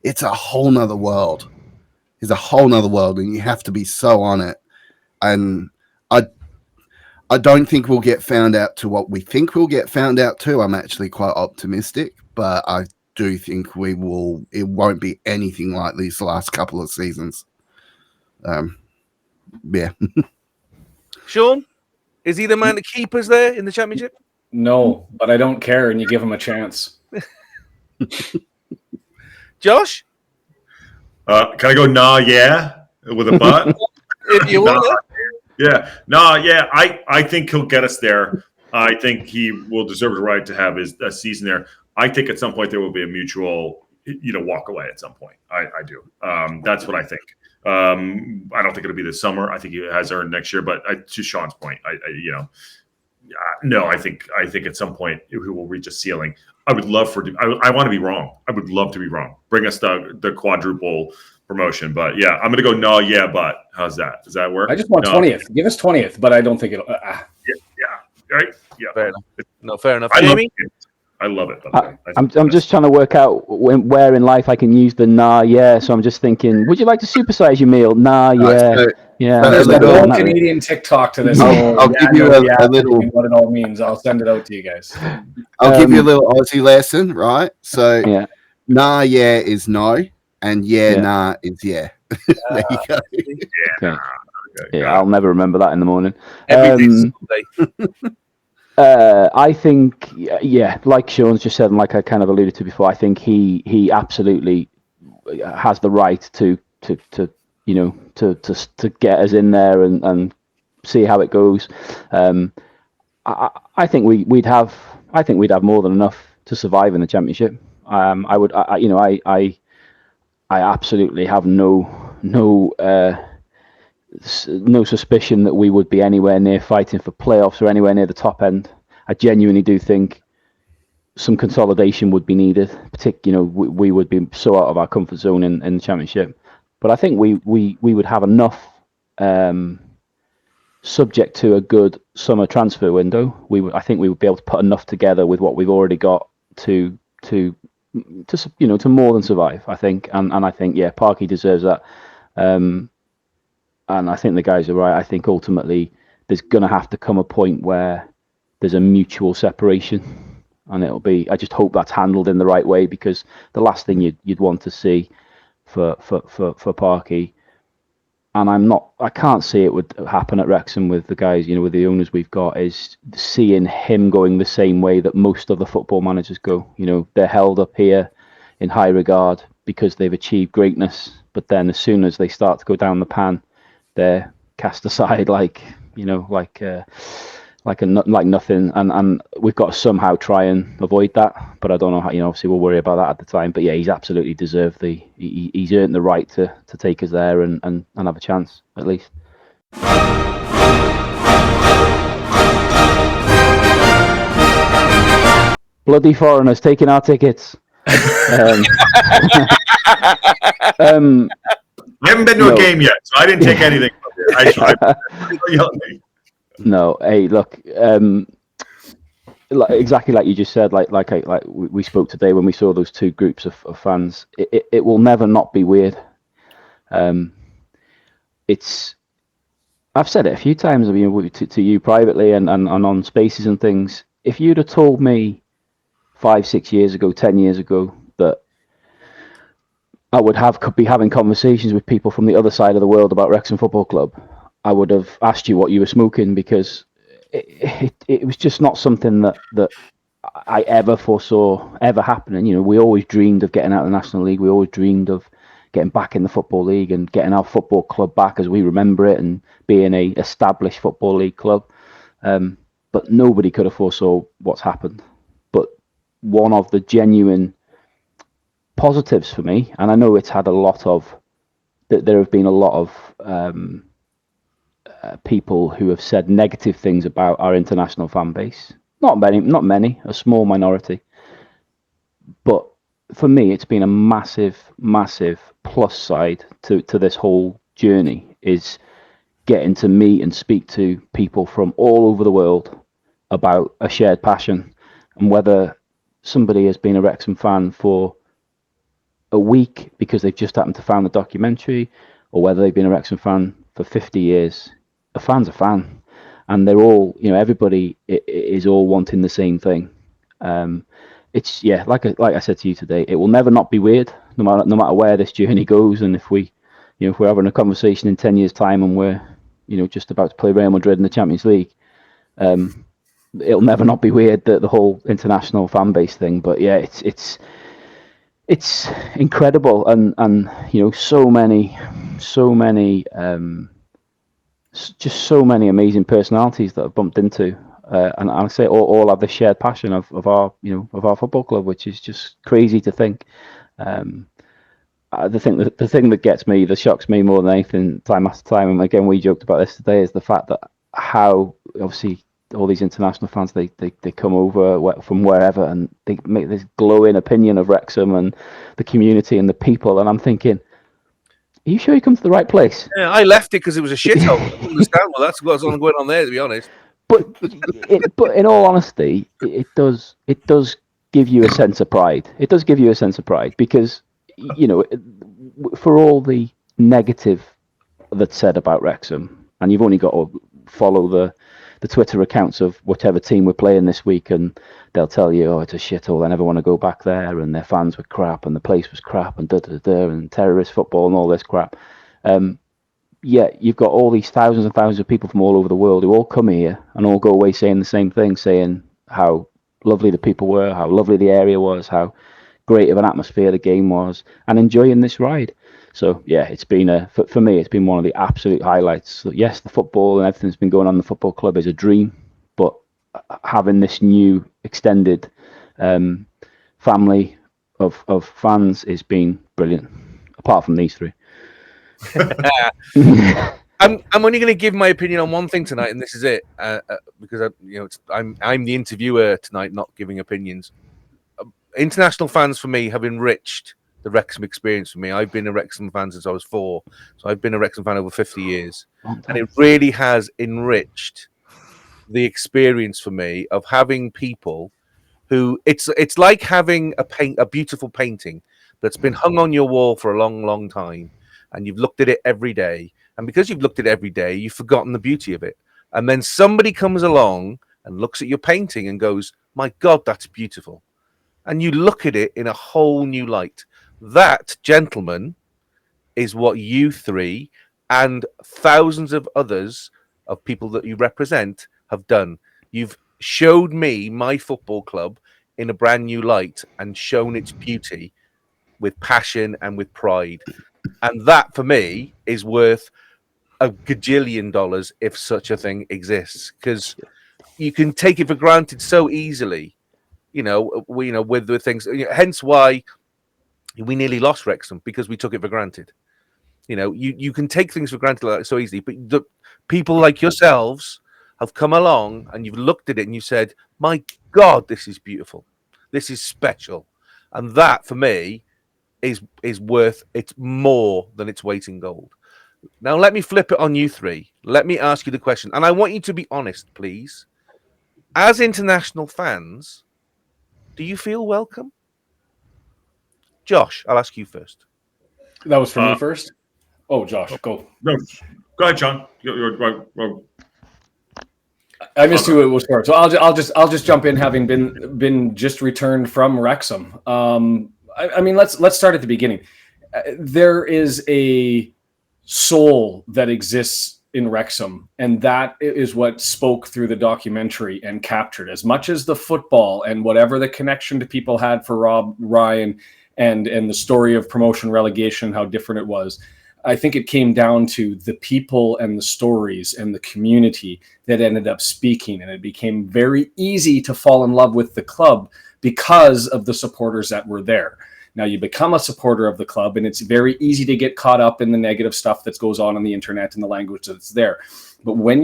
It's a whole nother world. It's a whole nother world, and you have to be so on it. And I don't think we'll get found out to what we think we'll get found out to. I'm actually quite optimistic, but I do think we will. It won't be anything like these last couple of seasons. Yeah. Sean, is he the man to keep us there in the Championship? No, but I don't care, and you give him a chance. Josh? Can I go nah, yeah, with a butt? If you want. Yeah. Nah, yeah. I think he'll get us there. I think he will deserve the right to have his season there. I think at some point there will be a mutual, walk away at some point. I do. That's what I think. I don't think it'll be this summer. I think he has earned next year. But to Sean's point, no. I think at some point he will reach a ceiling. I would love I want to be wrong. I would love to be wrong. Bring us the quadruple promotion. But yeah, I'm going to go no, yeah, but how's that? Does that work? I just want 20th. Give us 20th, but I don't think it'll. Yeah. Right. Yeah. Fair enough. No, fair enough. I love it. I'm just trying to work out where in life I can use the nah, yeah. So I'm just thinking, would you like to supersize your meal? Nah, yeah. Yeah, there's a whole Canadian TikTok to this. I'll give you a little what it all means. I'll send it out to you guys. I'll give you a little Aussie lesson, right? So, nah, yeah is no, and nah is yeah. There you go. Yeah, I'll never remember that in the morning. I think, like Sean's just said, and like I kind of alluded to before, I think he absolutely has the right to get us in there and see how it goes. I think we'd have more than enough to survive in the Championship. I absolutely have no suspicion that we would be anywhere near fighting for playoffs or anywhere near the top end. I genuinely do think some consolidation would be needed. Particularly, we would be so out of our comfort zone in the Championship. But I think we would have enough, subject to a good summer transfer window. I think we would be able to put enough together with what we've already got to more than survive. I think, and I think Parky deserves that. And I think the guys are right. I think ultimately there's going to have to come a point where there's a mutual separation, and I just hope that's handled in the right way, because the last thing you'd want to see for Parky, and I can't see it would happen at Wrexham with the guys, with the owners we've got, is seeing him going the same way that most other football managers go. They're held up here in high regard because they've achieved greatness, but then as soon as they start to go down the pan, they're cast aside like nothing, and we've got to somehow try and avoid that. But I don't know how. Obviously we'll worry about that at the time. But yeah, he's absolutely deserved he's earned the right to take us there and have a chance at least. Bloody foreigners taking our tickets. I haven't been to a game yet, so I didn't take anything from it. No, hey, look, exactly like you just said, like we spoke today when we saw those two groups of fans. It will never not be weird. I've said it a few times. To you privately and on spaces and things. If you'd have told me 5, 6 years ago, 10 years ago that I could be having conversations with people from the other side of the world about Wrexham Football Club, I would have asked you what you were smoking, because it was just not something that I ever foresaw ever happening. We always dreamed of getting out of the National League. We always dreamed of getting back in the Football League and getting our football club back as we remember it and being a established Football League club. But nobody could have foresaw what's happened. But one of the genuine positives for me, and I know it's had there have been a lot of people who have said negative things about our international fan base. Not many, a small minority. But for me, it's been a massive, massive plus side to this whole journey, is getting to meet and speak to people from all over the world about a shared passion. And whether somebody has been a Wrexham fan for a week because they've just happened to find the documentary, or whether they've been a Wrexham fan for 50 years, a fan's a fan, and they're all, everybody is all wanting the same thing. It's like I said to you today, it will never not be weird, no matter where this journey goes. And if we're having a conversation in 10 years' time and we're just about to play Real Madrid in the Champions League, it'll never not be weird, the whole international fan base thing. But yeah, it's incredible, and so many just so many amazing personalities that I've bumped into, and I say all have the shared passion of our football club, which is just crazy to think. The thing that gets me, that shocks me more than anything, time after time, and again we joked about this today, is the fact that how obviously all these international fans, they come over from wherever and they make this glowing opinion of Wrexham and the community and the people, and I'm thinking, are you sure you come to the right place? Yeah, I left it because it was a shithole. I don't understand. Well, that's what's going on there, to be honest. But in all honesty, it does give you a sense of pride. It does give you a sense of pride because, for all the negative that's said about Wrexham, and you've only got to follow the Twitter accounts of whatever team we're playing this week, and they'll tell you, oh, it's a shithole, I never want to go back there, and their fans were crap, and the place was crap, and and terrorist football and all this crap. You've got all these thousands and thousands of people from all over the world who all come here and all go away saying the same thing, saying how lovely the people were, how lovely the area was, how great of an atmosphere the game was, and enjoying this ride. So yeah, it's been for me, it's been one of the absolute highlights. So, yes, the football and everything's been going on in the football club is a dream, but having this new extended family of fans has been brilliant. Apart from these three. I'm only going to give my opinion on one thing tonight, and this is it, because I'm the interviewer tonight, not giving opinions. International fans for me have enriched the Wrexham experience for me. I've been a Wrexham fan since I was 4, so I've been a Wrexham fan over 50 years, and it really has enriched the experience for me of having people who it's like having a beautiful painting that's been hung on your wall for a long, long time, and you've looked at it every day. And because you've looked at it every day, you've forgotten the beauty of it. And then somebody comes along and looks at your painting and goes, "My God, that's beautiful." And you look at it in a whole new light. That, gentlemen, is what you three and thousands of others of people that you represent have done. You've showed me my football club in a brand new light and shown its beauty with passion and with pride. And that, for me, is worth $1 gajillion if such a thing exists, because you can take it for granted so easily, with the things. Hence why we nearly lost Wrexham, because we took it for granted. You can take things for granted like so easily, but the people like yourselves have come along and you've looked at it and you said, "My God, this is beautiful. This is special." And that, for me, is worth, it's more than its weight in gold. Now, let me flip it on you three. Let me ask you the question, and I want you to be honest, please. As international fans, do you feel welcome? Josh, I'll ask you first. That was for me first? Oh, Josh, go. No, go ahead, John. I missed who it was for, so I'll just jump in, having been just returned from Wrexham. I mean, let's start at the beginning. There is a soul that exists in Wrexham, and that is what spoke through the documentary and captured, as much as the football and whatever the connection to people had for Rob Ryan and the story of promotion relegation, how different it was. I think it came down to the people and the stories and the community that ended up speaking, and it became very easy to fall in love with the club because of the supporters that were there. Now you become a supporter of the club, and it's very easy to get caught up in the negative stuff that goes on the internet and the language that's there. But when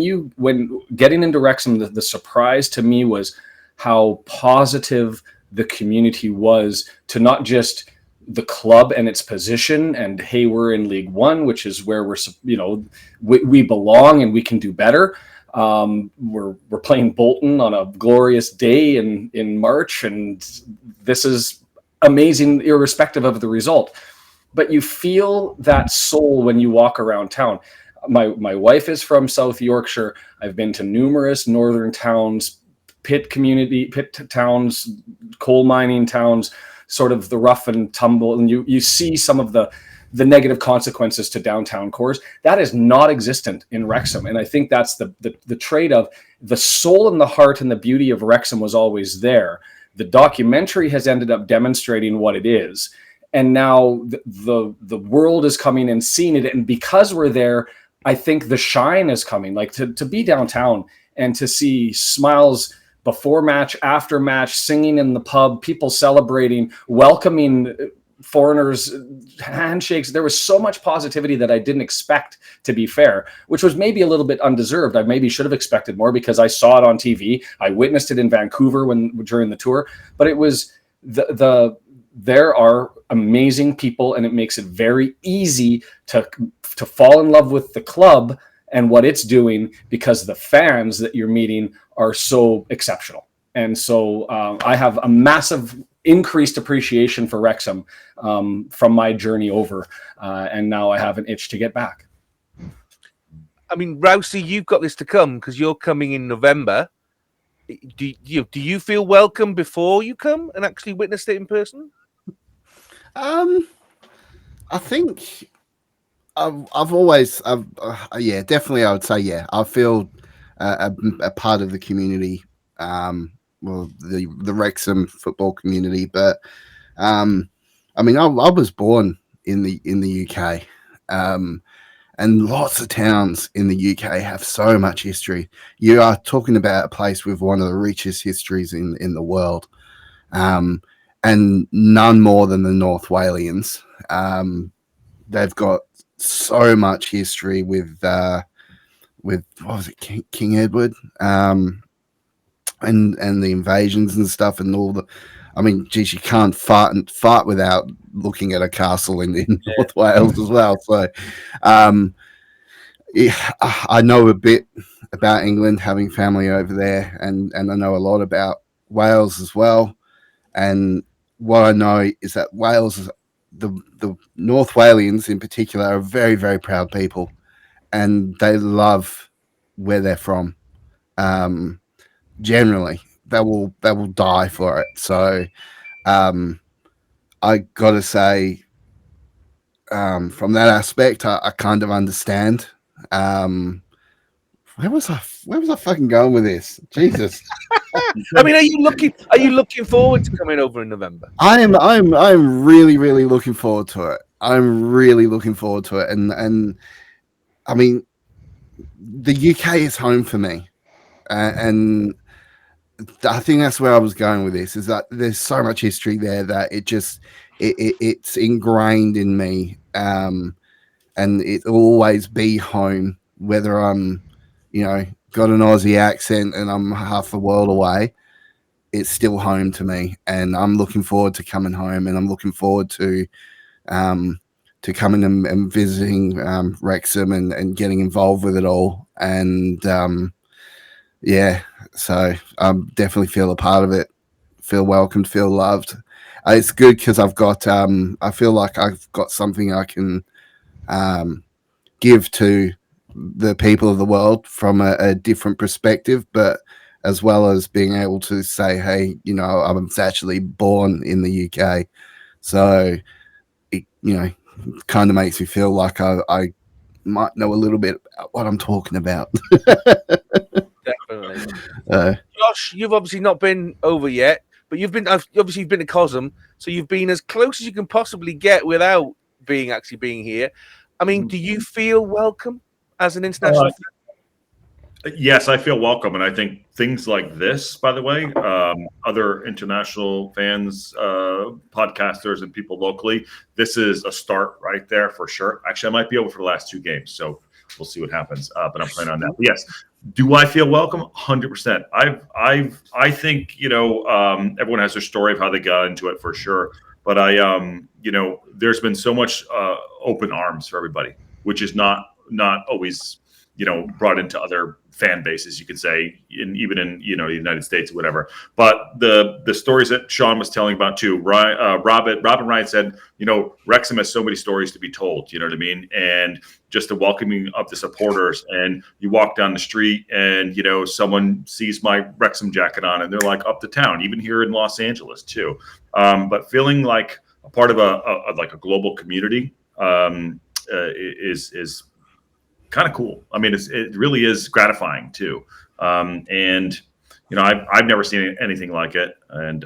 getting into Wrexham, the surprise to me was how positive the community was to not just the club and its position, and hey, we're in League One, which is where we belong and we can do better. We're playing Bolton on a glorious day in March, and this is amazing, irrespective of the result. But you feel that soul when you walk around town. My wife is from South Yorkshire. I've been to numerous northern towns, pit towns, coal mining towns, sort of the rough and tumble, and you see some of the negative consequences to downtown cores. That is not existent in Wrexham, and I think that's the trait of the soul and the heart and the beauty of Wrexham was always there. The documentary has ended up demonstrating what it is, and now the world is coming and seeing it, and because we're there, I think the shine is coming. Like to be downtown and to see smiles before match, after match, singing in the pub, people celebrating, welcoming foreigners, handshakes. There was so much positivity that I didn't expect, to be fair, which was maybe a little bit undeserved. I maybe should have expected more because I saw it on TV. I witnessed it in Vancouver during the tour, but it was there are amazing people, and it makes it very easy to fall in love with the club and what it's doing, because the fans that you're meeting are so exceptional. And so I have a massive increased appreciation for Wrexham from my journey over, and now I have an itch to get back. I mean, Rousey, you've got this to come because you're coming in November. Do you feel welcome before you come and actually witness it in person? I think I've always, yeah, definitely. I would say, yeah, I feel a part of the community, well, the Wrexham football community. But I mean, I was born in the UK. And lots of towns in the UK have so much history. You are talking about a place with one of the richest histories in the world, and none more than the North Walians. They've got so much history with what was it, King Edward, and the invasions and stuff, and all the. I mean, geez, you can't fart without looking at a castle in North Wales as well. So, I know a bit about England, having family over there, and I know a lot about Wales as well. And what I know is that Wales, the North Walians in particular, are very, very proud people, and they love where they're from. Generally, they will die for it. So, I gotta say, from that aspect, I kind of understand. Where was I fucking going with this? Jesus. I mean, are you looking forward to coming over in November? I'm really, really looking forward to it. I'm really looking forward to it. And I mean, the UK is home for me. And I think that's where I was going with this, is that there's so much history there that it's ingrained in me. And it'll always be home, whether I'm, got an Aussie accent and I'm half the world away. It's still home to me, and I'm looking forward to coming home, and I'm looking forward to coming and visiting Wrexham and getting involved with it all. And so I definitely feel a part of it, feel welcomed, feel loved. It's good because I've got I feel like I've got something I can give to the people of the world from a different perspective, but as well as being able to say, hey, I was actually born in the UK. So, it kind of makes me feel like I might know a little bit about what I'm talking about. Definitely. Josh, you've obviously not been over yet, but you've been to COSM, so you've been as close as you can possibly get without actually being here. I mean, do you feel welcome as an international fan? Yes, I feel welcome. And I think things like this, by the way, other international fans, podcasters, and people locally, this is a start right there for sure. Actually, I might be over for the last 2 games, so we'll see what happens. But I'm planning on that. But yes, do I feel welcome? 100%. I think, everyone has their story of how they got into it for sure. But there's been so much open arms for everybody, which is not always, brought into other fan bases, you could say, even in the United States or whatever. But the stories that Sean was telling about too, Robin Ryan said, Wrexham has so many stories to be told, you know what I mean? And just the welcoming of the supporters, and you walk down the street and someone sees my Wrexham jacket on and they're like up the town, even here in Los Angeles too. But feeling like a part of a global community is kind of cool. I mean, it really is gratifying too. And I've never seen anything like it. And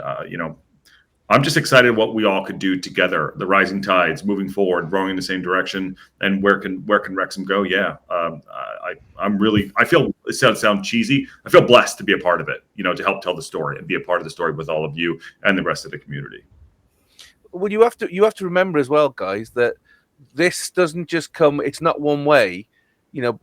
I'm just excited what we all could do together. The rising tides, moving forward, rowing in the same direction. And where can Wrexham go? Yeah, I feel, it sounds cheesy, I feel blessed to be a part of it. To help tell the story and be a part of the story with all of you and the rest of the community. Well, you have to remember as well, guys, that this doesn't just come. It's not one way.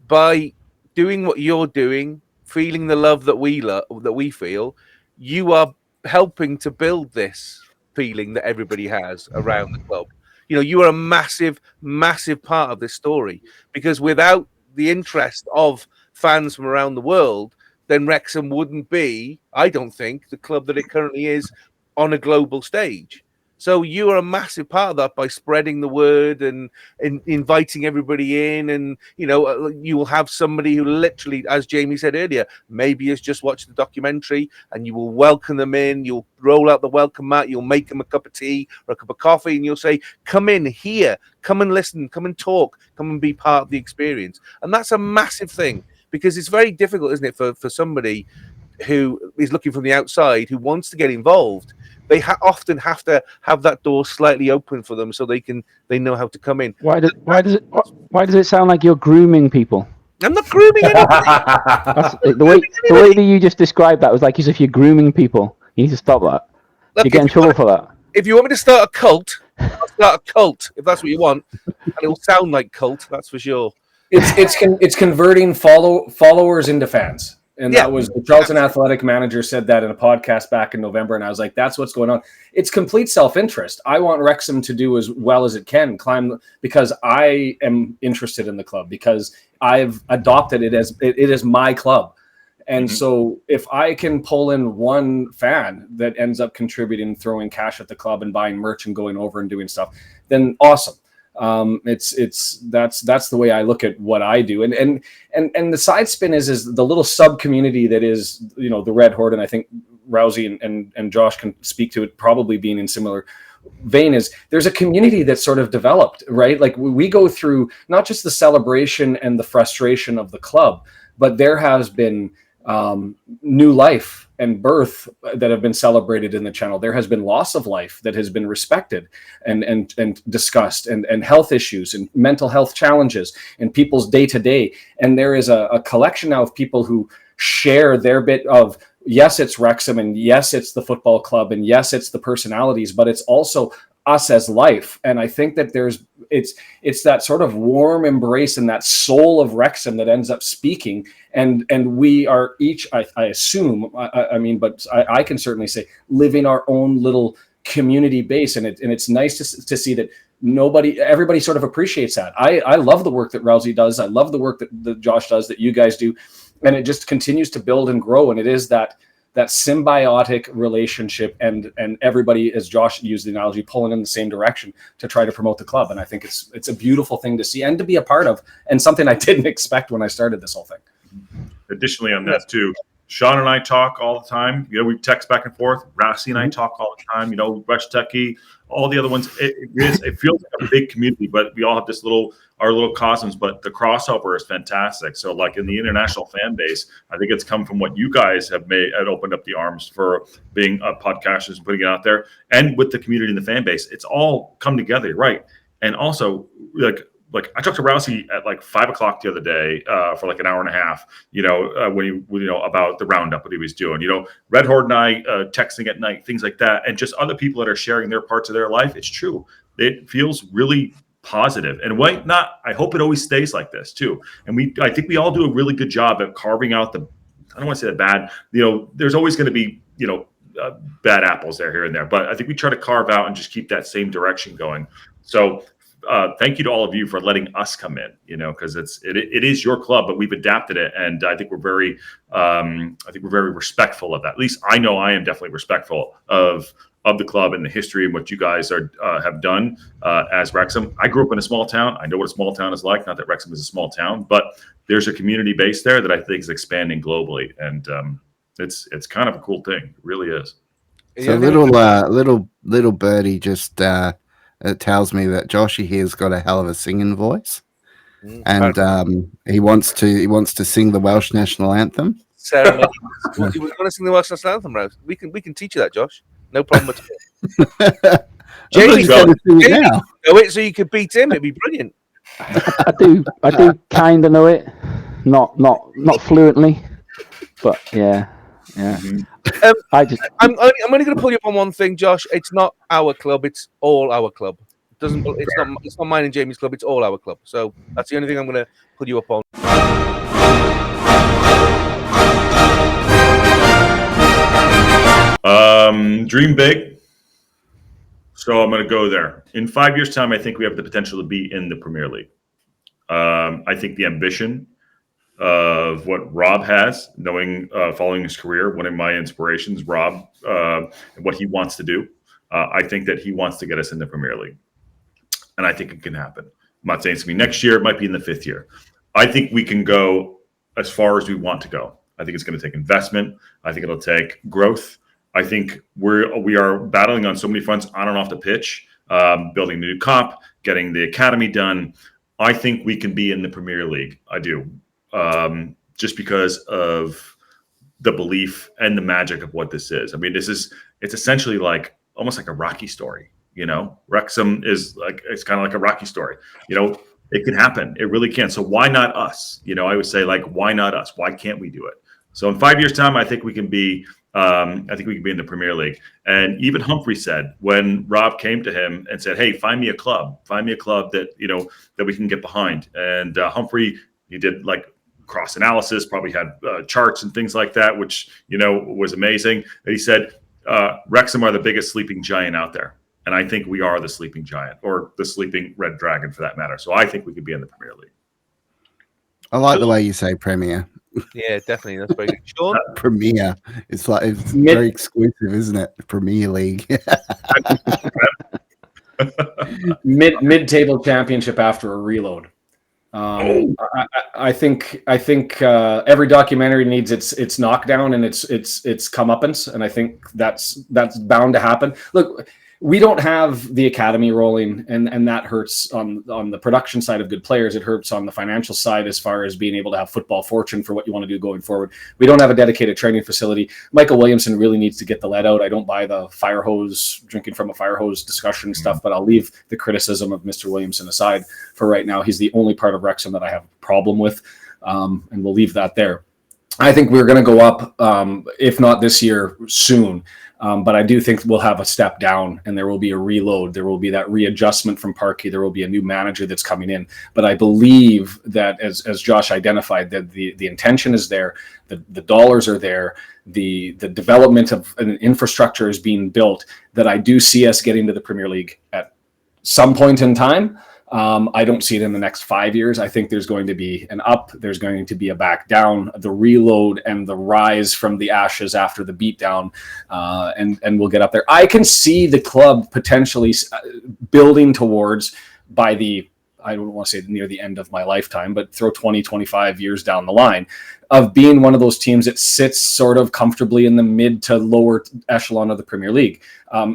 By doing what you're doing, feeling the love that we feel, you are helping to build this feeling that everybody has around the club. You are a massive, massive part of this story, because without the interest of fans from around the world, then Wrexham wouldn't be, I don't think, the club that it currently is on a global stage. So you are a massive part of that by spreading the word and inviting everybody in. And, you will have somebody who literally, as Jamie said earlier, maybe has just watched the documentary, and you will welcome them in. You'll roll out the welcome mat. You'll make them a cup of tea or a cup of coffee, and you'll say, come in here, come and listen, come and talk, come and be part of the experience. And that's a massive thing, because it's very difficult, isn't it, for somebody who is looking from the outside, who wants to get involved, they often have to have that door slightly open for them so they know how to come in. Why does it sound like you're grooming people? I'm not grooming anybody. The way that you just described that was like as if you're grooming people. You need to stop that. Look, you get in trouble for that. If you want me to start a cult, I'll start a cult if that's what you want, and it will sound like cult. That's for sure. It's converting followers into fans. And that was the Charlton athletic manager said that in a podcast back in November. And I was like, that's what's going on. It's complete self-interest. I want Wrexham to do as well as it can, climb, because I am interested in the club, because I've adopted it as it is my club. And so if I can pull in one fan that ends up contributing, throwing cash at the club and buying merch and going over and doing stuff, then awesome. That's the way I look at what I do. And the side spin is the little sub community that is, the Red Horde. And I think Rousey and Josh can speak to it, probably being in similar vein, is there's a community that's sort of developed, right? Like we go through not just the celebration and the frustration of the club, but there has been new life and birth that have been celebrated in the channel. There has been loss of life that has been respected and discussed, and health issues and mental health challenges and people's day to day. And there is a collection now of people who share their bit of, yes, it's Wrexham, and yes, it's the football club, and yes, it's the personalities, but it's also us as life. And I think that it's that sort of warm embrace and that soul of Wrexham that ends up speaking. And we are each, I assume, but I can certainly say, living our own little community base. And it's nice to see that everybody sort of appreciates that. I love the work that Rousey does. I love the work that Josh does, that you guys do. And it just continues to build and grow. And it is that symbiotic relationship, and everybody, as Josh used the analogy, pulling in the same direction to try to promote the club. And I think it's a beautiful thing to see and to be a part of, and something I didn't expect when I started this whole thing. Additionally on that too, Sean and I talk all the time. We text back and forth. Rassi and I talk all the time. Welshtechie, all the other ones. It feels like a big community, but we all have our little cosmos. But the crossover is fantastic. So, like in the international fan base, I think it's come from what you guys have opened up the arms for being podcasters and putting it out there, and with the community and the fan base, it's all come together, right? And also, like I talked to Rousey at like 5 o'clock the other day for like an hour and a half, about the roundup, what he was doing, Red Horde and I texting at night, things like that. And just other people that are sharing their parts of their life. It's true. It feels really positive, and I hope it always stays like this too. And I think we all do a really good job at carving out I don't want to say that bad, there's always going to be, bad apples here and there, but I think we try to carve out and just keep that same direction going. So thank you to all of you for letting us come in, because it is your club, but we've adapted it, and I think we're very respectful of that. At least I know I am definitely respectful of the club and the history and what you guys have done as Wrexham. I grew up in a small town. I know what a small town is like. Not that Wrexham is a small town, but there's a community base there that I think is expanding globally, and it's kind of a cool thing. It really is. So little birdie just it tells me that Joshy here's got a hell of a singing voice, and he wants to sing the Welsh national anthem. Sarah, you want to sing the Welsh national anthem, Rose? We can teach you that, Josh. No problem at all. Jamie, know it so you could beat him. It'd be brilliant. I do kind of know it, not fluently, but yeah. I'm only going to pull you up on one thing, Josh. It's not our club; it's all our club. It's not mine and Jamie's club. It's all our club. So that's the only thing I'm going to pull you up on. Dream big. So I'm going to go there. In 5 years' time, I think we have the potential to be in the Premier League. I think the ambition of what Rob has, following his career, one of my inspirations, Rob, and what he wants to do. I think that he wants to get us in the Premier League. And I think it can happen. I'm not saying it's going to be next year. It might be in the 5th year. I think we can go as far as we want to go. I think it's going to take investment. I think it'll take growth. I think we are battling on so many fronts on and off the pitch, building the new comp, getting the academy done. I think we can be in the Premier League. I do. Just because of the belief and the magic of what this is. I mean, it's essentially like almost like a Rocky story. Wrexham is like, it's kind of like a Rocky story. It can happen. It really can. So why not us? I would say, like, why not us? Why can't we do it? So in 5 years' time, I think we can be. I think we can be in the Premier League. And even Humphrey said, when Rob came to him and said, "Hey, find me a club that that we can get behind." And Humphrey, he did like cross analysis, probably had charts and things like that, which was amazing. And he said, "Wrexham are the biggest sleeping giant out there." And I think we are the sleeping giant, or the sleeping red dragon for that matter. So I think we could be in the Premier League. I like the way you say Premier. Yeah, definitely. That's very good. Sean? Premier. It's very exclusive, isn't it? Premier League. Mid-table championship after a reload. I think every documentary needs its knockdown and its comeuppance, and I think that's bound to happen. Look, we don't have the academy rolling, and that hurts on the production side of good players. It hurts on the financial side as far as being able to have football fortune for what you want to do going forward. We don't have a dedicated training facility. Michael Williamson really needs to get the lead out. I don't buy the drinking from a fire hose discussion stuff, but I'll leave the criticism of Mr. Williamson aside for right now. He's the only part of Wrexham that I have a problem with, and we'll leave that there. I think we're going to go up, if not this year, soon. But I do think we'll have a step down, and there will be a reload. There will be that readjustment from Parkey. There will be a new manager that's coming in. But I believe that, as Josh identified, that the intention is there, the dollars are there, the development of an infrastructure is being built, that I do see us getting to the Premier League at some point in time. I don't see it in the next 5 years. I think there's going to be an up, there's going to be a back down, the reload and the rise from the ashes after the beatdown, and we'll get up there. I can see the club potentially building towards, by the, I don't want to say near the end of my lifetime, but throw 20, 25 years down the line, of being one of those teams that sits sort of comfortably in the mid to lower echelon of the Premier League.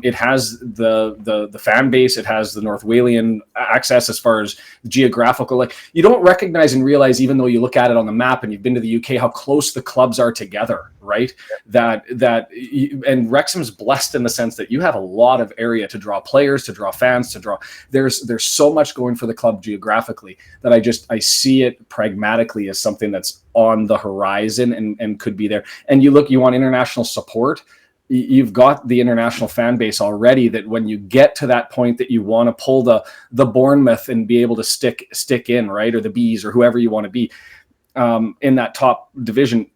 It has the fan base. It has the North Walian access as far as geographical. Like, you don't recognize and realize, even though you look at it on the map and you've been to the UK, how close the clubs are together, right? And Wrexham's blessed in the sense that you have a lot of area to draw players, to draw fans, to draw. There's so much going for the club geographically that I see it pragmatically as something that's on the horizon and could be there. And you want international support. You've got the international fan base already, that when you get to that point that you want to pull the Bournemouth and be able to stick in, right, or the Bees or whoever you want to be in that top division,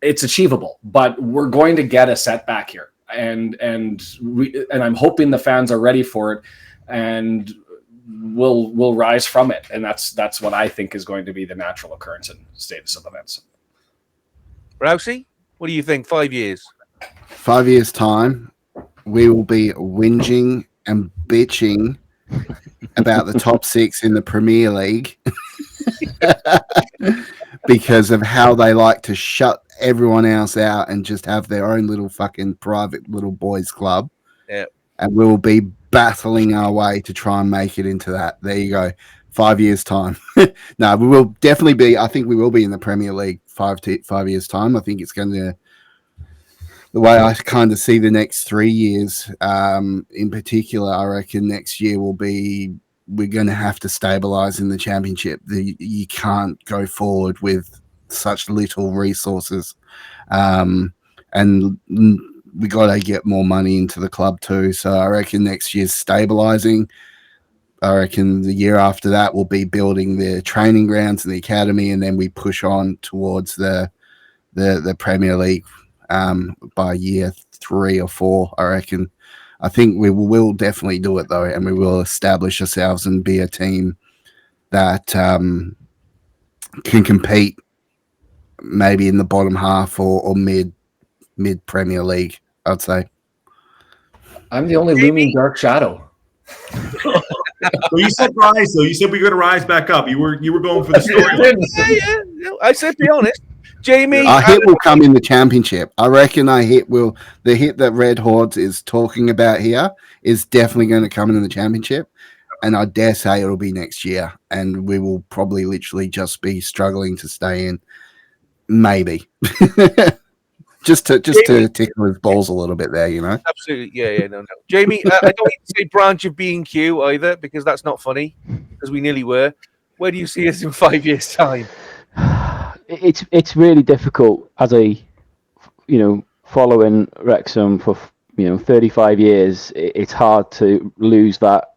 it's achievable. But we're going to get a setback here, and I'm hoping the fans are ready for it, and we'll rise from it. And that's what I think is going to be the natural occurrence and status of events. Rousey, what do you think? 5 years? 5 years' time, we will be whinging and bitching about the top six in the Premier League because of how they like to shut everyone else out and just have their own little fucking private little boys club. Yeah. And we will be battling our way to try and make it into that. There you go. 5 years' time. No, we will definitely be. I think we will be in the Premier League 5 years' time. I think it's going to. The way I kind of see the next 3 years, in particular, I reckon next year we're going to have to stabilise in the championship. You can't go forward with such little resources, and we got to get more money into the club too. So I reckon next year's stabilising. I reckon the year after that we'll be building the training grounds and the academy, and then we push on towards the Premier League. By year 3 or 4, I reckon. I think we will definitely do it though, and we will establish ourselves and be a team that can compete, maybe in the bottom half or mid Premier League, I'd say. I'm the only looming dark shadow. Well, you said rise, though. You said we were going to rise back up. You were going for the story. Yeah. I said, be honest. Jamie, our hit will come in the championship. I reckon the hit that Red Hordes is talking about here is definitely going to come in the championship, and I dare say it'll be next year, and we will probably literally just be struggling to stay in, maybe. just to tickle his balls a little bit there, you know. Absolutely, yeah, no. Jamie, I don't need to say branch of B&Q either, because that's not funny, because we nearly were. Where do you see us in 5 years' time? It's really difficult as a, following Wrexham for 35 years. It's hard to lose that,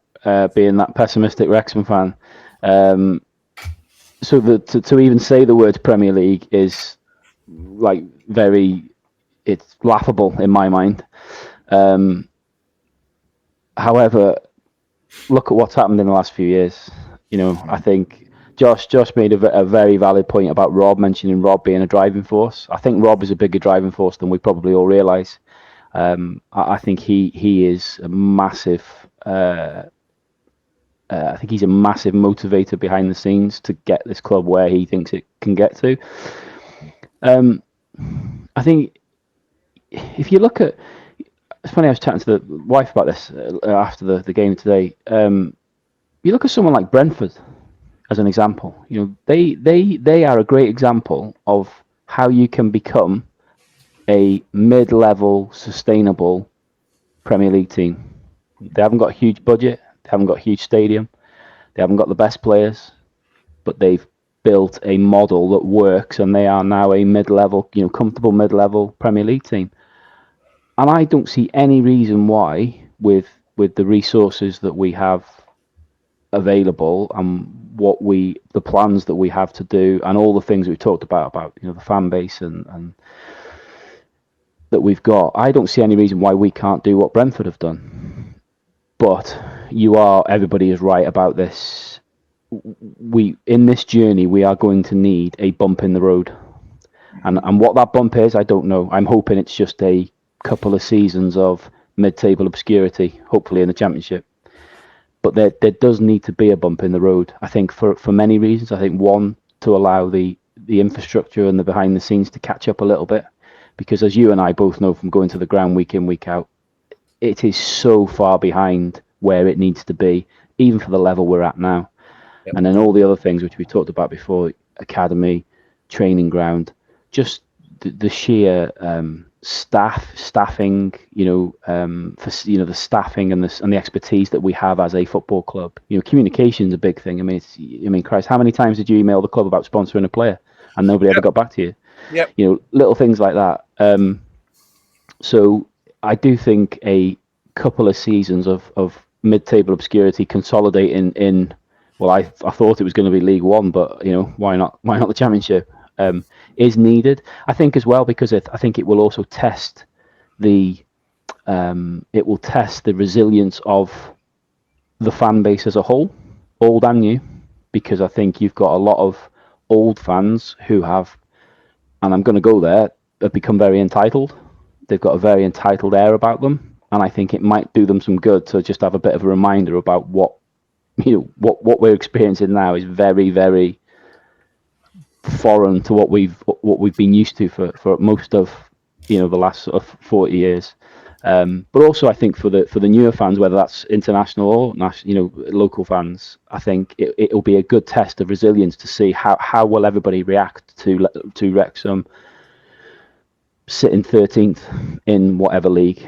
being that pessimistic Wrexham fan. So to even say the words Premier League is like it's laughable in my mind. However, look at what's happened in the last few years. I think Josh made a very valid point about Rob, mentioning Rob being a driving force. I think Rob is a bigger driving force than we probably all realise. I think he is a massive. I think he's a massive motivator behind the scenes to get this club where he thinks it can get to. I think if you look at, it's funny, I was chatting to the wife about this after the game today. You look at someone like Brentford as an example. They are a great example of how you can become a mid-level, sustainable Premier League team. They haven't got a huge budget. They haven't got a huge stadium. They haven't got the best players, but they've built a model that works, and they are now a mid-level, comfortable mid-level Premier League team. And I don't see any reason why, with the resources that we have available and the plans that we have to do, and all the things we talked about the fan base and that we've got, I don't see any reason why we can't do what Brentford have done. But everybody is right about this. In this journey, we are going to need a bump in the road. And what that bump is, I don't know. I'm hoping it's just a couple of seasons of mid-table obscurity, hopefully in the Championship. But there does need to be a bump in the road, I think, for many reasons. I think, one, to allow the infrastructure and the behind the scenes to catch up a little bit. Because as you and I both know from going to the ground week in, week out, it is so far behind where it needs to be, even for the level we're at now. Yep. And then all the other things which we talked about before, academy, training ground, just the sheer staffing, the staffing and the expertise that we have as a football club. Communication's a big thing. I mean, Christ, how many times did you email the club about sponsoring a player and nobody ever got back to you? Yep. Little things like that. So I do think a couple of seasons of mid-table obscurity consolidating in, well, I thought it was going to be League One, but why not the Championship, is needed. I think as well, because I think it will also test the resilience of the fan base as a whole, old and new, because I think you've got a lot of old fans who have, and I'm going to go there, have become very entitled. They've got a very entitled air about them, and I think it might do them some good to just have a bit of a reminder about what we're experiencing now is very, very foreign to what we've been used to for most of the last sort of 40 years. But also, I think for the newer fans, whether that's international or national, local fans, I think it'll be a good test of resilience to see how will everybody react to Wrexham sitting 13th in whatever league,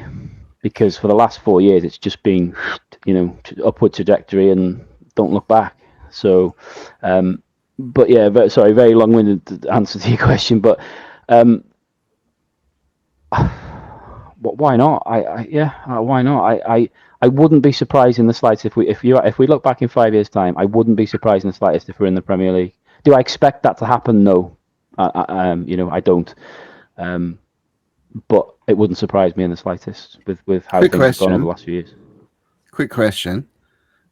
because for the last 4 years it's just been upward trajectory and don't look back. So but yeah, very long-winded answer to your question, but why not? Why not? I wouldn't be surprised in the slightest if we look back in 5 years' time. I wouldn't be surprised in the slightest if we're in the Premier League. Do I expect that to happen? No, I don't. But it wouldn't surprise me in the slightest with how things have gone over the last few years. Quick question: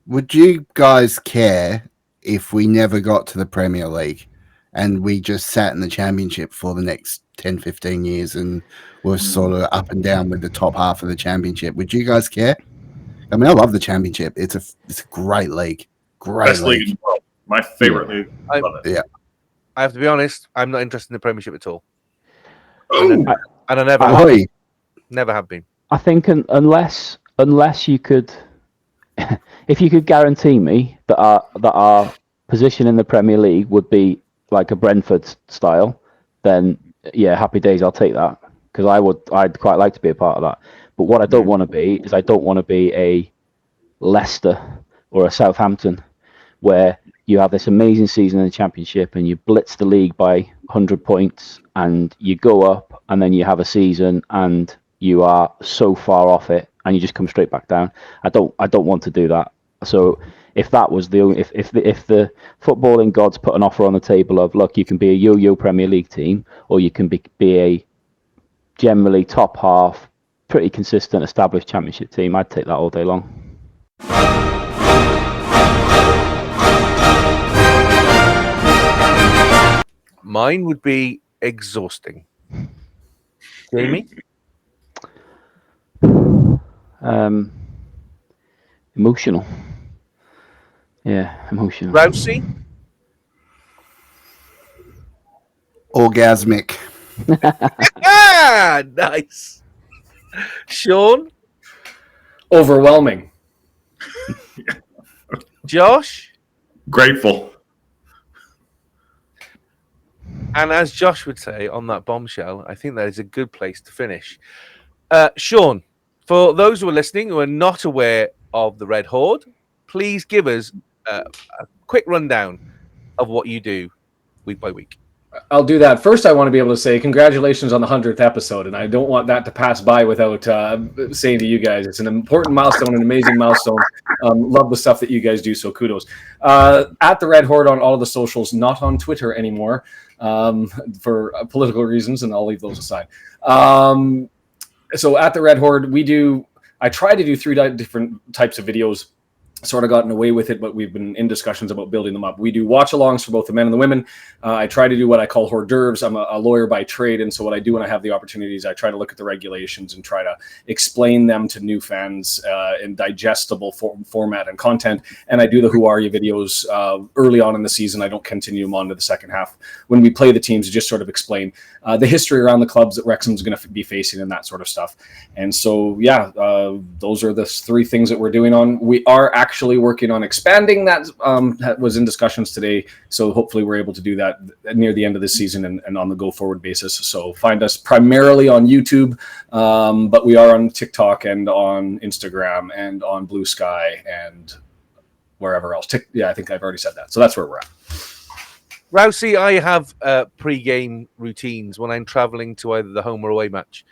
would you guys care if we never got to the Premier League and we just sat in the Championship for the next 10, 15 years and were sort of up and down with the top half of the Championship? Would you guys care? I mean, I love the Championship. It's a great league. Best league in the world. My favorite league. I love it. Yeah. I have to be honest, I'm not interested in the Premiership at all. Ooh. And I never have been. I think unless you could, if you could guarantee me that our position in the Premier League would be like a Brentford style, then yeah, happy days, I'll take that. because I'd quite like to be a part of that. But what I don't want to be is I don't want to be a Leicester or a Southampton where you have this amazing season in the Championship and you blitz the league by 100 points and you go up and then you have a season and you are so far off it and you just come straight back down. I don't want to do that. So if that was if the footballing gods put an offer on the table of, look, you can be a yo-yo Premier League team or you can be a generally top half, pretty consistent, established Championship team, I'd take that all day long. Mine would be exhausting. Jamie? Emotional. Yeah, emotional. Rousey? Orgasmic. Nice. Sean? Overwhelming. Josh? Grateful. And as Josh would say on that bombshell, I think that is a good place to finish. Sean, for those who are listening who are not aware of the Red Horde, please give us a quick rundown of what you do week by week. I'll do that. First, I want to be able to say congratulations on the 100th episode, and I don't want that to pass by without saying to you guys, it's an important milestone, an amazing milestone. Love the stuff that you guys do, so kudos. At the Red Horde on all of the socials, not on Twitter anymore for political reasons, and I'll leave those aside. So at the Red Horde, I try to do 3 different types of videos. Sort of gotten away with it, but we've been in discussions about building them up. We do watch-alongs for both the men and the women. I try to do what I call hors d'oeuvres. I'm a lawyer by trade, and so what I do when I have the opportunities, I try to look at the regulations and try to explain them to new fans in digestible format and content. And I do the Who Are You videos early on in the season. I don't continue them on to the second half. When we play the teams, just sort of explain the history around the clubs that Wrexham's going to be facing and that sort of stuff. And so, those are the 3 things that we're doing on. We are actually working on expanding that. That was in discussions today, so hopefully we're able to do that near the end of the season and on the go forward basis. So find us primarily on YouTube, but we are on TikTok and on Instagram and on Blue Sky and wherever else. I think I've already said that. So that's where we're at. Rousey, I have pre-game routines when I'm travelling to either the home or away match.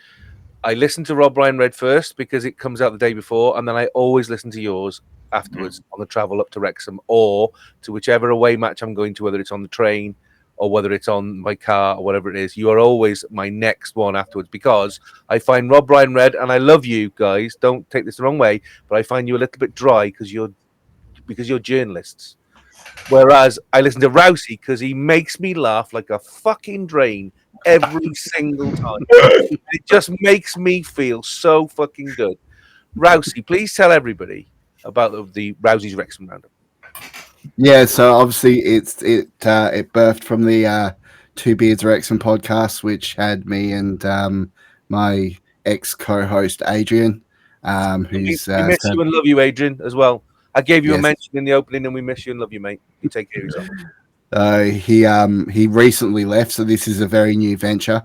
I listen to Rob Ryan Red first because it comes out the day before, and then I always listen to yours afterwards on the travel up to Wrexham or to whichever away match I'm going to, whether it's on the train or whether it's on my car or whatever it is. You are always my next one afterwards because I find Rob Ryan Red, and I love you guys, don't take this the wrong way, but I find you a little bit dry because you're journalists. Whereas I listen to Rousey because he makes me laugh like a fucking drain every single time. It just makes me feel so fucking good. Rousey, please tell everybody about the Rousey's Wrexham Roundup. Yeah, so obviously it birthed from the Two Beards Wrexham podcast, which had me and my ex co-host Adrian. We miss you and love you, Adrian, as well. I gave you a mention in the opening, and we miss you and love you, mate. You take care of yourself. He recently left, so this is a very new venture.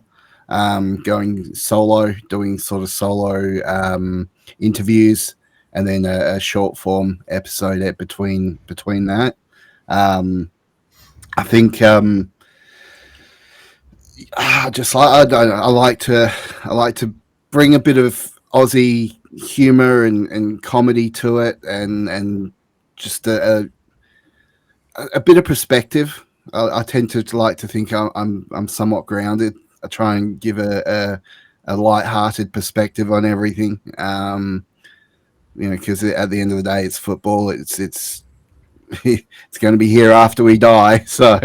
Going solo, doing sort of solo interviews. And then a short form episode between that. I think I like to bring a bit of Aussie humor and comedy to it, and just a bit of perspective. I tend to like to think I'm somewhat grounded. I try and give a light-hearted perspective on everything. Because at the end of the day, it's football. It's it's going to be here after we die. So,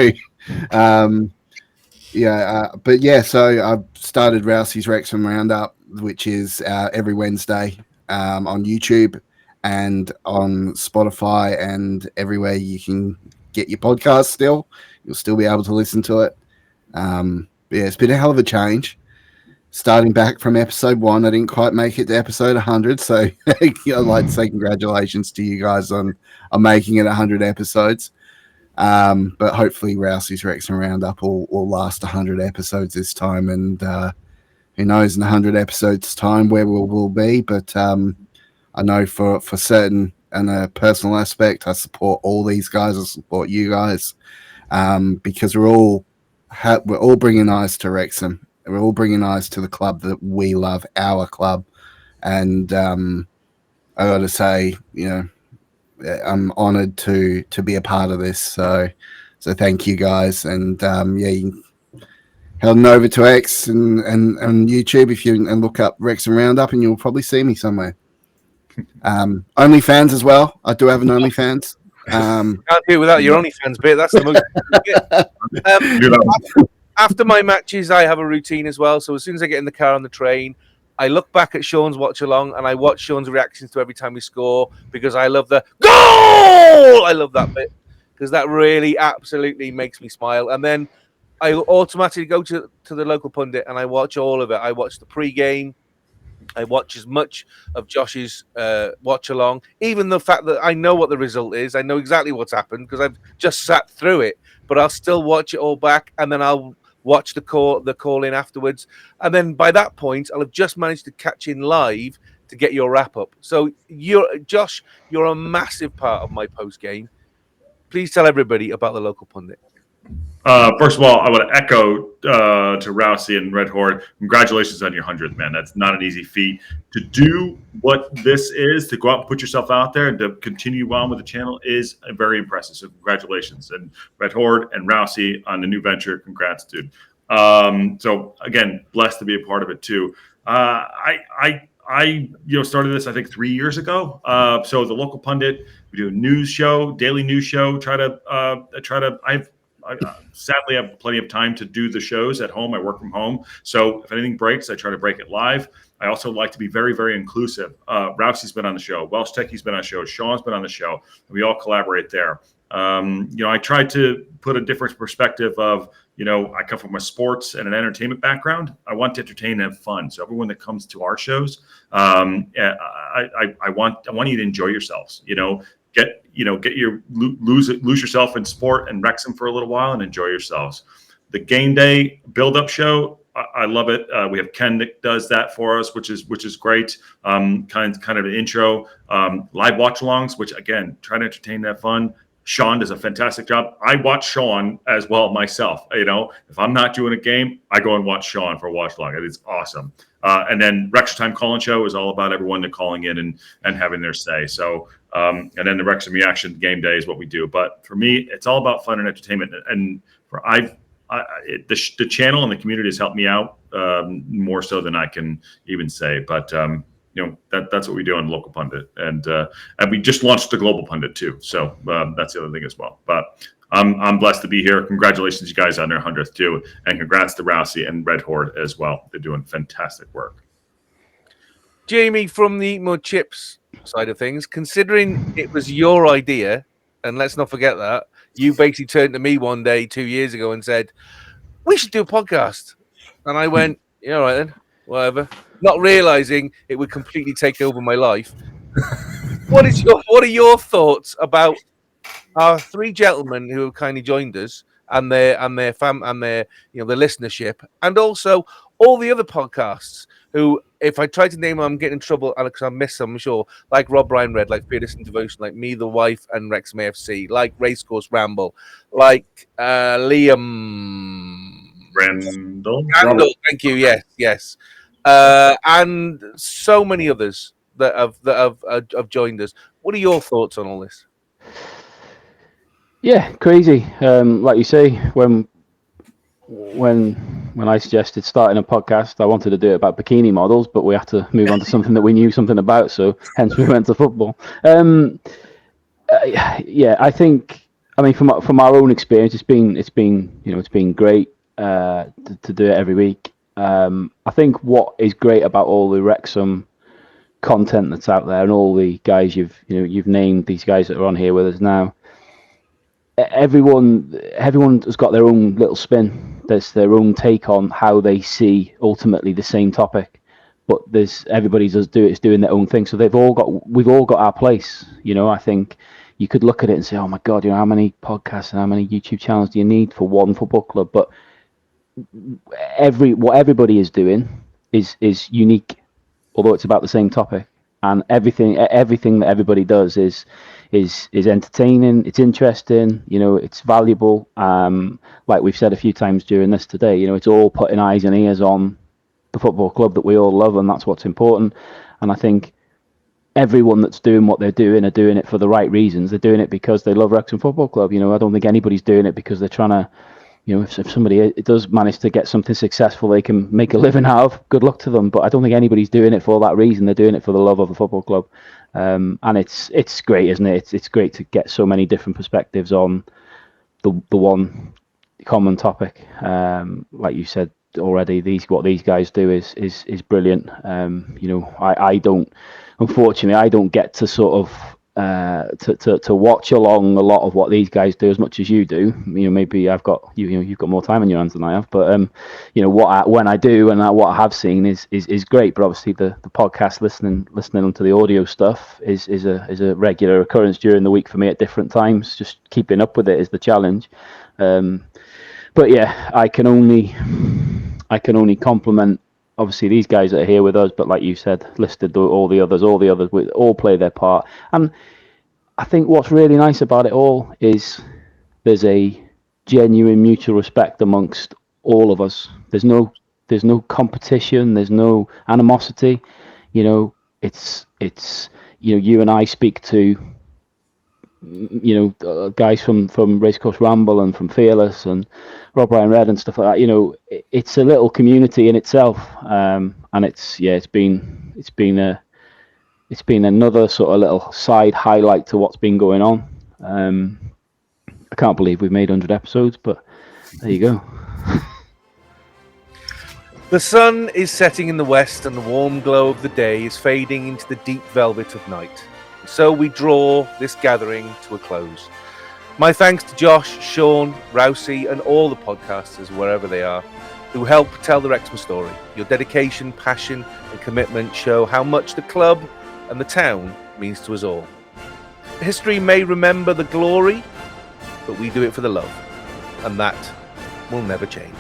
So I've started Rousey's Wrexham Roundup, which is every Wednesday on YouTube and on Spotify and everywhere you can get your podcast. Still, you'll still be able to listen to it. It's been a hell of a change. Starting back from episode 1, I didn't quite make it to episode 100, so I'd like to say congratulations to you guys on making it 100 episodes. But hopefully Rousey's Wrexham Roundup will last 100 episodes this time, and who knows in 100 episodes time where we'll be, but I know for certain, and a personal aspect, I support all these guys. I support you guys, because we're all bringing eyes to Wrexham. We're all bringing eyes to the club that we love, our club. And I got to say, I'm honoured to be a part of this. So thank you guys. And you can head on over to X and YouTube and look up Wrexham Roundup, and you'll probably see me somewhere. OnlyFans as well. I do have an OnlyFans. Can't do it without your OnlyFans bit. That's the most bit. After my matches, I have a routine as well. So as soon as I get in the car on the train, I look back at Sean's watch along and I watch Sean's reactions to every time we score, because I love the goal. I love that bit because that really absolutely makes me smile. And then I automatically go to the local pundit and I watch all of it. I watch the pre-game. I watch as much of Josh's watch along, even the fact that I know what the result is. I know exactly what's happened because I've just sat through it, but I'll still watch it all back, and then I'll watch the call in afterwards. And then by that point, I'll have just managed to catch in live to get your wrap up. So Josh, you're a massive part of my post game. Please tell everybody about the local pundit. First of all, I want to echo to Rousey and Red Horde. Congratulations on your 100th, man. That's not an easy feat. To do what this is, to go out and put yourself out there and to continue on with the channel is very impressive. So congratulations. And Red Horde and Rousey on the new venture. Congrats, dude. So again, blessed to be a part of it too. I started this, I think, 3 years ago. So the local pundit, we do a news show, daily news show. I sadly have plenty of time to do the shows at home. I work from home. So if anything breaks, I try to break it live. I also like to be very, very inclusive. Rousey's been on the show. Welshtechie's been on the show. Sean's been on the show. We all collaborate there. I try to put a different perspective of, I come from a sports and an entertainment background. I want to entertain and have fun. So everyone that comes to our shows, I want you to enjoy yourselves, lose yourself in sport and Wrexham for a little while and enjoy yourselves. The game day build-up show, I love it. We have Ken that does that for us, which is great. Kind of an intro, live watch-alongs, which again, try to entertain, that fun. Sean does a fantastic job. I watch Sean as well myself. If I'm not doing a game, I go and watch Sean for a watch along. It's awesome. And then Wrexham Time Call-In Show is all about everyone that calling in and having their say. So, and then the Wrexham Reaction game day is what we do. But for me, it's all about fun and entertainment. And the channel and the community has helped me out more so than I can even say. But that's what we do on Local Pundit, and we just launched the Global Pundit too. So that's the other thing as well. But I'm blessed to be here. Congratulations, you guys, on their 100th too, and congrats to Rousey and Red Horde as well. They're doing fantastic work. Jamie, from the Eat More Chips side of things, considering it was your idea, and let's not forget that you basically turned to me one day 2 years ago and said, "We should do a podcast," and I went, "Yeah, all right then, whatever." Not realizing it would completely take over my life. What are your thoughts about our three gentlemen who have kindly joined us and their listenership, and also all the other podcasts who, if I try to name them, I'm getting in trouble because I miss some, I'm sure, like Rob Ryan Red, like Fearless and Devotion, like Me, the Wife, and Wrexham AFC, like Racecourse Ramble, like Liam Randall, thank you, yes. And so many others that have joined us. What are your thoughts on all this? Yeah, crazy. Like you say, when I suggested starting a podcast, I wanted to do it about bikini models, but we had to move on to something that we knew something about. So hence we went to football. Yeah, I think. I mean, from our own experience, it's been great to do it every week. I think what is great about all the Wrexham content that's out there and all the guys you've named, these guys that are on here with us now, everyone has got their own little spin. There's their own take on how they see ultimately the same topic, but everybody's doing their own thing. So we've all got our place. I think you could look at it and say, oh my God, how many podcasts and how many YouTube channels do you need for one football club? But what everybody is doing is unique, although it's about the same topic. And everything that everybody does is entertaining. It's interesting. It's valuable. Like we've said a few times during this today, it's all putting eyes and ears on the football club that we all love, and that's what's important. And I think everyone that's doing what they're doing are doing it for the right reasons. They're doing it because they love Wrexham Football Club. I don't think anybody's doing it because they're trying to, if somebody does manage to get something successful they can make a living out of, good luck to them. But I don't think anybody's doing it for that reason. They're doing it for the love of the football club. And it's great, isn't it? It's great to get so many different perspectives on the one common topic. Like you said already, what these guys do is brilliant. Unfortunately, I don't get to sort of to watch along a lot of what these guys do as much as you do. Maybe you've got more time on your hands than I have. But when I do and what I have seen is great. But obviously the podcast listening to the audio stuff is a regular occurrence during the week for me at different times. Just keeping up with it is the challenge. But yeah, I can only compliment. Obviously, these guys that are here with us, but like you said, listed all the others all play their part. And I think what's really nice about it all is there's a genuine mutual respect amongst all of us. There's no competition. There's no animosity. It's you and I speak to guys from Racecourse Ramble and from Fearless and Rob Ryan Red and stuff like that. It's a little community in itself, and it's been another sort of little side highlight to what's been going on. I can't believe we've made 100 episodes, but there you go. The sun is setting in the west, and the warm glow of the day is fading into the deep velvet of night. So we draw this gathering to a close. My thanks to Josh, Sean, Rousey, and all the podcasters, wherever they are, who help tell the Wrexham story. Your dedication, passion, and commitment show how much the club and the town means to us all. History may remember the glory, but we do it for the love, and that will never change.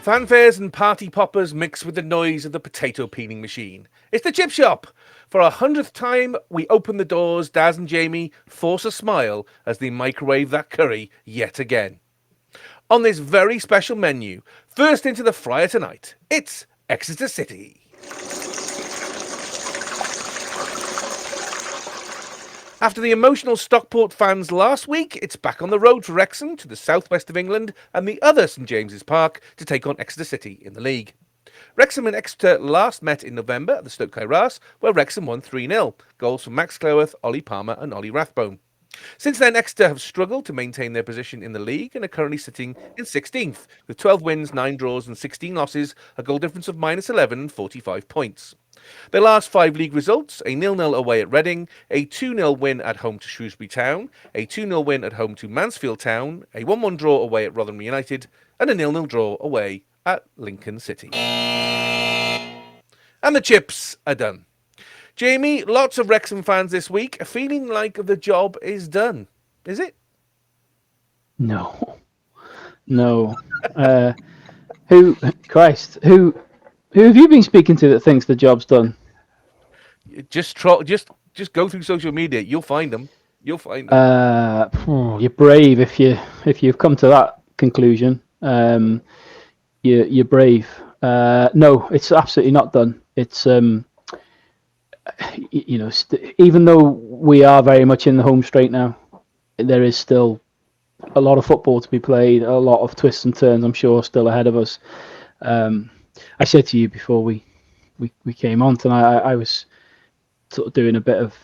Fanfares and party poppers mix with the noise of the potato peeling machine. It's the chip shop. For 100th time, we open the doors. Daz and Jamie force a smile as they microwave that curry yet again. On this very special menu, first into the fryer tonight, it's Exeter City. After the emotional Stockport fans last week, it's back on the road for Wrexham to the southwest of England and the other St James's Park to take on Exeter City in the league. Wrexham and Exeter last met in November at the Stoke Kairas, where Wrexham won 3-0, goals from Max Cleworth, Ollie Palmer and Ollie Rathbone. Since then, Exeter have struggled to maintain their position in the league and are currently sitting in 16th, with 12 wins, 9 draws and 16 losses, a goal difference of -11 and 45 points. Their last 5 league results: a 0-0 away at Reading, a 2-0 win at home to Shrewsbury Town, a 2-0 win at home to Mansfield Town, a 1-1 draw away at Rotherham United, and a 0-0 draw away at Lincoln City. And the chips are done. Jamie, lots of Wrexham fans this week are feeling like the job is done. Is it? No. Who have you been speaking to that thinks the job's done? Just go through social media. You'll find them. You're brave if you've come to that conclusion. You're brave. No, it's absolutely not done. It's even though we are very much in the home straight now, there is still a lot of football to be played, a lot of twists and turns, I'm sure, still ahead of us. I said to you before we came on tonight, I was sort of doing a bit of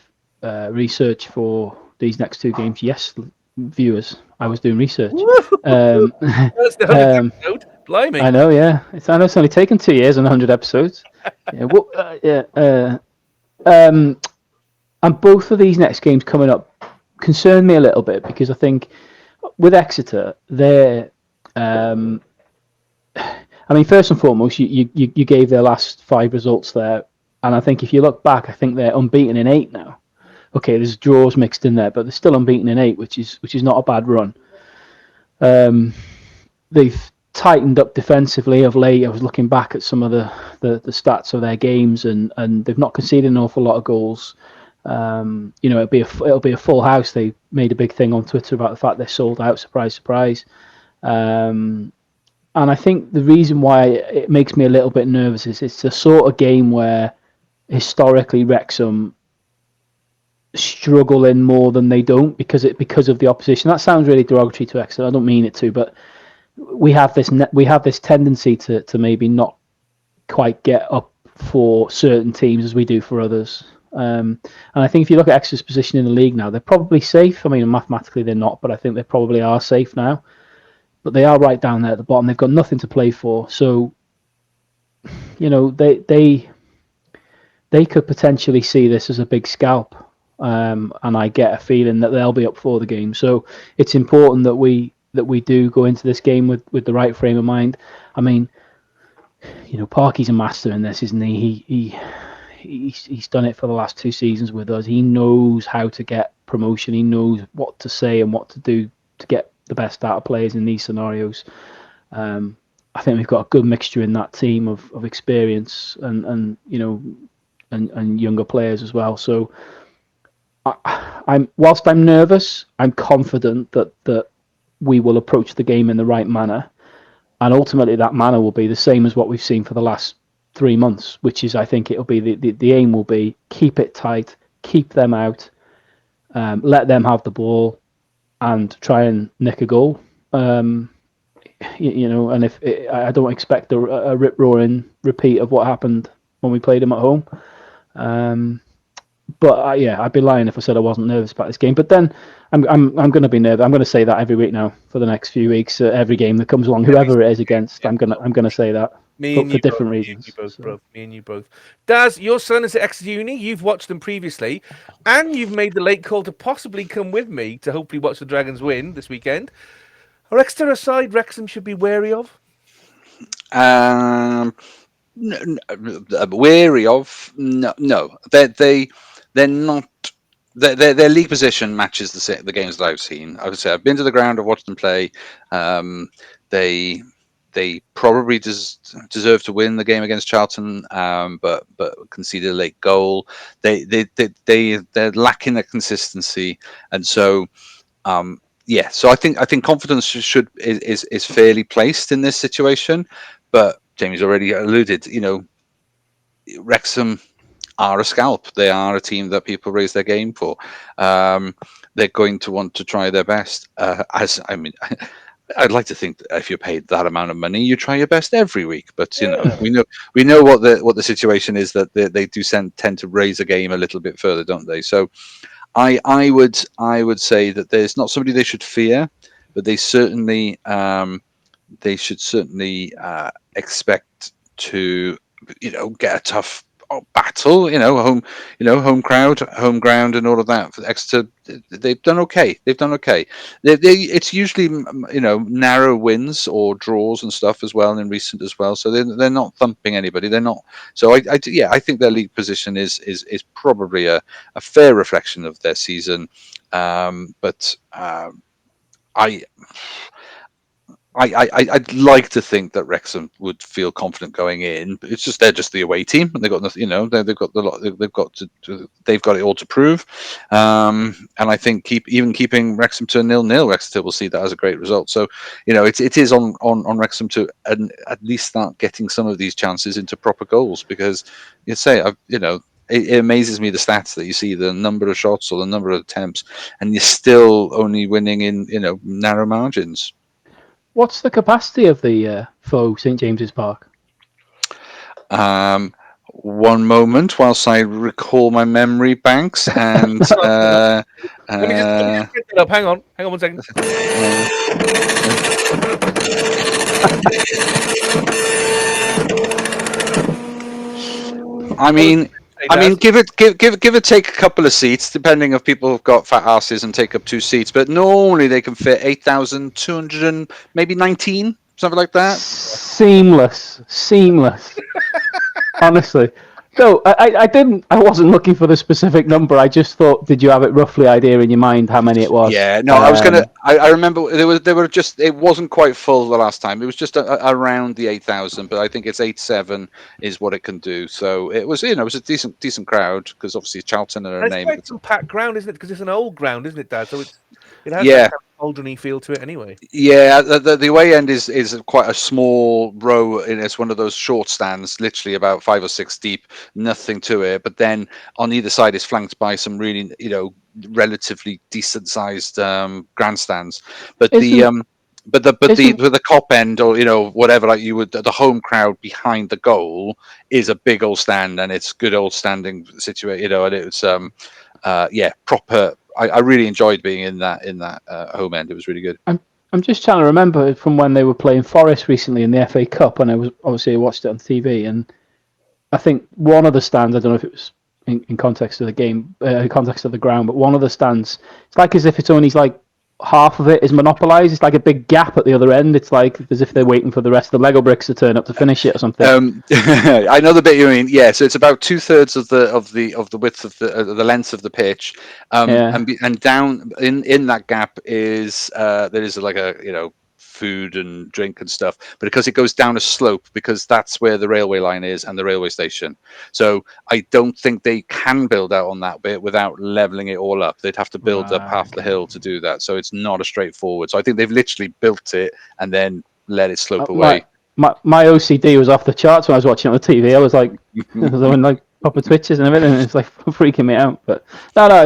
research for these next 2 games. Yes, viewers, I was doing research. That's the 100th episode. Blimey. I know, yeah. It's only taken 2 years and 100 episodes. And both of these next games coming up concern me a little bit because I think with Exeter, they're. I mean, first and foremost, you gave their last 5 results there, and I think if you look back, I think they're unbeaten in 8 now. Okay, there's draws mixed in there, but they're still unbeaten in 8, which is not a bad run. They've tightened up defensively of late. I was looking back at some of the stats of their games, and they've not conceded an awful lot of goals. It'll be a full house. They made a big thing on Twitter about the fact they're sold out. Surprise, surprise. And I think the reason why it makes me a little bit nervous is it's the sort of game where historically Wrexham struggle in more than they don't because of the opposition. That sounds really derogatory to Exeter. I don't mean it to, but we have this tendency to maybe not quite get up for certain teams as we do for others. And I think if you look at Exeter's position in the league now, they're probably safe. I mean, mathematically they're not, but I think they probably are safe now. But they are right down there at the bottom. They've got nothing to play for. So, they could potentially see this as a big scalp. And I get a feeling that they'll be up for the game. So it's important that we do go into this game with the right frame of mind. I mean, Parky's a master in this, isn't he? He's done it for the last 2 seasons with us. He knows how to get promotion. He knows what to say and what to do to get the best out of players in these scenarios. I think we've got a good mixture in that team of experience and younger players as well. So whilst I'm nervous, I'm confident that we will approach the game in the right manner, and ultimately that manner will be the same as what we've seen for the last 3 months, which is I think it'll be the aim will be keep it tight, keep them out, let them have the ball, and try and nick a goal. And if I don't expect a rip-roaring repeat of what happened when we played them at home. But I'd be lying if I said I wasn't nervous about this game. But then I'm going to be nervous. I'm going to say that every week now for the next few weeks. Every game that comes along, whoever it is against, I'm going to say that. For different reasons. Me and you both. Daz, your son is at Exeter Uni. You've watched them previously, and you've made the late call to possibly come with me to hopefully watch the Dragons win this weekend. Are Exeter a side Wrexham should be wary of? Wary of? No. They're not. Their league position matches the games that I've seen. I would say I've been to the ground, I've watched them play. They probably deserve to win the game against Charlton, but conceded a late goal. They're lacking the consistency, and so so I think confidence is fairly placed in this situation. But Jamie's already alluded, Wrexham are a scalp. They are a team that people raise their game for. They're going to want to try their best. I'd like to think that if you're paid that amount of money, you try your best every week. But we know what the situation is, that they do tend to raise a game a little bit further, don't they? So I would say that there's not somebody they should fear, but they certainly should certainly expect to get a tough battle, home ground and all of that. For Exeter, they've done okay. It's usually narrow wins or draws and stuff as well in recent as well. So they're not thumping anybody. They're not. So I think their league position is probably a fair reflection of their season. But I'd like to think that Wrexham would feel confident going in. But it's just they're just the away team, and they've got nothing. They've got they've got it all to prove. And I think keeping Wrexham to 0-0, Exeter will see that as a great result. So it is on Wrexham to at least start getting some of these chances into proper goals, because it amazes me the stats that you see, the number of shots or the number of attempts, and you're still only winning in narrow margins. What's the capacity of the Foe St James's Park? One moment whilst I recall my memory banks and let me just get that up. Hang on 1 second. I mean, I mean, give it take a couple of seats, depending if people have got fat asses and take up 2 seats. But normally they can fit 8,200 and maybe 19, something like that. Seamless. Honestly. No, I didn't. I wasn't looking for the specific number. I just thought, did you have it roughly idea in your mind how many it was? Yeah, no, I was gonna. I remember they were just. It wasn't quite full the last time. It was just around the 8,000, but I think it's 8,700 is what it can do. So it was, it was a decent crowd because obviously Charlton are a name. It's quite some packed ground, isn't it? Because it's an old ground, isn't it, Dad? So it has Yeah. that kind of olden-y feel to it anyway. Yeah, the away end is quite a small row, and it's one of those short stands, literally about 5 or 6 deep, nothing to it. But then on either side is flanked by some really, relatively decent sized grandstands. But the cop end, or whatever, like the home crowd behind the goal is a big old stand, and it's good old standing situation, and it's proper. I really enjoyed being in that home end. It was really good. I'm just trying to remember from when they were playing Forest recently in the FA Cup, and I watched it on TV, and I think one of the stands, I don't know if it was in context of the game, in context of the ground, but one of the stands, it's like as if it's only like half of it is monopolised. It's like a big gap at the other end. It's like as if they're waiting for the rest of the Lego bricks to turn up to finish it or something. I know the bit you mean. Yeah, so it's about 2/3 of the width of the length of the pitch, and down in that gap is there is like a food and drink and stuff, but because it goes down a slope, because that's where the railway line is and the railway station. So I don't think they can build out on that bit without leveling it all up. They'd have to build up half the hill to do that. So it's not a straightforward. So I think they've literally built it and then let it slope away. My OCD was off the charts when I was watching it on the TV. I was like, proper twitches and everything. It's like freaking me out. But no,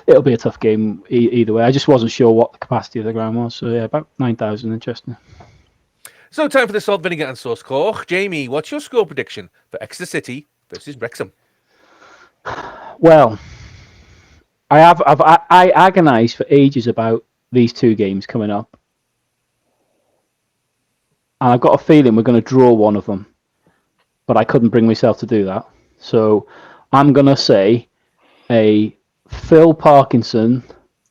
it'll be a tough game either way. I just wasn't sure what the capacity of the ground was. So yeah, about 9,000. Interesting. So time for the salt, vinegar and sauce Cork. Jamie, what's your score prediction for Exeter City versus Wrexham? Well, I agonised for ages about these two games coming up, and I've got a feeling we're going to draw one of them, but I couldn't bring myself to do that. So I'm going to say a Phil Parkinson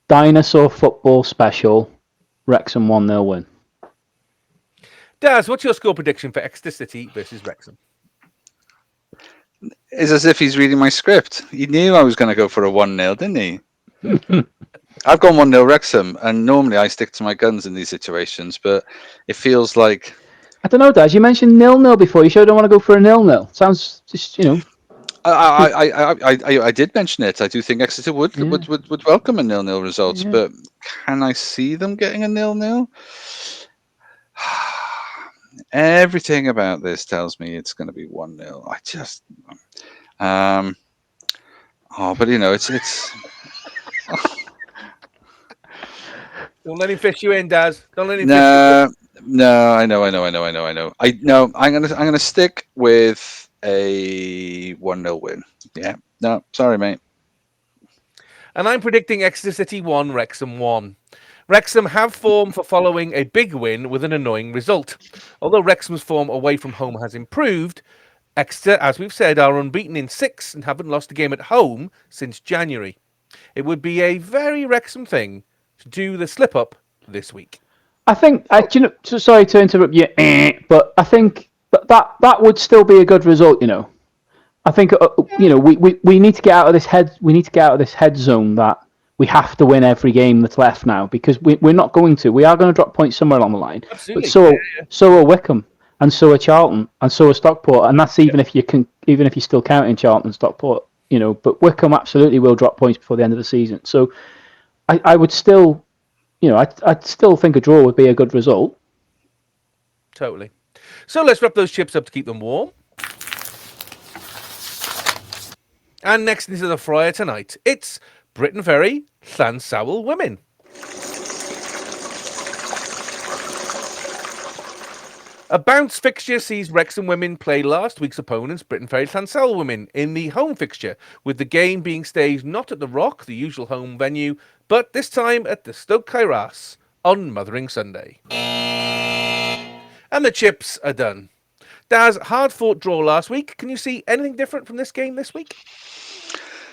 dinosaur football special, Wrexham 1-0 win. Daz, what's your score prediction for Exeter City versus Wrexham? It's as if he's reading my script. He knew I was going to go for a 1-0, didn't he? I've gone 1-0 Wrexham, and normally I stick to my guns in these situations, but it feels like... I don't know, Daz, you mentioned 0-0 before. You sure don't want to go for a 0-0? Sounds just, I did mention it. I do think Exeter would welcome a 0-0 result, but can I see them getting a 0-0? Everything about this tells me it's going to be 1-0. I just, but it's. Don't let him fish you in, Daz. Don't let him. No, I know. I'm gonna stick with a 1-0 win. Yeah. No, sorry, mate. And I'm predicting Exeter City 1, Wrexham 1. Wrexham have form for following a big win with an annoying result. Although Wrexham's form away from home has improved, Exeter, as we've said, are unbeaten in 6 and haven't lost a game at home since January. It would be a very Wrexham thing to do the slip-up this week. I think, sorry to interrupt you, but I think that would still be a good result, I think, we need to get out of this head. We need to get out of this head zone that we have to win every game that's left now, because we're not going to. We are going to drop points somewhere along the line. Absolutely. But so are Wycombe, and so are Charlton, and so are Stockport, and that's even if you're still counting Charlton and Stockport, But Wycombe absolutely will drop points before the end of the season. So I would still, I'd still think a draw would be a good result. Totally. So let's wrap those chips up to keep them warm. And next into the fryer tonight, it's Briton Ferry Llansawell Women. A bounce fixture sees Wrexham Women play last week's opponents, Briton Ferry Llansawell Women, in the home fixture, with the game being staged not at the Rock, the usual home venue, but this time at the Stoke Kairas on Mothering Sunday. And the chips are done. Daz, hard-fought draw last week. Can you see anything different from this game this week?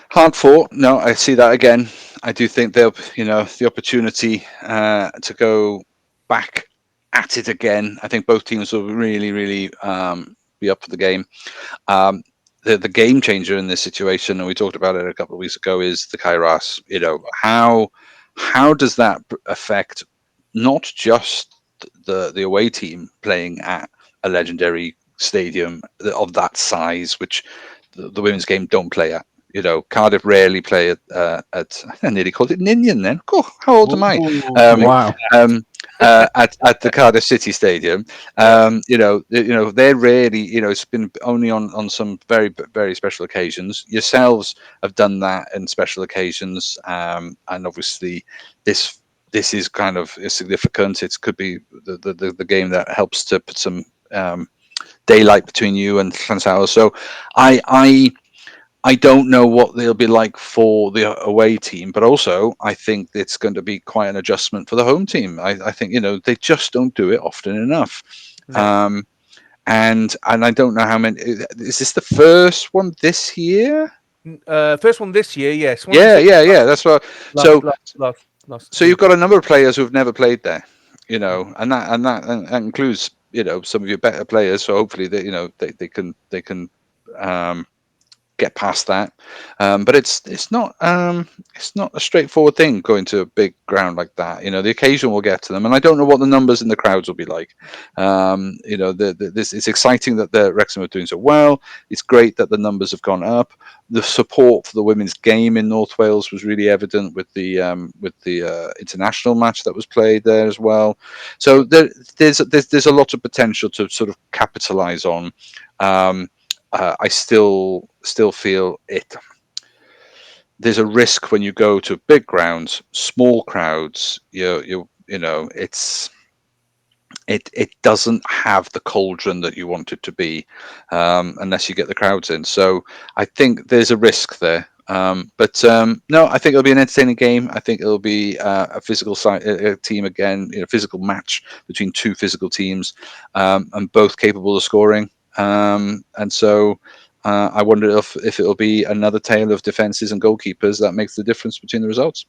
Hard fought. No, I see that again. I do think they'll, the opportunity to go back at it again. I think both teams will really, really be up for the game. The game changer in this situation, and we talked about it a couple of weeks ago, is the Kairos. How does that affect not just the away team playing at a legendary stadium of that size, which the women's game don't play at? Cardiff rarely play at I nearly called it Ninian then. Oh, how old am I? Wow. At the Cardiff City Stadium, they're really, it's been only on some very, very special occasions. Yourselves have done that in special occasions, and obviously this is kind of significant. It could be the game that helps to put some daylight between you and Llansawell. So I don't know what they'll be like for the away team, but also I think it's going to be quite an adjustment for the home team. I think they just don't do it often enough. No. And I don't know how many. Is this the first one this year? First one this year, yes. Yeah. That's what. Last so you've got a number of players who've never played there, and that includes some of your better players. So hopefully they can get past that, but it's not a straightforward thing going to a big ground like that. The occasion will get to them, and I don't know what the numbers in the crowds will be like. It's exciting that the Wrexham are doing so well. It's great that the numbers have gone up. The support for the women's game in North Wales was really evident with the international match that was played there as well. So there's a lot of potential to sort of capitalize on. I still feel it. There's a risk when you go to big grounds, small crowds. It doesn't have the cauldron that you want it to be, unless you get the crowds in. So I think there's a risk there. But no, I think it'll be an entertaining game. I think it'll be a physical team again, physical match between two physical teams, and both capable of scoring. And so I wonder if it'll be another tale of defences and goalkeepers that makes the difference between the results.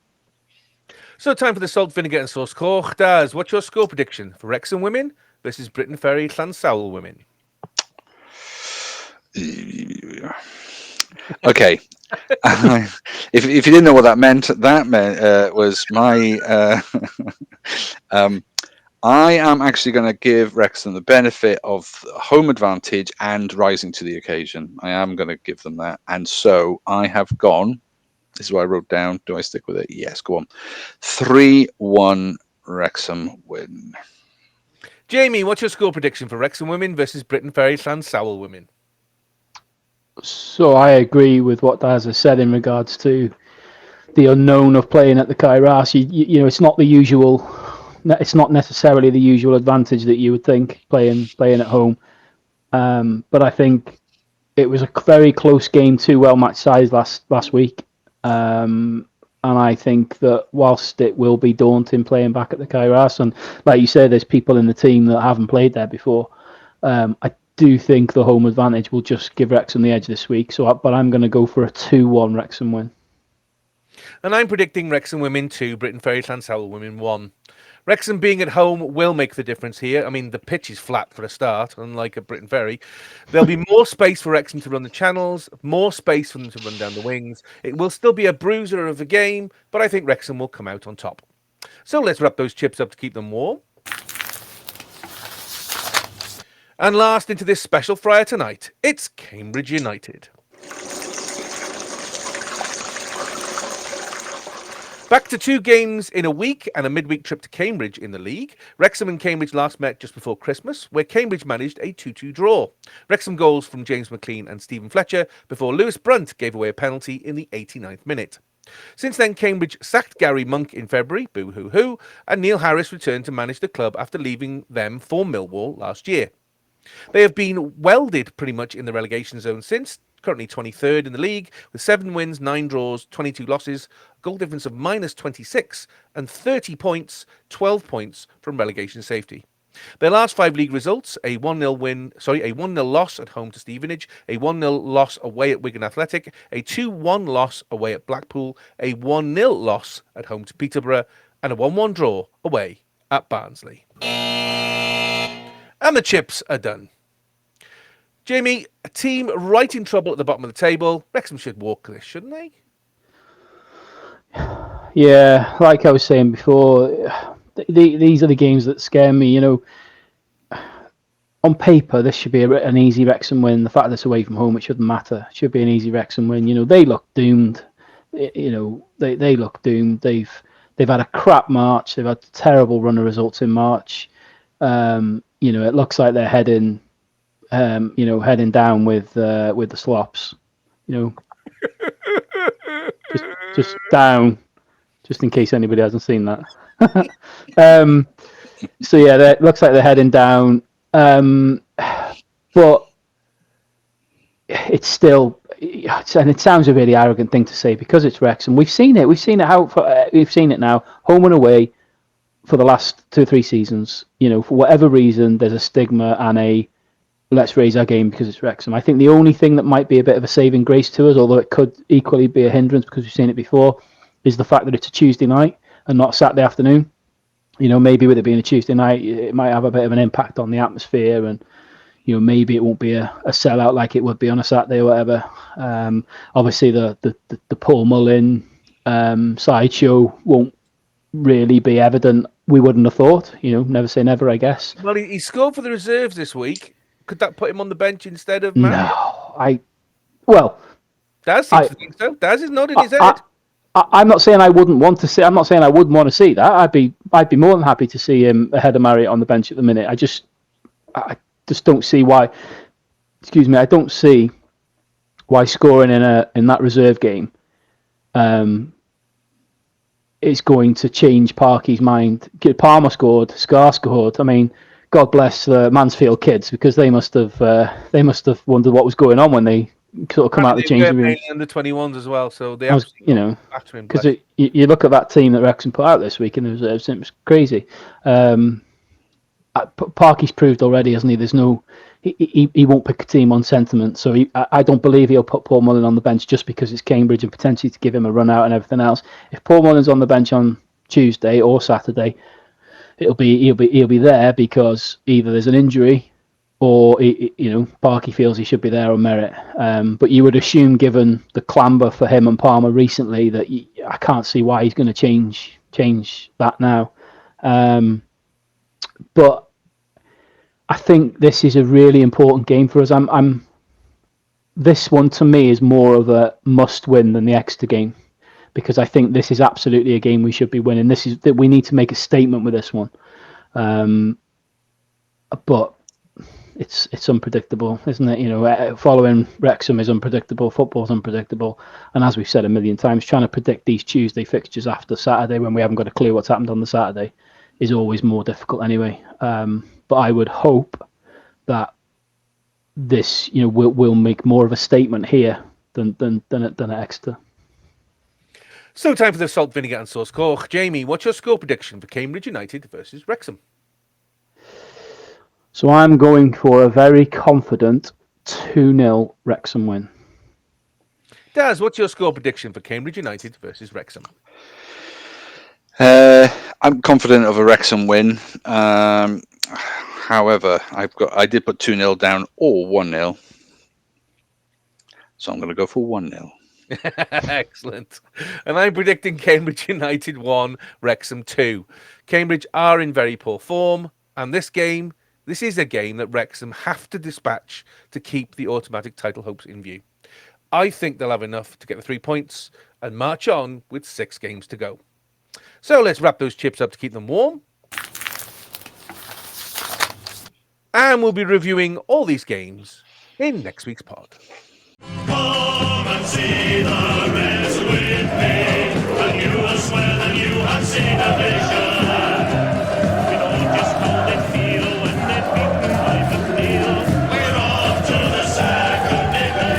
So time for the salt, vinegar and sauce coch. Daz, what's your score prediction for Wrexham Women versus Briton Ferry Llansawell Women? Okay. If you didn't know what that meant was my I am actually going to give Wrexham the benefit of home advantage and rising to the occasion. I am going to give them that. And so I have gone, this is what I wrote down. Do I stick with it? Yes, go on. 3-1 Wrexham win. Jamie, what's your score prediction for Wrexham Women versus Briton Ferry Llansawell Women? So I agree with what Daz has said in regards to the unknown of playing at the Kairos. It's not the usual. It's not necessarily the usual advantage that you would think playing at home. But I think it was a very close game, too well match size last week. And I think that whilst it will be daunting playing back at the Kairos, and like you say, there's people in the team that haven't played there before, I do think the home advantage will just give Wrexham the edge this week. But I'm going to go for a 2-1 Wrexham win. And I'm predicting Wrexham Women 2, Briton Ferry Llansawell Women 1. Wrexham being at home will make the difference here. I mean, the pitch is flat for a start, unlike at Briton Ferry. There'll be more space for Wrexham to run the channels, more space for them to run down the wings. It will still be a bruiser of a game, but I think Wrexham will come out on top. So let's wrap those chips up to keep them warm. And last into this special fryer tonight, it's Cambridge United. Back to 2 games in a week and a midweek trip to Cambridge in the league. Wrexham and Cambridge last met just before Christmas, where Cambridge managed a 2-2 draw. Wrexham goals from James McLean and Stephen Fletcher before Lewis Brunt gave away a penalty in the 89th minute. Since then, Cambridge sacked Gary Monk in February, boo-hoo-hoo, and Neil Harris returned to manage the club after leaving them for Millwall last year. They have been welded pretty much in the relegation zone since, currently 23rd in the league, with 7 wins, 9 draws, 22 losses, a goal difference of -26, and 30 points, 12 points from relegation safety. Their last 5 league results: a 1-0 loss at home to Stevenage, a 1-0 loss away at Wigan Athletic, a 2-1 loss away at Blackpool, a 1-0 loss at home to Peterborough, and a 1-1 draw away at Barnsley. And the chips are done. Jamie, a team right in trouble at the bottom of the table. Wrexham should walk this, shouldn't they? Yeah, like I was saying before, these are the games that scare me. You know, on paper, this should be an easy Wrexham win. The fact that it's away from home, it shouldn't matter. It should be an easy Wrexham win. You know, they look doomed. You know, they look doomed. They've had a crap March. They've had a terrible run of results in March. You know, it looks like they're heading down with the Slops. You know, just down. Just in case anybody hasn't seen that. So yeah, it looks like they're heading down. But it's still, and it sounds a really arrogant thing to say because it's Wrexham. We've seen it. We've seen it now, home and away, for the last 2 or 3 seasons. You know, for whatever reason, there's a stigma and a let's raise our game because it's Wrexham. I think the only thing that might be a bit of a saving grace to us, although it could equally be a hindrance because we've seen it before, is the fact that it's a Tuesday night and not Saturday afternoon. You know, maybe with it being a Tuesday night, it might have a bit of an impact on the atmosphere, and you know, maybe it won't be a sellout like it would be on a Saturday or whatever. Obviously, the Paul Mullin sideshow won't really be evident. We wouldn't have thought. You know, never say never, I guess. Well, he scored for the reserves this week. Could that put him on the bench instead of Matt? No, Daz seems to think so. Daz is nodding his head. I'm not saying I wouldn't want to see. I'm not saying I wouldn't want to see that. I'd be more than happy to see him ahead of Marriott on the bench at the minute. I just don't see why. Excuse me. I don't see why scoring in that reserve game is going to change Parky's mind. Palmer scored. Scar scored. I mean, God bless the Mansfield kids because they must have wondered what was going on when they sort of come out of the changing room. Under 21s as well, so they you know, because you look at that team that Wrexham put out this week in the reserves, it was crazy. Parky's proved already, hasn't he? There's no, he won't pick a team on sentiment, so I don't believe he'll put Paul Mullin on the bench just because it's Cambridge and potentially to give him a run out and everything else. If Paul Mullin's on the bench on Tuesday or Saturday, he'll be there because either there's an injury, or you know, Parky feels he should be there on merit. But you would assume, given the clamber for him and Palmer recently, that I can't see why he's going to change that now. But I think this is a really important game for us. This one to me is more of a must-win than the Exeter game, because I think this is absolutely a game we should be winning. We need to make a statement with this one. But it's unpredictable, isn't it? You know, following Wrexham is unpredictable. Football's unpredictable, and as we've said a million times, trying to predict these Tuesday fixtures after Saturday when we haven't got a clue what's happened on the Saturday is always more difficult anyway. But I would hope that this, you know, will make more of a statement here than at Exeter. So time for the salt, vinegar and sauce Cork. Jamie, what's your score prediction for Cambridge United versus Wrexham? So I'm going for a very confident 2-0 Wrexham win. Daz, what's your score prediction for Cambridge United versus Wrexham? I'm confident of a Wrexham win. However, I did put 2-0 down or 1-0. So I'm going to go for 1-0. Excellent. And I'm predicting Cambridge United 1, Wrexham 2. Cambridge are in very poor form, and this is a game that Wrexham have to dispatch to keep the automatic title hopes in view. I think they'll have enough to get the 3 points and march on with 6 games to go. So let's wrap those chips up to keep them warm. And we'll be reviewing all these games in next week's pod. Come and see the Reds with me, and you will swear that you have seen a vision. We don't just hold it feel when they beat me like a feel. We're off to the second division.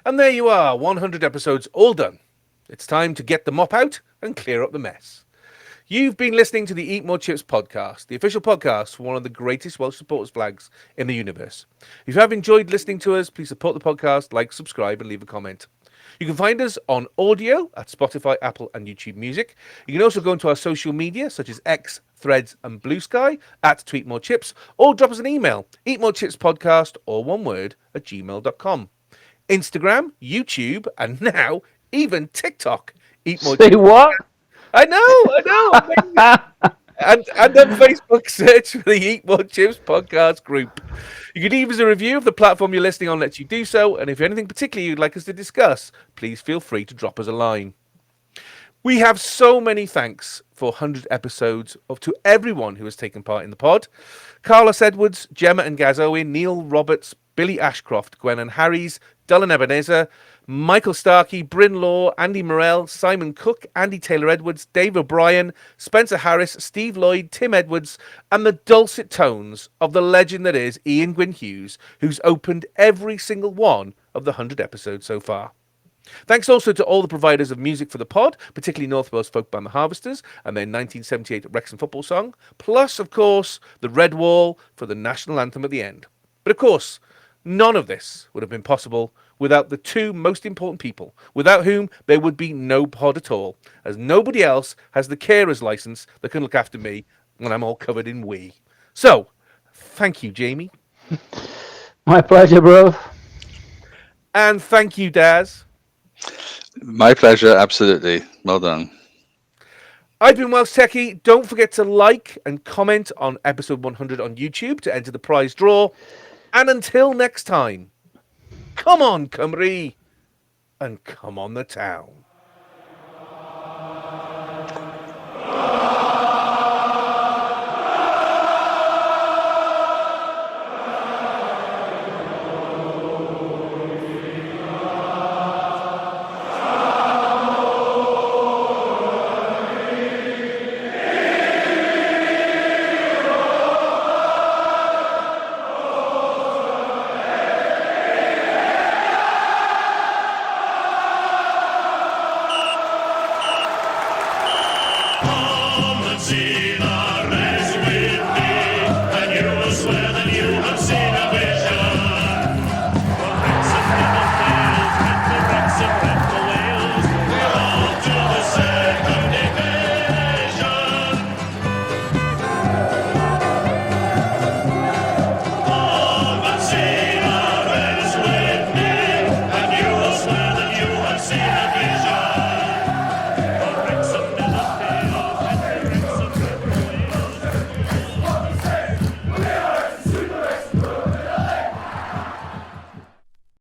And there you are, 100 episodes all done. It's time to get the mop out and clear up the mess. You've been listening to the Eat More Chips podcast, the official podcast for one of the greatest Welsh supporters flags in the universe. If you have enjoyed listening to us, please support the podcast, like, subscribe, and leave a comment. You can find us on audio at Spotify, Apple, and YouTube Music. You can also go into our social media, such as X, Threads, and Blue Sky, at Tweet More Chips, or drop us an email, eatmorechipspodcast, or one word, at gmail.com. Instagram, YouTube, and now even TikTok. Eat More Say Chips. what? I know. And on Facebook, search for the Eat More Chips podcast group. You can leave us a review if the platform you're listening on lets you do so. And if anything particularly you'd like us to discuss, please feel free to drop us a line. We have so many thanks for 100 episodes to everyone who has taken part in the pod. Carlos Edwards, Gemma and Gaz Owen, Neil Roberts, Billy Ashcroft, Gwen and Harries, Dylan Ebenezer, Michael Starkey, Bryn Law, Andy Morell, Simon Cook, Andy Taylor-Edwards, Dave O'Brien, Spencer Harris, Steve Lloyd, Tim Edwards, and the dulcet tones of the legend that is Ian Gwyn Hughes, who's opened every single one of the 100 episodes so far. Thanks also to all the providers of music for the pod, particularly North Wales folk band The Harvesters and their 1978 Wrexham football song, plus, of course, the Red Wall for the national anthem at the end. But of course, none of this would have been possible without the two most important people, without whom there would be no pod at all, as nobody else has the carer's license that can look after me when I'm all covered in wee. So, thank you, Jamie. My pleasure, bro. And thank you, Daz. My pleasure, absolutely. Well done. I've been Welshtechie. Don't forget to like and comment on episode 100 on YouTube to enter the prize draw. And until next time, come on, Cymru, and come on the town.